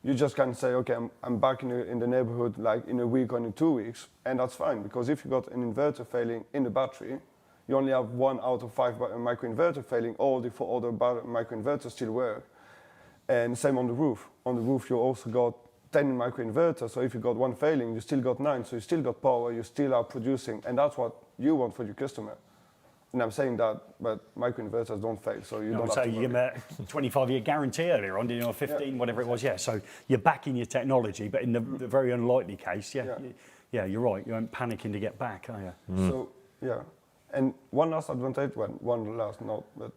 [SPEAKER 4] You just can say, okay, I'm back in the neighborhood like in a week or in 2 weeks, and that's fine, because if you got an inverter failing in the battery, you only have 1 out of 5 microinverter failing, all the 4 other microinverters still work. And same on the roof. On the roof, you also got 10 microinverters, so if you got 1 failing, you still got 9, so you still got power, you still are producing, and that's what you want for your customer. And I'm saying that, but microinverters don't fail, so you don't have to
[SPEAKER 2] you give them a 25-year guarantee earlier on, didn't you, or 15, whatever it was, yeah. So you're backing your technology, but in the very unlikely case, yeah, you're right, you aren't panicking to get back, are you?
[SPEAKER 4] So, yeah. And one last advantage, one last note, but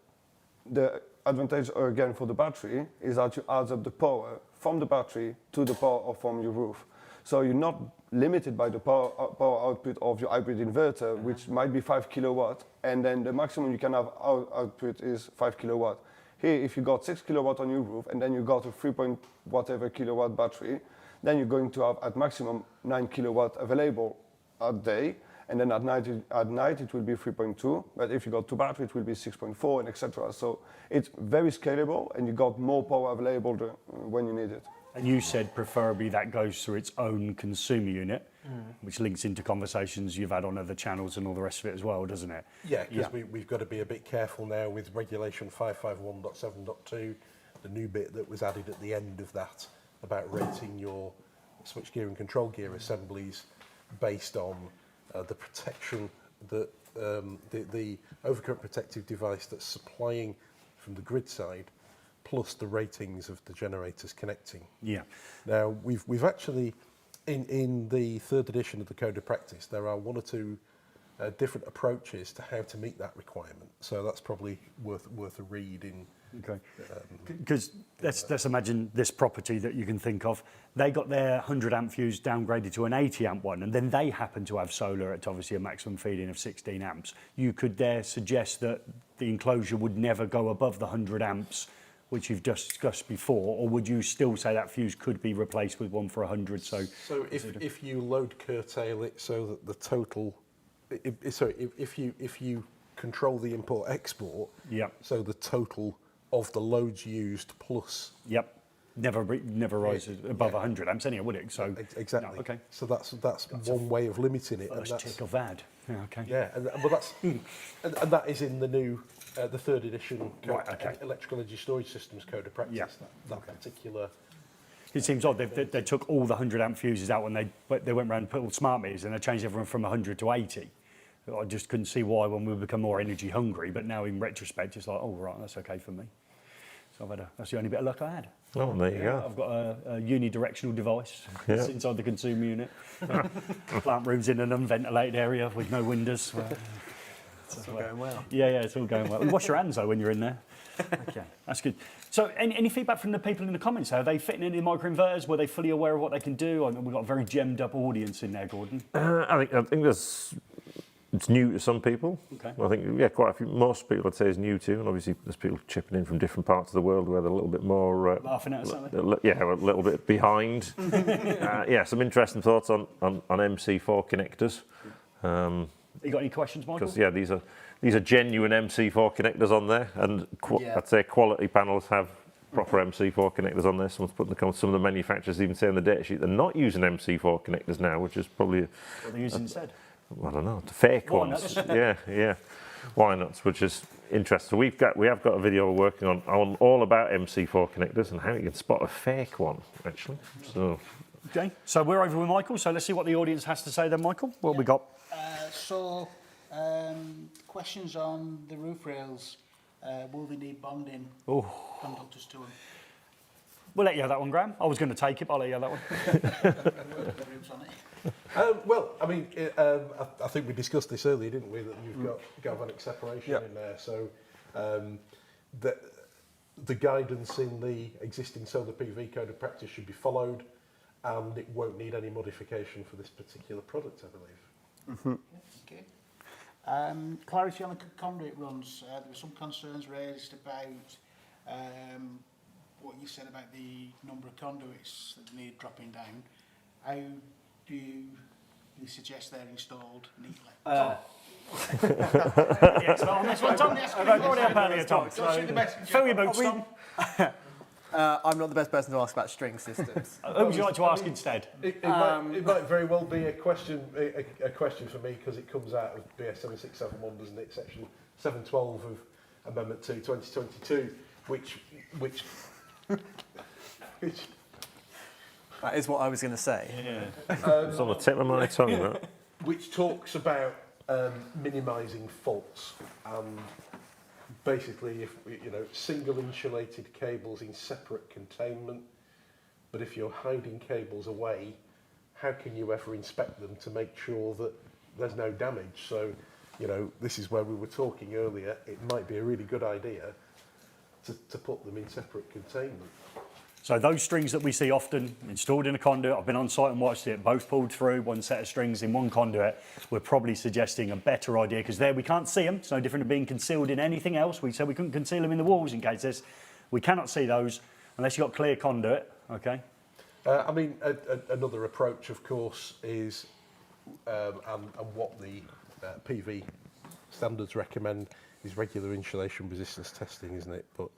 [SPEAKER 4] the advantage, again, for the battery is that you add up the power from the battery to the power from your roof. So you're not limited by the power output of your hybrid inverter, which might be 5 kilowatt, and then the maximum you can have output is 5 kilowatt. Here, if you got 6 kilowatt on your roof, and then you got a 3-point-whatever kilowatt battery, then you're going to have at maximum 9 kilowatt available a day, and then at night it will be 3.2, but if you got 2 batteries, it will be 6.4, and etc. So it's very scalable, and you got more power available when you need it.
[SPEAKER 2] And you said preferably that goes through its own consumer unit, which links into conversations you've had on other channels and all the rest of it as well, doesn't it?
[SPEAKER 8] Yeah, because we've got to be a bit careful now with regulation 551.7.2, the new bit that was added at the end of that about rating your switchgear and control gear assemblies based on the protection that the overcurrent protective device that's supplying from the grid side, plus the ratings of the generators connecting.
[SPEAKER 2] Yeah.
[SPEAKER 8] Now, we've actually, in the 3rd edition of the Code of Practice, there are 1 or 2 different approaches to how to meet that requirement. So that's probably worth a read in.
[SPEAKER 2] Okay. Because let's imagine this property that you can think of. They got their 100 amp fuse downgraded to an 80 amp one, and then they happen to have solar at obviously a maximum feed-in of 16 amps. You could there suggest that the enclosure would never go above the 100 amps, which you've discussed before, or would you still say that fuse could be replaced with one for 100? So
[SPEAKER 8] if you load curtail it so that the total, if you control the import export, so the total of the loads used plus.
[SPEAKER 2] Never rises above 100 amps anyway, would it? So
[SPEAKER 8] exactly.
[SPEAKER 2] No, okay.
[SPEAKER 8] So that's one way of limiting it.
[SPEAKER 2] First tick of ad. Yeah, okay.
[SPEAKER 8] Yeah, and that is in the new the 3rd edition Electrical Energy Storage Systems Code of Practice.
[SPEAKER 2] Yeah.
[SPEAKER 8] That particular.
[SPEAKER 2] It seems odd. They took all the 100 amp fuses out when they went around and put all smart meters, and they changed everyone from 100 to 80. I just couldn't see why when we become more energy hungry. But now in retrospect, it's like, oh right, that's okay for me. So that's the only bit of luck I had.
[SPEAKER 1] Oh, there you go.
[SPEAKER 2] I've got a unidirectional device inside the consumer unit. Plant room's in an unventilated area with no windows.
[SPEAKER 3] It's all going well.
[SPEAKER 2] Yeah, it's all going well. Wash your hands though when you're in there. Okay, that's good. So, any feedback from the people in the comments? Are they fitting any microinverters? Were they fully aware of what they can do? I mean, we've got a very gemmed up audience in there, Gordon.
[SPEAKER 1] I think it's new to some people.
[SPEAKER 2] Okay.
[SPEAKER 1] I think quite a few. Most people I'd say is new to, and obviously there's people chipping in from different parts of the world where they're a little bit more
[SPEAKER 2] Laughing at us, aren't they?
[SPEAKER 1] a little bit behind. Some interesting thoughts on MC4 connectors.
[SPEAKER 2] You got any questions, Michael?
[SPEAKER 1] Because these are genuine MC4 connectors on there, and I'd say quality panels have proper MC4 connectors on there. Someone's putting some of the manufacturers even say on the data sheet they're not using MC4 connectors now, which is probably
[SPEAKER 2] What are they using instead?
[SPEAKER 1] I don't know, the fake ones. Yeah, why nuts, which is interesting. So we have got a video we're working on all about MC4 connectors and how you can spot a fake one actually. So
[SPEAKER 2] Okay, so we're over with Michael. So let's see what the audience has to say then, Michael. What have we got?
[SPEAKER 6] Questions on the roof rails. Will they need bonding conductors to them?
[SPEAKER 2] We'll let you have that one, Graham. I was going to take it, but I'll let you have that one.
[SPEAKER 6] The roofs on it.
[SPEAKER 8] I think we discussed this earlier, didn't we? That you've got galvanic separation in there. So the guidance in the existing solar PV code of practice should be followed, and it won't need any modification for this particular product, I believe.
[SPEAKER 6] Mm-hmm. Okay. Clarity on the conduit runs. There were some concerns raised about what you said about the number of conduits that need dropping down. How do you suggest they're installed neatly?
[SPEAKER 2] Yes, on this one, Tom. I've already had plenty of Tom. Fill your boots, Tom.
[SPEAKER 3] I'm not the best person to ask about string systems.
[SPEAKER 2] Who would you like to ask instead?
[SPEAKER 8] It might very well be a question for me, because it comes out of BS 7671, doesn't it? Section 712 of Amendment 2 2022, which
[SPEAKER 3] That is what I was going to say.
[SPEAKER 1] it's on the tip of my tongue, that.
[SPEAKER 8] which talks about minimising faults, and basically, if single insulated cables in separate containment. But if you're hiding cables away, how can you ever inspect them to make sure that there's no damage? So, this is where we were talking earlier. It might be a really good idea to put them in separate containment.
[SPEAKER 2] So those strings that we see often installed in a conduit, I've been on site and watched it, both pulled through, one set of strings in one conduit. We're probably suggesting a better idea, because there we can't see them. It's no different to being concealed in anything else. We said we couldn't conceal them in the walls in case there's, we cannot see those unless you've got clear conduit, okay?
[SPEAKER 8] Another approach, of course, is, and what the PV standards recommend, is regular insulation resistance testing, isn't it? But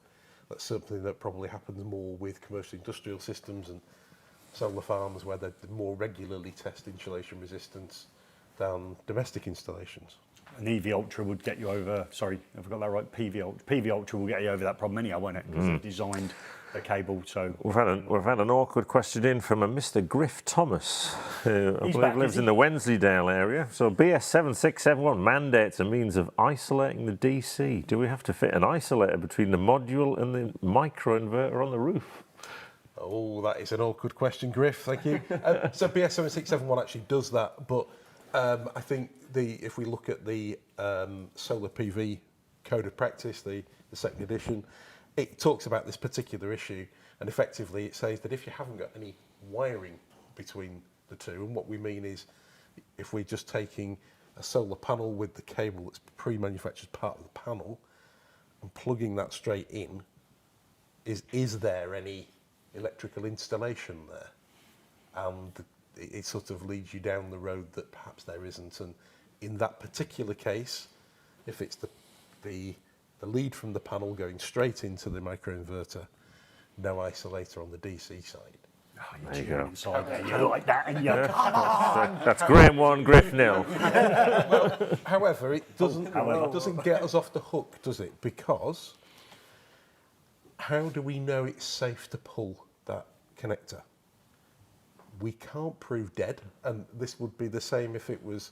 [SPEAKER 8] that's something that probably happens more with commercial industrial systems and solar farms, where they more regularly test insulation resistance than domestic installations.
[SPEAKER 2] And EV Ultra would get you over, sorry, have I got that right? PV Ultra will get you over that problem anyhow, won't it? Because they've designed the cable, so...
[SPEAKER 1] We've had an awkward question in from a Mr. Griff Thomas, who I
[SPEAKER 2] He's
[SPEAKER 1] believe
[SPEAKER 2] back,
[SPEAKER 1] lives
[SPEAKER 2] is he?
[SPEAKER 1] in the Wensleydale area. So BS 7671 mandates a means of isolating the DC. Do we have to fit an isolator between the module and the microinverter on the roof?
[SPEAKER 8] Oh, that is an awkward question, Griff. Thank you. So BS 7671 actually does that, but I think if we look at the solar PV code of practice, the second edition, it talks about this particular issue, and effectively it says that if you haven't got any wiring between the two, and what we mean is if we're just taking a solar panel with the cable that's pre-manufactured part of the panel and plugging that straight in, is there any electrical installation there? And it sort of leads you down the road that perhaps there isn't. And in that particular case, if it's the lead from the panel going straight into the microinverter, no isolator on the DC side.
[SPEAKER 1] There you go.
[SPEAKER 2] Inside there, you like that, and you come on!
[SPEAKER 1] That's Graham 1, Griff 0.
[SPEAKER 8] Well, however, it doesn't get us off the hook, does it? Because how do we know it's safe to pull that connector? We can't prove dead, and this would be the same if it was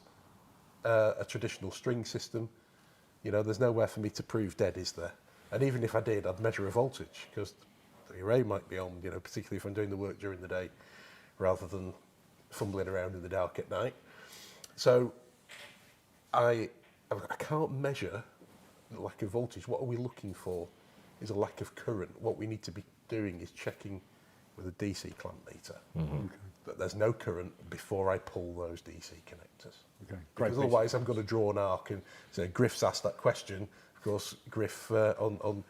[SPEAKER 8] a traditional string system. There's nowhere for me to prove dead, is there? And even if I did, I'd measure a voltage, because the array might be on, particularly if I'm doing the work during the day, rather than fumbling around in the dark at night. So I I can't measure the lack of voltage. What are we looking for is a lack of current. What we need to be doing is checking with a DC clamp meter that there's no current before I pull those DC connectors.
[SPEAKER 2] Okay.
[SPEAKER 8] Because otherwise I'm going to draw an arc. And so Griff's asked that question. Of course, Griff on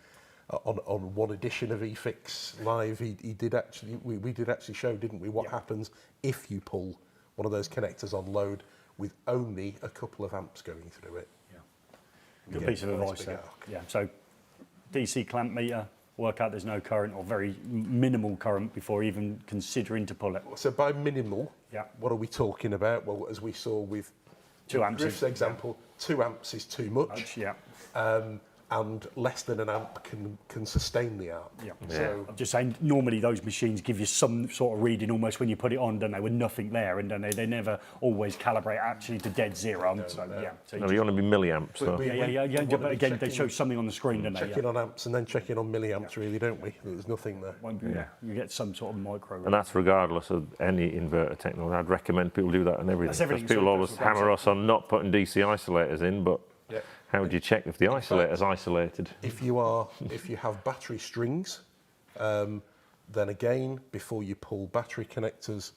[SPEAKER 8] one edition of eFIXX Live, he did actually, we did actually show, didn't we, what happens if you pull one of those connectors on load with only a couple of amps going through it.
[SPEAKER 2] Good piece of advice there. Yeah, so DC clamp meter, work out there's no current or very minimal current before even considering to pull it.
[SPEAKER 8] So by minimal, what are we talking about? Well, as we saw with
[SPEAKER 2] 2 amps.
[SPEAKER 8] Griff's example, 2 amps is too much. And less than an amp can sustain the arc. So
[SPEAKER 2] I'm just saying, normally those machines give you some sort of reading almost when you put it on, don't they, with nothing there, and don't they? They never always calibrate actually to dead zero. So
[SPEAKER 1] you want to be milliamps, though.
[SPEAKER 2] But again, they show something on the screen, don't they?
[SPEAKER 8] Checking on amps and then checking on milliamps, really, don't we? There's nothing there.
[SPEAKER 2] You get some sort of micro.
[SPEAKER 1] And that's regardless of any inverter technology. I'd recommend people do that and everything.
[SPEAKER 2] That's everything.
[SPEAKER 1] Because people always hammer us on not putting DC isolators in, but how would you check if the isolator's isolated?
[SPEAKER 8] If you have battery strings, then again, before you pull battery connectors,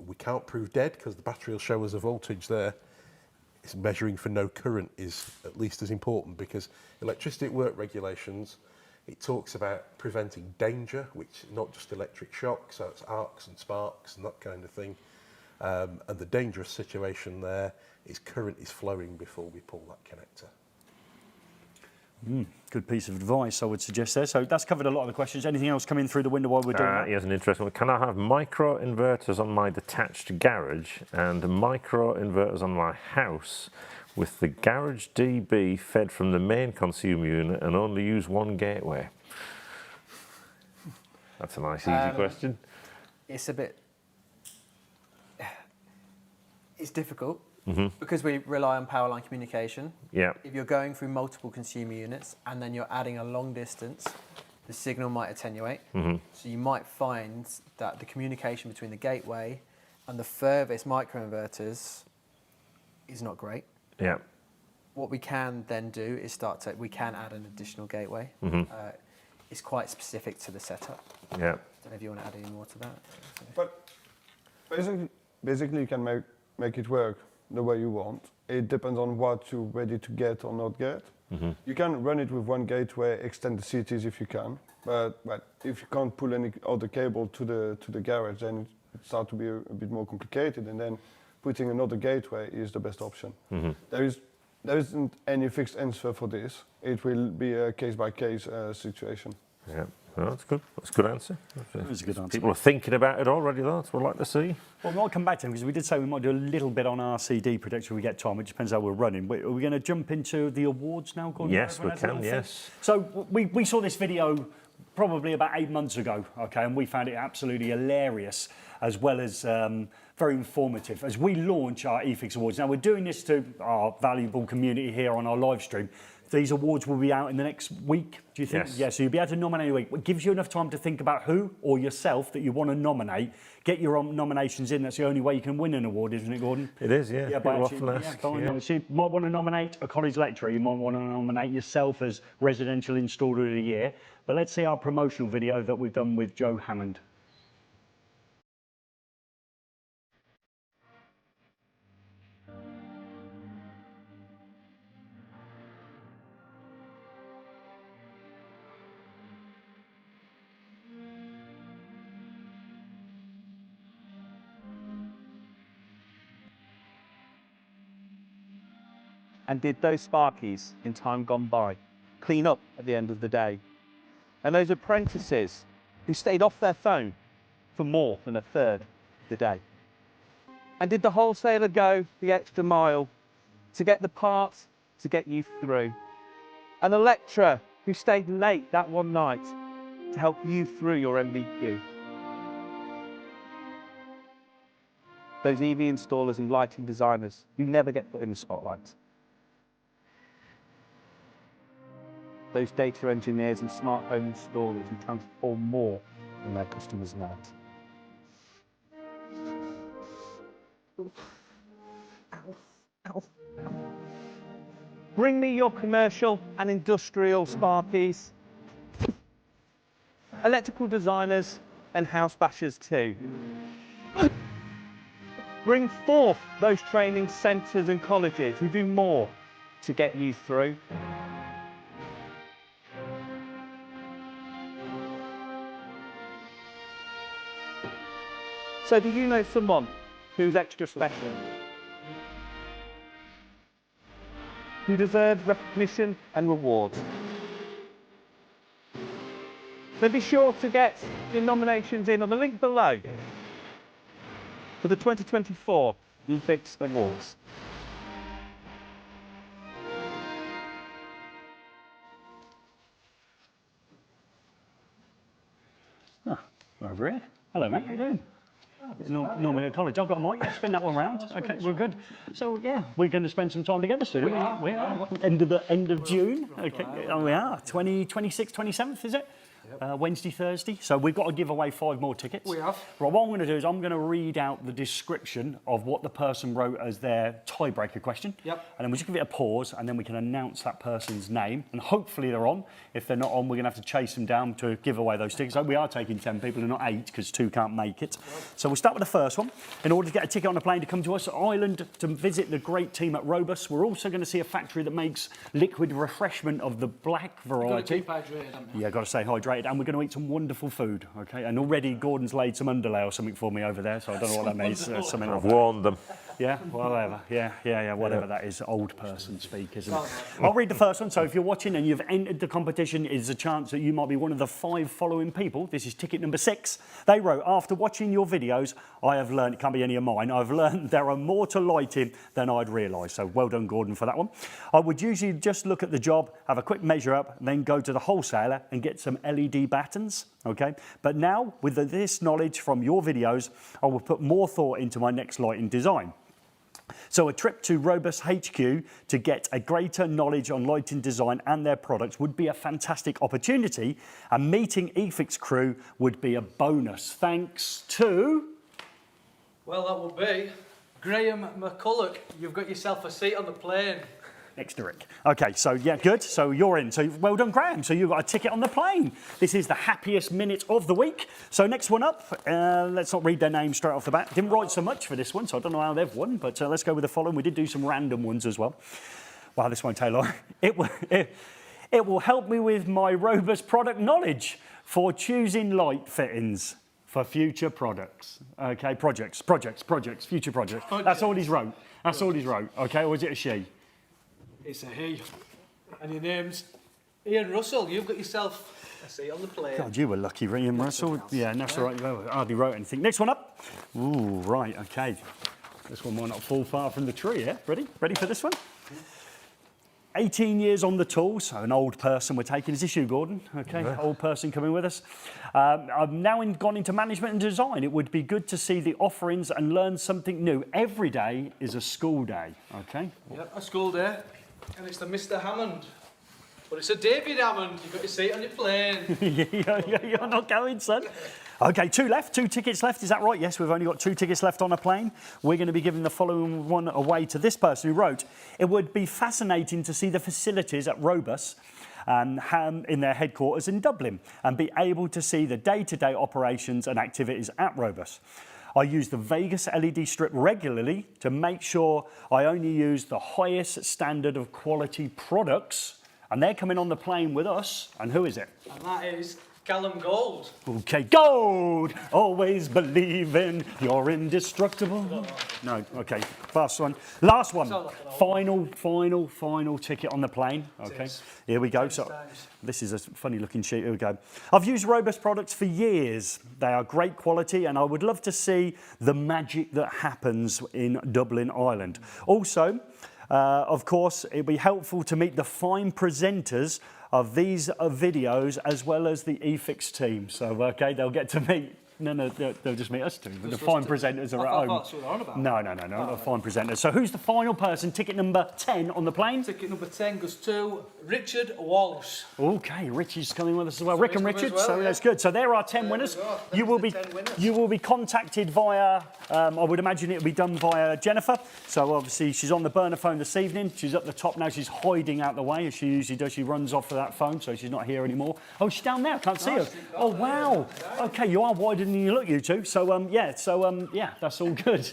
[SPEAKER 8] we can't prove dead because the battery will show us a voltage there. It's measuring for no current is at least as important, because electricity at work regulations, it talks about preventing danger, which is not just electric shock, so it's arcs and sparks and that kind of thing. And the dangerous situation there is current is flowing before we pull that connector.
[SPEAKER 2] Good piece of advice, I would suggest there. So that's covered a lot of the questions. Anything else coming through the window while we're doing that?
[SPEAKER 1] Here's an interesting one. Can I have microinverters on my detached garage and microinverters on my house with the garage DB fed from the main consumer unit and only use one gateway? That's a nice, easy question.
[SPEAKER 3] It's a bit... It's difficult because we rely on power line communication. If you're going through multiple consumer units and then you're adding a long distance, the signal might attenuate. So you might find that the communication between the gateway and the furthest microinverters is not great. What we can then do is we can add an additional gateway. It's quite specific to the setup. I don't know if you want to add any more to that.
[SPEAKER 4] But basically you can make it work the way you want. It depends on what you're ready to get or not get. You can run it with one gateway, extend the cities if you can, but if you can't pull any other cable to the garage, then it starts to be a bit more complicated, and then putting another gateway is the best option. There isn't any fixed answer for this. It will be a case-by-case situation.
[SPEAKER 1] Well, that's good. That's a good answer.
[SPEAKER 2] That's a good answer.
[SPEAKER 1] People are thinking about it already, though. That's what I'd like to see.
[SPEAKER 2] Well, we might come back to them because we did say we might do a little bit on RCD protection when we get time. It depends how we're running. Are we going to jump into the awards now, Gordon?
[SPEAKER 1] Yes, we can, yes.
[SPEAKER 2] So we saw this video probably about 8 months ago, okay, and we found it absolutely hilarious as well as very informative as we launch our eFIXX Awards. Now, we're doing this to our valuable community here on our live stream. These awards will be out in the next week, do you think?
[SPEAKER 1] Yes.
[SPEAKER 2] Yeah, so you'll be able to nominate a week. It gives you enough time to think about who or yourself that you want to nominate. Get your nominations in. That's the only way you can win an award, isn't it, Gordon?
[SPEAKER 1] It is, yeah.
[SPEAKER 2] Yeah,
[SPEAKER 1] People often ask.
[SPEAKER 2] So you might want to nominate a college lecturer. You might want to nominate yourself as residential installer of the year. But let's see our promotional video that we've done with Joe Hammond.
[SPEAKER 10] And did those sparkies in time gone by clean up at the end of the day? And those apprentices who stayed off their phone for more than a third of the day? And did the wholesaler go the extra mile to get the parts to get you through? And the lecturer who stayed late that one night to help you through your MVQ? Those EV installers and lighting designers who never get put in the spotlight? Those data engineers and smart home installers who transform more than their customers know. Bring me your commercial and industrial sparkies. Electrical designers and house bashers too. Bring forth those training centres and colleges who do more to get you through. So do you know someone who's extra special? Who deserves recognition and rewards? Then be sure to get your nominations in on the link below for the 2024 eFIXX Awards.
[SPEAKER 2] Over here. Hello, mate. How you doing? Normally at college. I've got a mic. Yeah, spin that one round. Okay, we're good. So yeah, we're going to spend some time together soon. We are. End of June. Okay, we are. 26th, 27th, is it? Wednesday, Thursday. So we've got to give away 5 more tickets.
[SPEAKER 6] We have.
[SPEAKER 2] Right, what I'm going to do is I'm going to read out the description of what the person wrote as their tiebreaker question.
[SPEAKER 6] Yep.
[SPEAKER 2] And then we'll just give it a pause, and then we can announce that person's name. And hopefully they're on. If they're not on, we're going to have to chase them down to give away those tickets. So we are taking 10 people and not 8 because 2 can't make it. So we'll start with the first one. In order to get a ticket on a plane to come to us, Ireland, to visit the great team at Robus, we're also going to see a factory that makes liquid refreshment of the black variety.
[SPEAKER 6] Got to keep hydrated, haven't you?
[SPEAKER 2] Yeah, got to stay hydrated, and we're going to eat some wonderful food, okay? And already Gordon's laid some underlay or something for me over there, so I don't know what that means. Something
[SPEAKER 1] I've warned them.
[SPEAKER 2] Yeah, whatever. Yeah, whatever that is. Old person speak, isn't it? I'll read the first one. So if you're watching and you've entered the competition, there's a chance that you might be one of the 5 following people. This is ticket number 6. They wrote, after watching your videos, I have learned, it can't be any of mine, I've learned there are more to lighting than I'd realised. So well done, Gordon, for that one. I would usually just look at the job, have a quick measure up, then go to the wholesaler and get some LED battens, okay? But now, with this knowledge from your videos, I will put more thought into my next lighting design. So a trip to Robus HQ to get a greater knowledge on lighting design and their products would be a fantastic opportunity, and meeting eFIXX crew would be a bonus. Thanks to...
[SPEAKER 11] Well, that would be Graham McCulloch. You've got yourself a seat on the plane.
[SPEAKER 2] Next to Rick. Okay, so yeah, good. So you're in. So well done, Graham. So you've got a ticket on the plane. This is the happiest minute of the week. So next one up, let's not read their name straight off the bat. Didn't write so much for this one, so I don't know how they've won, but let's go with the following. We did do some random ones as well. Wow, this won't take long. It will help me with my robust product knowledge for choosing light fittings for future products. Okay, projects, future projects. That's all he's wrote. That's all he's wrote. Okay, or is it a she?
[SPEAKER 11] It's a he. And your name's Ian Russell. You've got yourself a seat on the plane.
[SPEAKER 2] God, you were lucky, Ian Russell. Yeah, that's all right. Well, I hardly wrote anything. Next one up. Ooh, right, okay. This one might not fall far from the tree, yeah? Ready? Ready for this one? 18 years on the tools, so an old person we're taking. Is this you, Gordon? Okay, old person coming with us. I've now gone into management and design. It would be good to see the offerings and learn something new. Every day is a school day, okay?
[SPEAKER 11] Yep, a school day. And it's the Mr. Hammond. But it's a David Hammond. You've got your seat on your plane.
[SPEAKER 2] You're not going, son. Okay, 2 left, 2 tickets left, is that right? Yes, we've only got 2 tickets left on a plane. We're going to be giving the following one away to this person who wrote, it would be fascinating to see the facilities at Robus in their headquarters in Dublin and be able to see the day-to-day operations and activities at Robus. I use the Vegas LED strip regularly to make sure I only use the highest standard of quality products, and they're coming on the plane with us. And who is it?
[SPEAKER 11] And that is Callum Gold.
[SPEAKER 2] Okay, Gold! Always believing you're indestructible. No, okay, fast one. Last one. Final ticket on the plane. Okay, here we go. So this is a funny looking sheet. Here we go. I've used Robust products for years. They are great quality, and I would love to see the magic that happens in Dublin, Ireland. Also, of course, it'd be helpful to meet the fine presenters of these videos as well as the eFIXX team. So, okay, they'll get to meet No, they'll just meet us two. The fine presenters are at home.
[SPEAKER 11] That's what they're on about.
[SPEAKER 2] No, the fine presenters. So who's the final person? Ticket number 10 on the plane?
[SPEAKER 11] Ticket number 10 goes to Richard Walsh.
[SPEAKER 2] Okay, Richie's coming with us as well.
[SPEAKER 11] So
[SPEAKER 2] Rick and
[SPEAKER 11] he's coming
[SPEAKER 2] Richard,
[SPEAKER 11] as well,
[SPEAKER 2] so
[SPEAKER 11] yeah.
[SPEAKER 2] that's good. So there are 10 winners. You will be contacted via, I would imagine it'll be done via Jennifer. So obviously she's on the burner phone this evening. She's up the top now. She's hiding out the way as she usually does. She runs off of that phone, so she's not here anymore. Oh, she's down there. I can't see her. Oh, wow. Okay, you are wider than you look, you two. So, yeah, that's all good.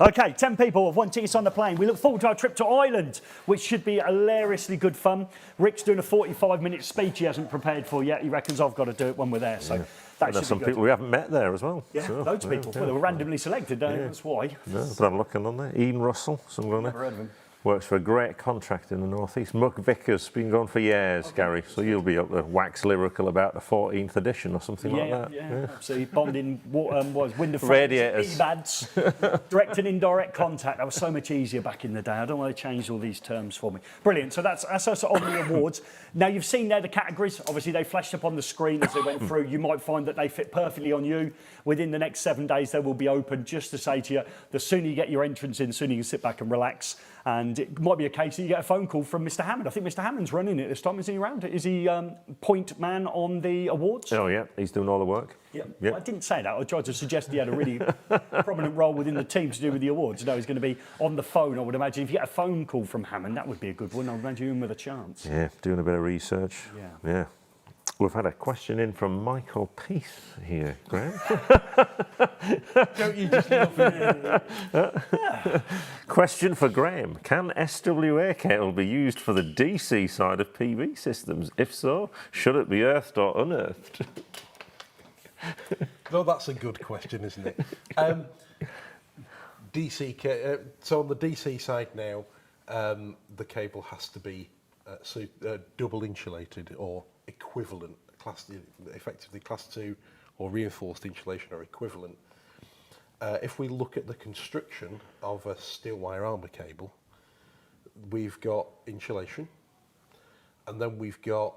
[SPEAKER 2] Okay, 10 people have won tickets on the plane. We look forward to our trip to Ireland, which should be hilariously good fun. Rick's doing a 45-minute speech he hasn't prepared for yet. He reckons I've got to do it when we're there. So that
[SPEAKER 1] There's
[SPEAKER 2] should
[SPEAKER 1] some
[SPEAKER 2] be good.
[SPEAKER 1] people we haven't met there as well.
[SPEAKER 2] Yeah,
[SPEAKER 1] so,
[SPEAKER 2] loads of people. Well, they were randomly selected, that's why.
[SPEAKER 1] No, but I'm looking on there. Ian Russell, someone on there.
[SPEAKER 2] Never heard of him.
[SPEAKER 1] Works for a great contract in the northeast. Muck Vickers, been going for years, Gary. So you'll be up there, wax lyrical about the 14th edition or something like that.
[SPEAKER 2] Yeah. So he bombed in window frames,
[SPEAKER 1] Radiators.
[SPEAKER 2] eBads, direct and indirect contact. That was so much easier back in the day. I don't want to change all these terms for me. Brilliant. So that's us on the awards. Now you've seen there the categories. Obviously they flashed up on the screen as they went through. You might find that they fit perfectly on you. Within the next 7 days they will be open, just to say to you, the sooner you get your entrance in, the sooner you can sit back and relax. And it might be a case that you get a phone call from Mr. Hammond. I think Mr. Hammond's running it this time. Is he around? Is he point man on the awards?
[SPEAKER 1] Oh, yeah, he's doing all the work.
[SPEAKER 2] Yeah. Well, I didn't say that. I tried to suggest he had a really prominent role within the team to do with the awards. No, he's going to be on the phone, I would imagine. If you get a phone call from Hammond, that would be a good one. I would imagine him with a chance.
[SPEAKER 1] Yeah, doing a bit of research. Yeah. We've had a question in from Michael Peace here, Graham.
[SPEAKER 11] Don't you just love it?
[SPEAKER 1] Question for Graham. Can SWA cable be used for the DC side of PV systems? If so, should it be earthed or unearthed?
[SPEAKER 8] No, that's a good question, isn't it? So on the DC side now, the cable has to be double insulated or equivalent, effectively class 2 or reinforced insulation or equivalent. If we look at the construction of a steel wire armour cable, we've got insulation, and then we've got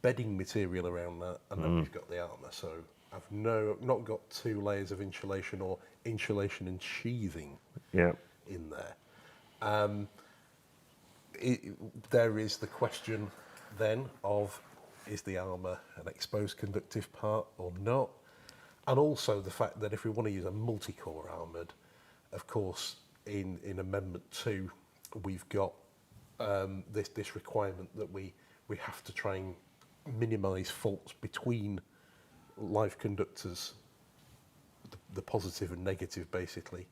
[SPEAKER 8] bedding material around that, and then we've got the armour. So I've not got 2 layers of insulation or insulation and sheathing in there. There is the question then of, is the armour an exposed conductive part or not? And also the fact that if we want to use a multi-core armoured, of course, in Amendment 2, we've got this requirement that we have to try and minimise faults between live conductors, the positive and negative, basically.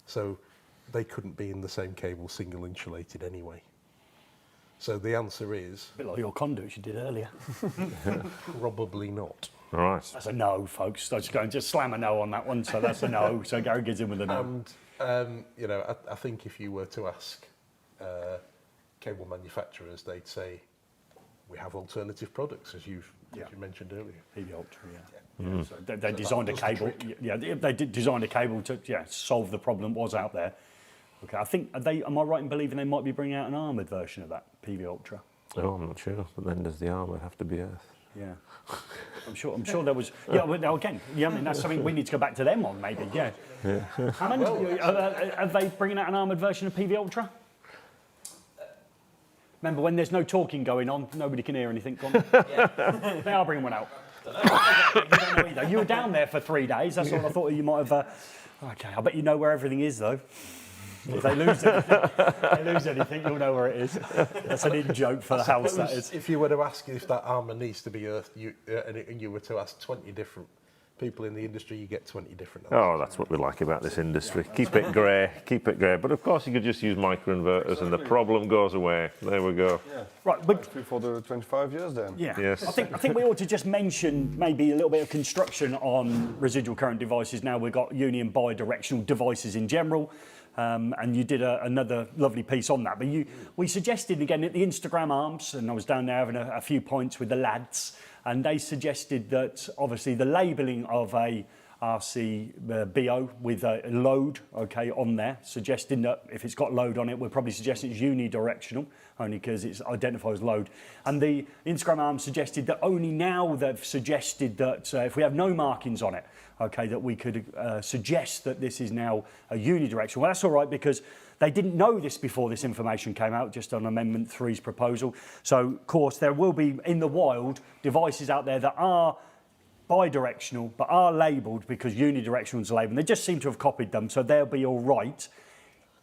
[SPEAKER 8] So they couldn't be in the same cable, single insulated anyway. So the answer is...
[SPEAKER 2] A bit like your conduits you did earlier.
[SPEAKER 8] Probably not.
[SPEAKER 1] All right.
[SPEAKER 2] That's a no, folks. I was going to slam a no on that one, so that's a no. So Gary gets in with a no.
[SPEAKER 8] And, I think if you were to ask cable manufacturers, they'd say, we have alternative products, as you mentioned earlier.
[SPEAKER 2] PV Ultra, So they designed a cable. They did design a cable to solve the problem that was out there. Okay, I think am I right in believing they might be bringing out an armoured version of that PV Ultra?
[SPEAKER 1] Oh, I'm not sure. But then does the armour have to be earthed?
[SPEAKER 2] Yeah, I'm sure there was. Yeah, well, now again, I mean that's something we need to go back to them on, maybe. Yeah. Hammond, are they bringing out an armoured version of PV Ultra? Remember, when there's no talking going on, nobody can hear anything. Go on. They are bringing one out. You don't know either. You were down there for 3 days. That's all I thought you might have. Okay, I bet you know where everything is, though. If they lose anything, you'll know where it is. That's an in-joke for the house, that is.
[SPEAKER 8] If you were to ask if that armour needs to be earthed, and you were to ask 20 different people in the industry, you get 20 different answers.
[SPEAKER 1] Oh, that's what we like about this industry. Keep it grey, keep it grey. But of course, you could just use microinverters and the problem goes away. There we go.
[SPEAKER 4] Yeah.
[SPEAKER 2] Right, but
[SPEAKER 4] For the 25 years then.
[SPEAKER 2] yeah,
[SPEAKER 1] Yes.
[SPEAKER 2] I think we ought to just mention maybe a little bit of construction on residual current devices. Now we've got uni and bi-directional devices in general. And you did another lovely piece on that. But we suggested again at the Instagram Arms, and I was down there having a few points with the lads, and they suggested that obviously the labelling of a RCBO with a load, okay, on there, suggesting that if it's got load on it, we're probably suggesting it's unidirectional, only because it's identified as load. And the Instagram arm suggested that only now they've suggested that if we have no markings on it, okay, that we could suggest that this is now a unidirectional. Well, that's all right, because they didn't know this before this information came out, just on Amendment 3's proposal. So, of course, there will be, in the wild, devices out there that are bi-directional, but are labelled because unidirectional is labelled. They just seem to have copied them, so they'll be all right.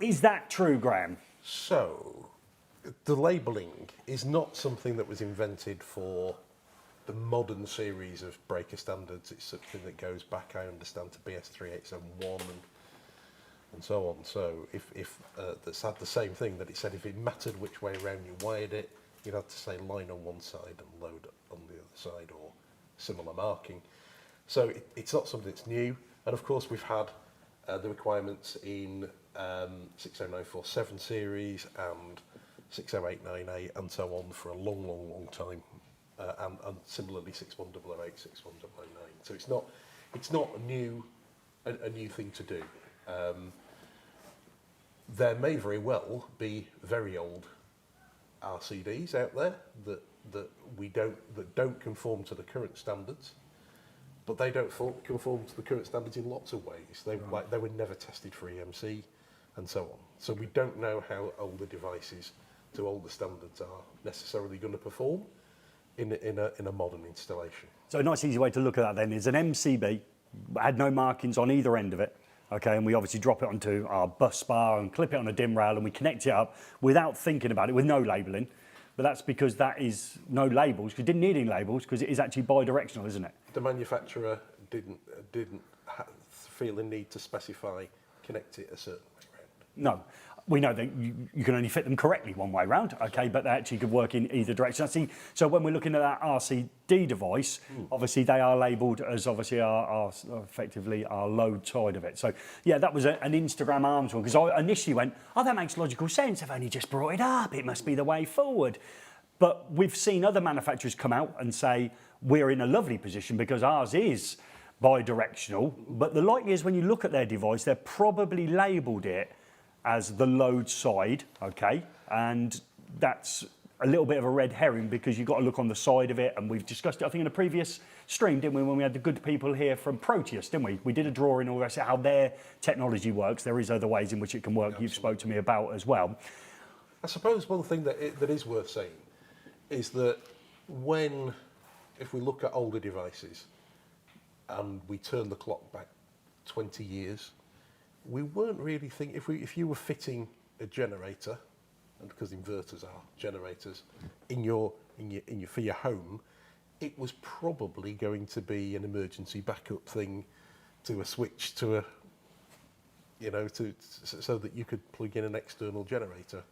[SPEAKER 2] Is that true, Graham?
[SPEAKER 8] So, the labelling is not something that was invented for the modern series of breaker standards. It's something that goes back, I understand, to BS 3871 and so on. So, if that's had the same thing, that it said if it mattered which way around you wired it, you'd have to say line on one side and load on the other side, or similar marking. So it's not something that's new, and of course we've had the requirements in 60947 series and 6089A and so on for a long time, and similarly 61008, 61009. So it's not a new thing to do. There may very well be very old RCDs out there that don't conform to the current standards, but they don't conform to the current standards in lots of ways. They were never tested for EMC and so on. So we don't know how older devices to older standards are necessarily going to perform in a modern installation.
[SPEAKER 2] So a nice easy way to look at that then is an MCB, had no markings on either end of it, okay, and we obviously drop it onto our bus bar and clip it on a DIM rail and we connect it up without thinking about it, with no labelling. But that's because that is no labels, because you didn't need any labels, because it is actually bi-directional, isn't it?
[SPEAKER 8] The manufacturer didn't feel the need to specify connect it a certain way around.
[SPEAKER 2] No. We know that you can only fit them correctly one way round, okay, but they actually could work in either direction. I see. So when we're looking at that RCD device, obviously they are labelled as obviously our effectively our load side of it. So yeah, that was an Instagram arms one, because I initially went, oh, that makes logical sense. I've only just brought it up. It must be the way forward. But we've seen other manufacturers come out and say we're in a lovely position because ours is bi-directional. But the likely is when you look at their device, they're probably labelled it as the load side, okay, and that's a little bit of a red herring, because you've got to look on the side of it, and we've discussed it, I think, in a previous stream, didn't we, when we had the good people here from Proteus, didn't we? We did a drawing all that, how their technology works. There is other ways in which it can work. Absolutely. You've spoke to me about as well.
[SPEAKER 8] I suppose one thing that is worth saying is that if we look at older devices and we turn the clock back 20 years, we weren't really thinking, if you were fitting a generator, and because inverters are generators, for your home, it was probably going to be an emergency backup thing to a switch so that you could plug in an external generator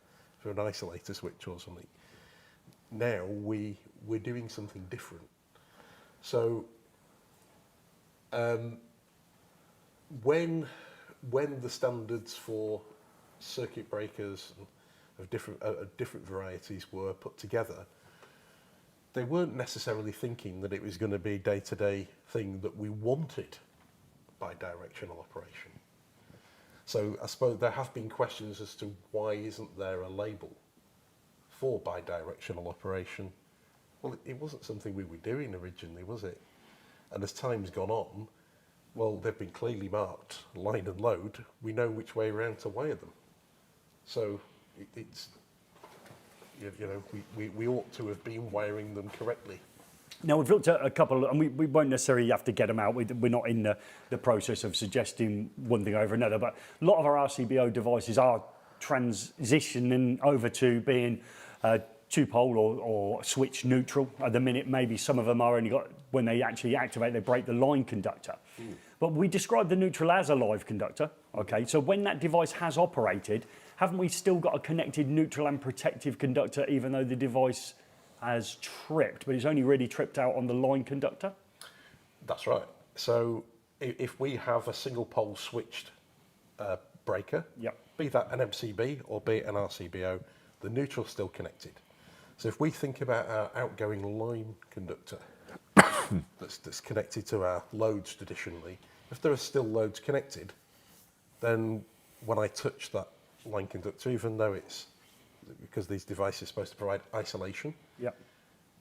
[SPEAKER 8] for an isolator switch or something. Now we're doing something different. So when the standards for circuit breakers of different varieties were put together, they weren't necessarily thinking that it was going to be a day-to-day thing that we wanted bi-directional operation. So I suppose there have been questions as to why isn't there a label for bi-directional operation. Well, it wasn't something we were doing originally, was it? And as time's gone on, well, they've been clearly marked, line and load. We know which way around to wire them. So it's, we ought to have been wiring them correctly.
[SPEAKER 2] Now, we've looked at a couple, and we won't necessarily have to get them out. We're not in the process of suggesting one thing over another, but a lot of our RCBO devices are transitioning over to being two-pole or switch neutral. At the minute, maybe some of them are only got, when they actually activate, they break the line conductor. But we describe the neutral as a live conductor, okay? So when that device has operated, haven't we still got a connected neutral and protective conductor, even though the device has tripped, but it's only really tripped out on the line conductor?
[SPEAKER 8] That's right. So if we have a single pole switched breaker, yep, be that an MCB or be it an RCBO, the neutral's still connected. So if we think about our outgoing line conductor that's connected to our loads traditionally, If there are still loads connected, then when I touch that line conductor, even though it's, because these devices are supposed to provide isolation,
[SPEAKER 2] Yep.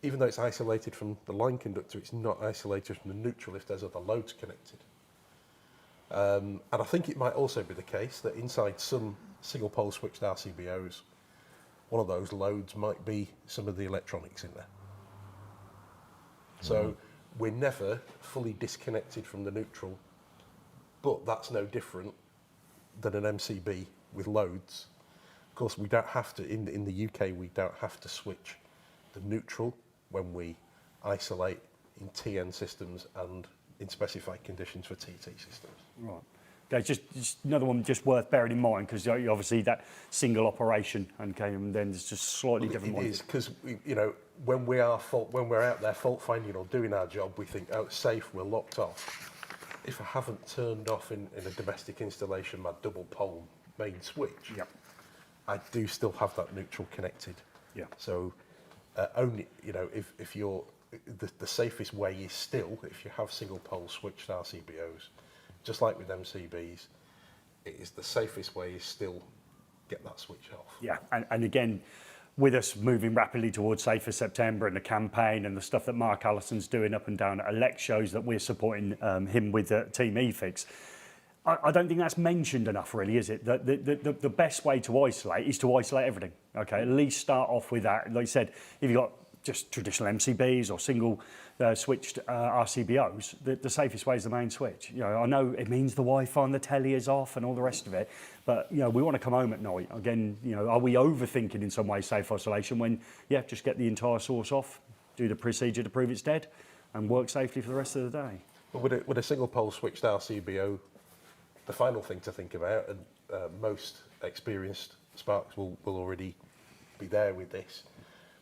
[SPEAKER 8] even though it's isolated from the line conductor, it's not isolated from the neutral if there's other loads connected. And I think it might also be the case that inside some single pole switched RCBOs, one of those loads might be some of the electronics in there. So we're never fully disconnected from the neutral, but that's no different than an MCB with loads. Of course, we don't have to, in the UK, we don't have to switch the neutral when we isolate in TN systems and in specified conditions for TT systems.
[SPEAKER 2] Right. Okay, just another one just worth bearing in mind, because obviously that single operation, okay, and then it's just slightly different.
[SPEAKER 8] It is, because you know, when we're out there fault finding or doing our job, we think, oh, it's safe, we're locked off. If I haven't turned off in a domestic installation my double pole main switch,
[SPEAKER 2] Yep.
[SPEAKER 8] I do still have that neutral connected.
[SPEAKER 2] Yeah.
[SPEAKER 8] So only, you know, if you're, the safest way is still, if you have single pole switched RCBOs, just like with MCBs, it is the safest way is still get that switch off.
[SPEAKER 2] Yeah, and again, with us moving rapidly towards Safer September and the campaign and the stuff that Mark Allison's doing up and down at Elect shows that we're supporting him with Team eFIXX, I don't think that's mentioned enough, really, is it? The best way to isolate is to isolate everything. Okay, at least start off with that. Like I said, if you've got just traditional MCBs or single switched RCBOs, the safest way is the main switch. You know, I know it means the Wi-Fi and the telly is off and all the rest of it, but you know, we want to come home at night. Again, you know, are we overthinking in some way safe isolation when, yeah, just get the entire source off, do the procedure to prove it's dead, and work safely for the rest of the day?
[SPEAKER 8] But with a single pole switched RCBO, the final thing to think about, and most experienced Sparks will already be there with this,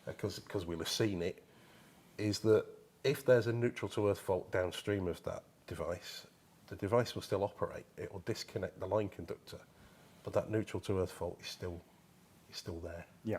[SPEAKER 8] because we'll have seen it, is that if there's a neutral to earth fault downstream of that device, the device will still operate. It will disconnect the line conductor, but that neutral to earth fault is still there.
[SPEAKER 2] Yeah.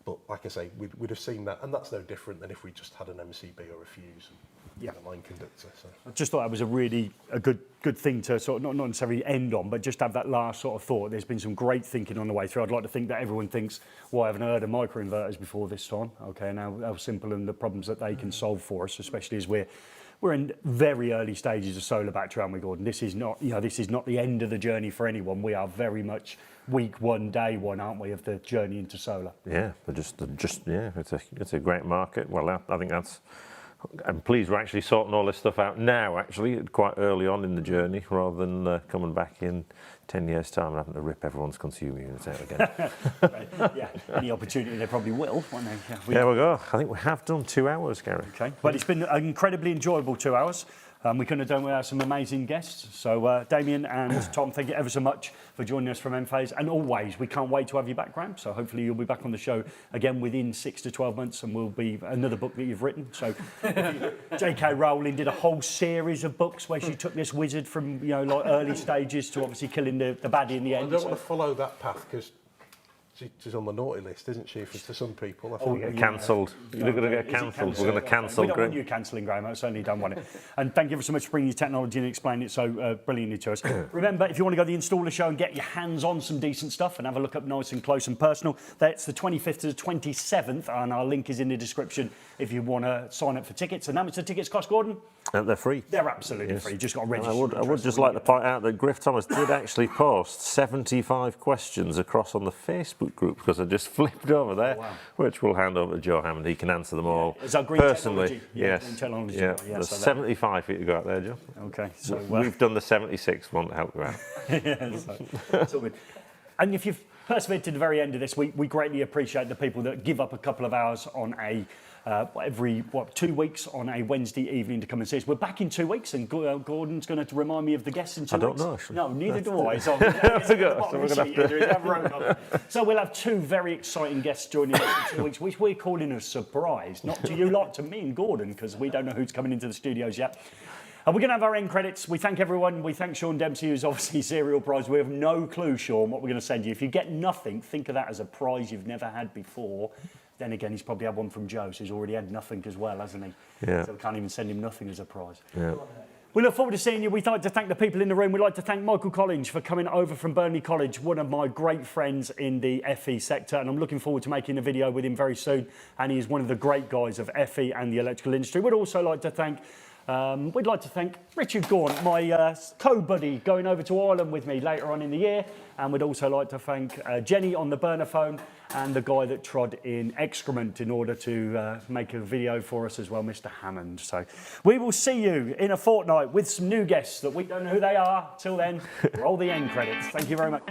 [SPEAKER 8] But like I say, we'd have seen that, and that's no different than if we just had an MCB or a fuse and
[SPEAKER 2] Yeah.
[SPEAKER 8] a line conductor. So.
[SPEAKER 2] I just thought that was a good thing to sort of not necessarily end on, but just have that last sort of thought. There's been some great thinking on the way through. I'd like to think that everyone thinks, well, I haven't heard of microinverters before this time. Okay, and how simple and the problems that they can solve for us, especially as we're in very early stages of solar battery, aren't we, Gordon? This is not, you know, this is not the end of the journey for anyone. We are very much week one, day one, aren't we, of the journey into solar?
[SPEAKER 1] Yeah, but just yeah, it's a great market. Well, I think that's. I'm pleased we're actually sorting all this stuff out now, actually, quite early on in the journey, rather than coming back in 10 years' time and having to rip everyone's consumer units out again.
[SPEAKER 2] Yeah, any opportunity they probably will, won't they? Yeah,
[SPEAKER 1] There we go. I think we have done 2 hours, Gary.
[SPEAKER 2] Okay, but it's been an incredibly enjoyable 2 hours. We couldn't have done without some amazing guests. So Damien and Tom, thank you ever so much for joining us from Enphase. And always, we can't wait to have you back, Graham. So hopefully you'll be back on the show again within 6 to 12 months, and we'll be another book that you've written. So J.K. Rowling did a whole series of books where she took this wizard from, you know, like early stages to obviously killing the baddie in the end.
[SPEAKER 8] I don't want to follow that path, because she's on the naughty list, isn't she, for some people? I think.
[SPEAKER 1] Cancelled. You're going to get cancelled. We're going to cancel.
[SPEAKER 2] We don't want you cancelling, Graham. I certainly don't want it. And thank you ever so much for bringing your technology and explaining it so brilliantly to us. Remember, if you want to go to the installer show and get your hands on some decent stuff and have a look up nice and close and personal, that's the 25th to the 27th, and our link is in the description if you want to sign up for tickets. And how much the tickets cost, Gordon?
[SPEAKER 1] They're free.
[SPEAKER 2] They're absolutely free. Just got to register.
[SPEAKER 1] I would just like to point out that Griff Thomas did actually post 75 questions across on the Facebook group, because I just flipped over there, which we'll hand over to Joe Hammond. He can answer them all
[SPEAKER 2] Is that green
[SPEAKER 1] personally.
[SPEAKER 2] technology?
[SPEAKER 1] Yes.
[SPEAKER 2] Green technology.
[SPEAKER 1] Yeah.
[SPEAKER 2] Yeah,
[SPEAKER 1] There's
[SPEAKER 2] so
[SPEAKER 1] 75 for you to go out there, Joe.
[SPEAKER 2] Okay. So
[SPEAKER 1] We've done the 76th one to help you out.
[SPEAKER 2] Yeah, so it's all good. And if you've persevered to the very end of this, we greatly appreciate the people that give up a couple of hours on a every 2 weeks on a Wednesday evening to come and see us. We're back in 2 weeks, and Gordon's going to remind me of the guests in 2 weeks.
[SPEAKER 1] I don't know, actually.
[SPEAKER 2] No, neither do I. So, so we'll have 2 very exciting guests joining us in 2 weeks, which we're calling a surprise. Not to you lot, to me and Gordon, because we don't know who's coming into the studios yet. And we're going to have our end credits. We thank everyone. We thank Sean Dempsey, who's obviously serial prize. We have no clue, Sean, what we're going to send you. If you get nothing, think of that as a prize you've never had before. Then again, he's probably had one from Joe, so he's already had nothing as well, hasn't he?
[SPEAKER 1] Yeah.
[SPEAKER 2] So we can't even send him nothing as a prize.
[SPEAKER 1] Yeah.
[SPEAKER 2] We look forward to seeing you. We'd like to thank the people in the room. We'd like to thank Michael Collins for coming over from Burnley College, one of my great friends in the FE sector, and I'm looking forward to making a video with him very soon. And he is one of the great guys of FE and the electrical industry. We'd also like to thank Richard Gaunt, my co-buddy, going over to Ireland with me later on in the year. And we'd also like to thank Jenny on the burner phone and the guy that trod in excrement in order to make a video for us as well, Mr. Hammond. So we will see you in a fortnight with some new guests that we don't know who they are. Till then, roll the end credits. Thank you very much.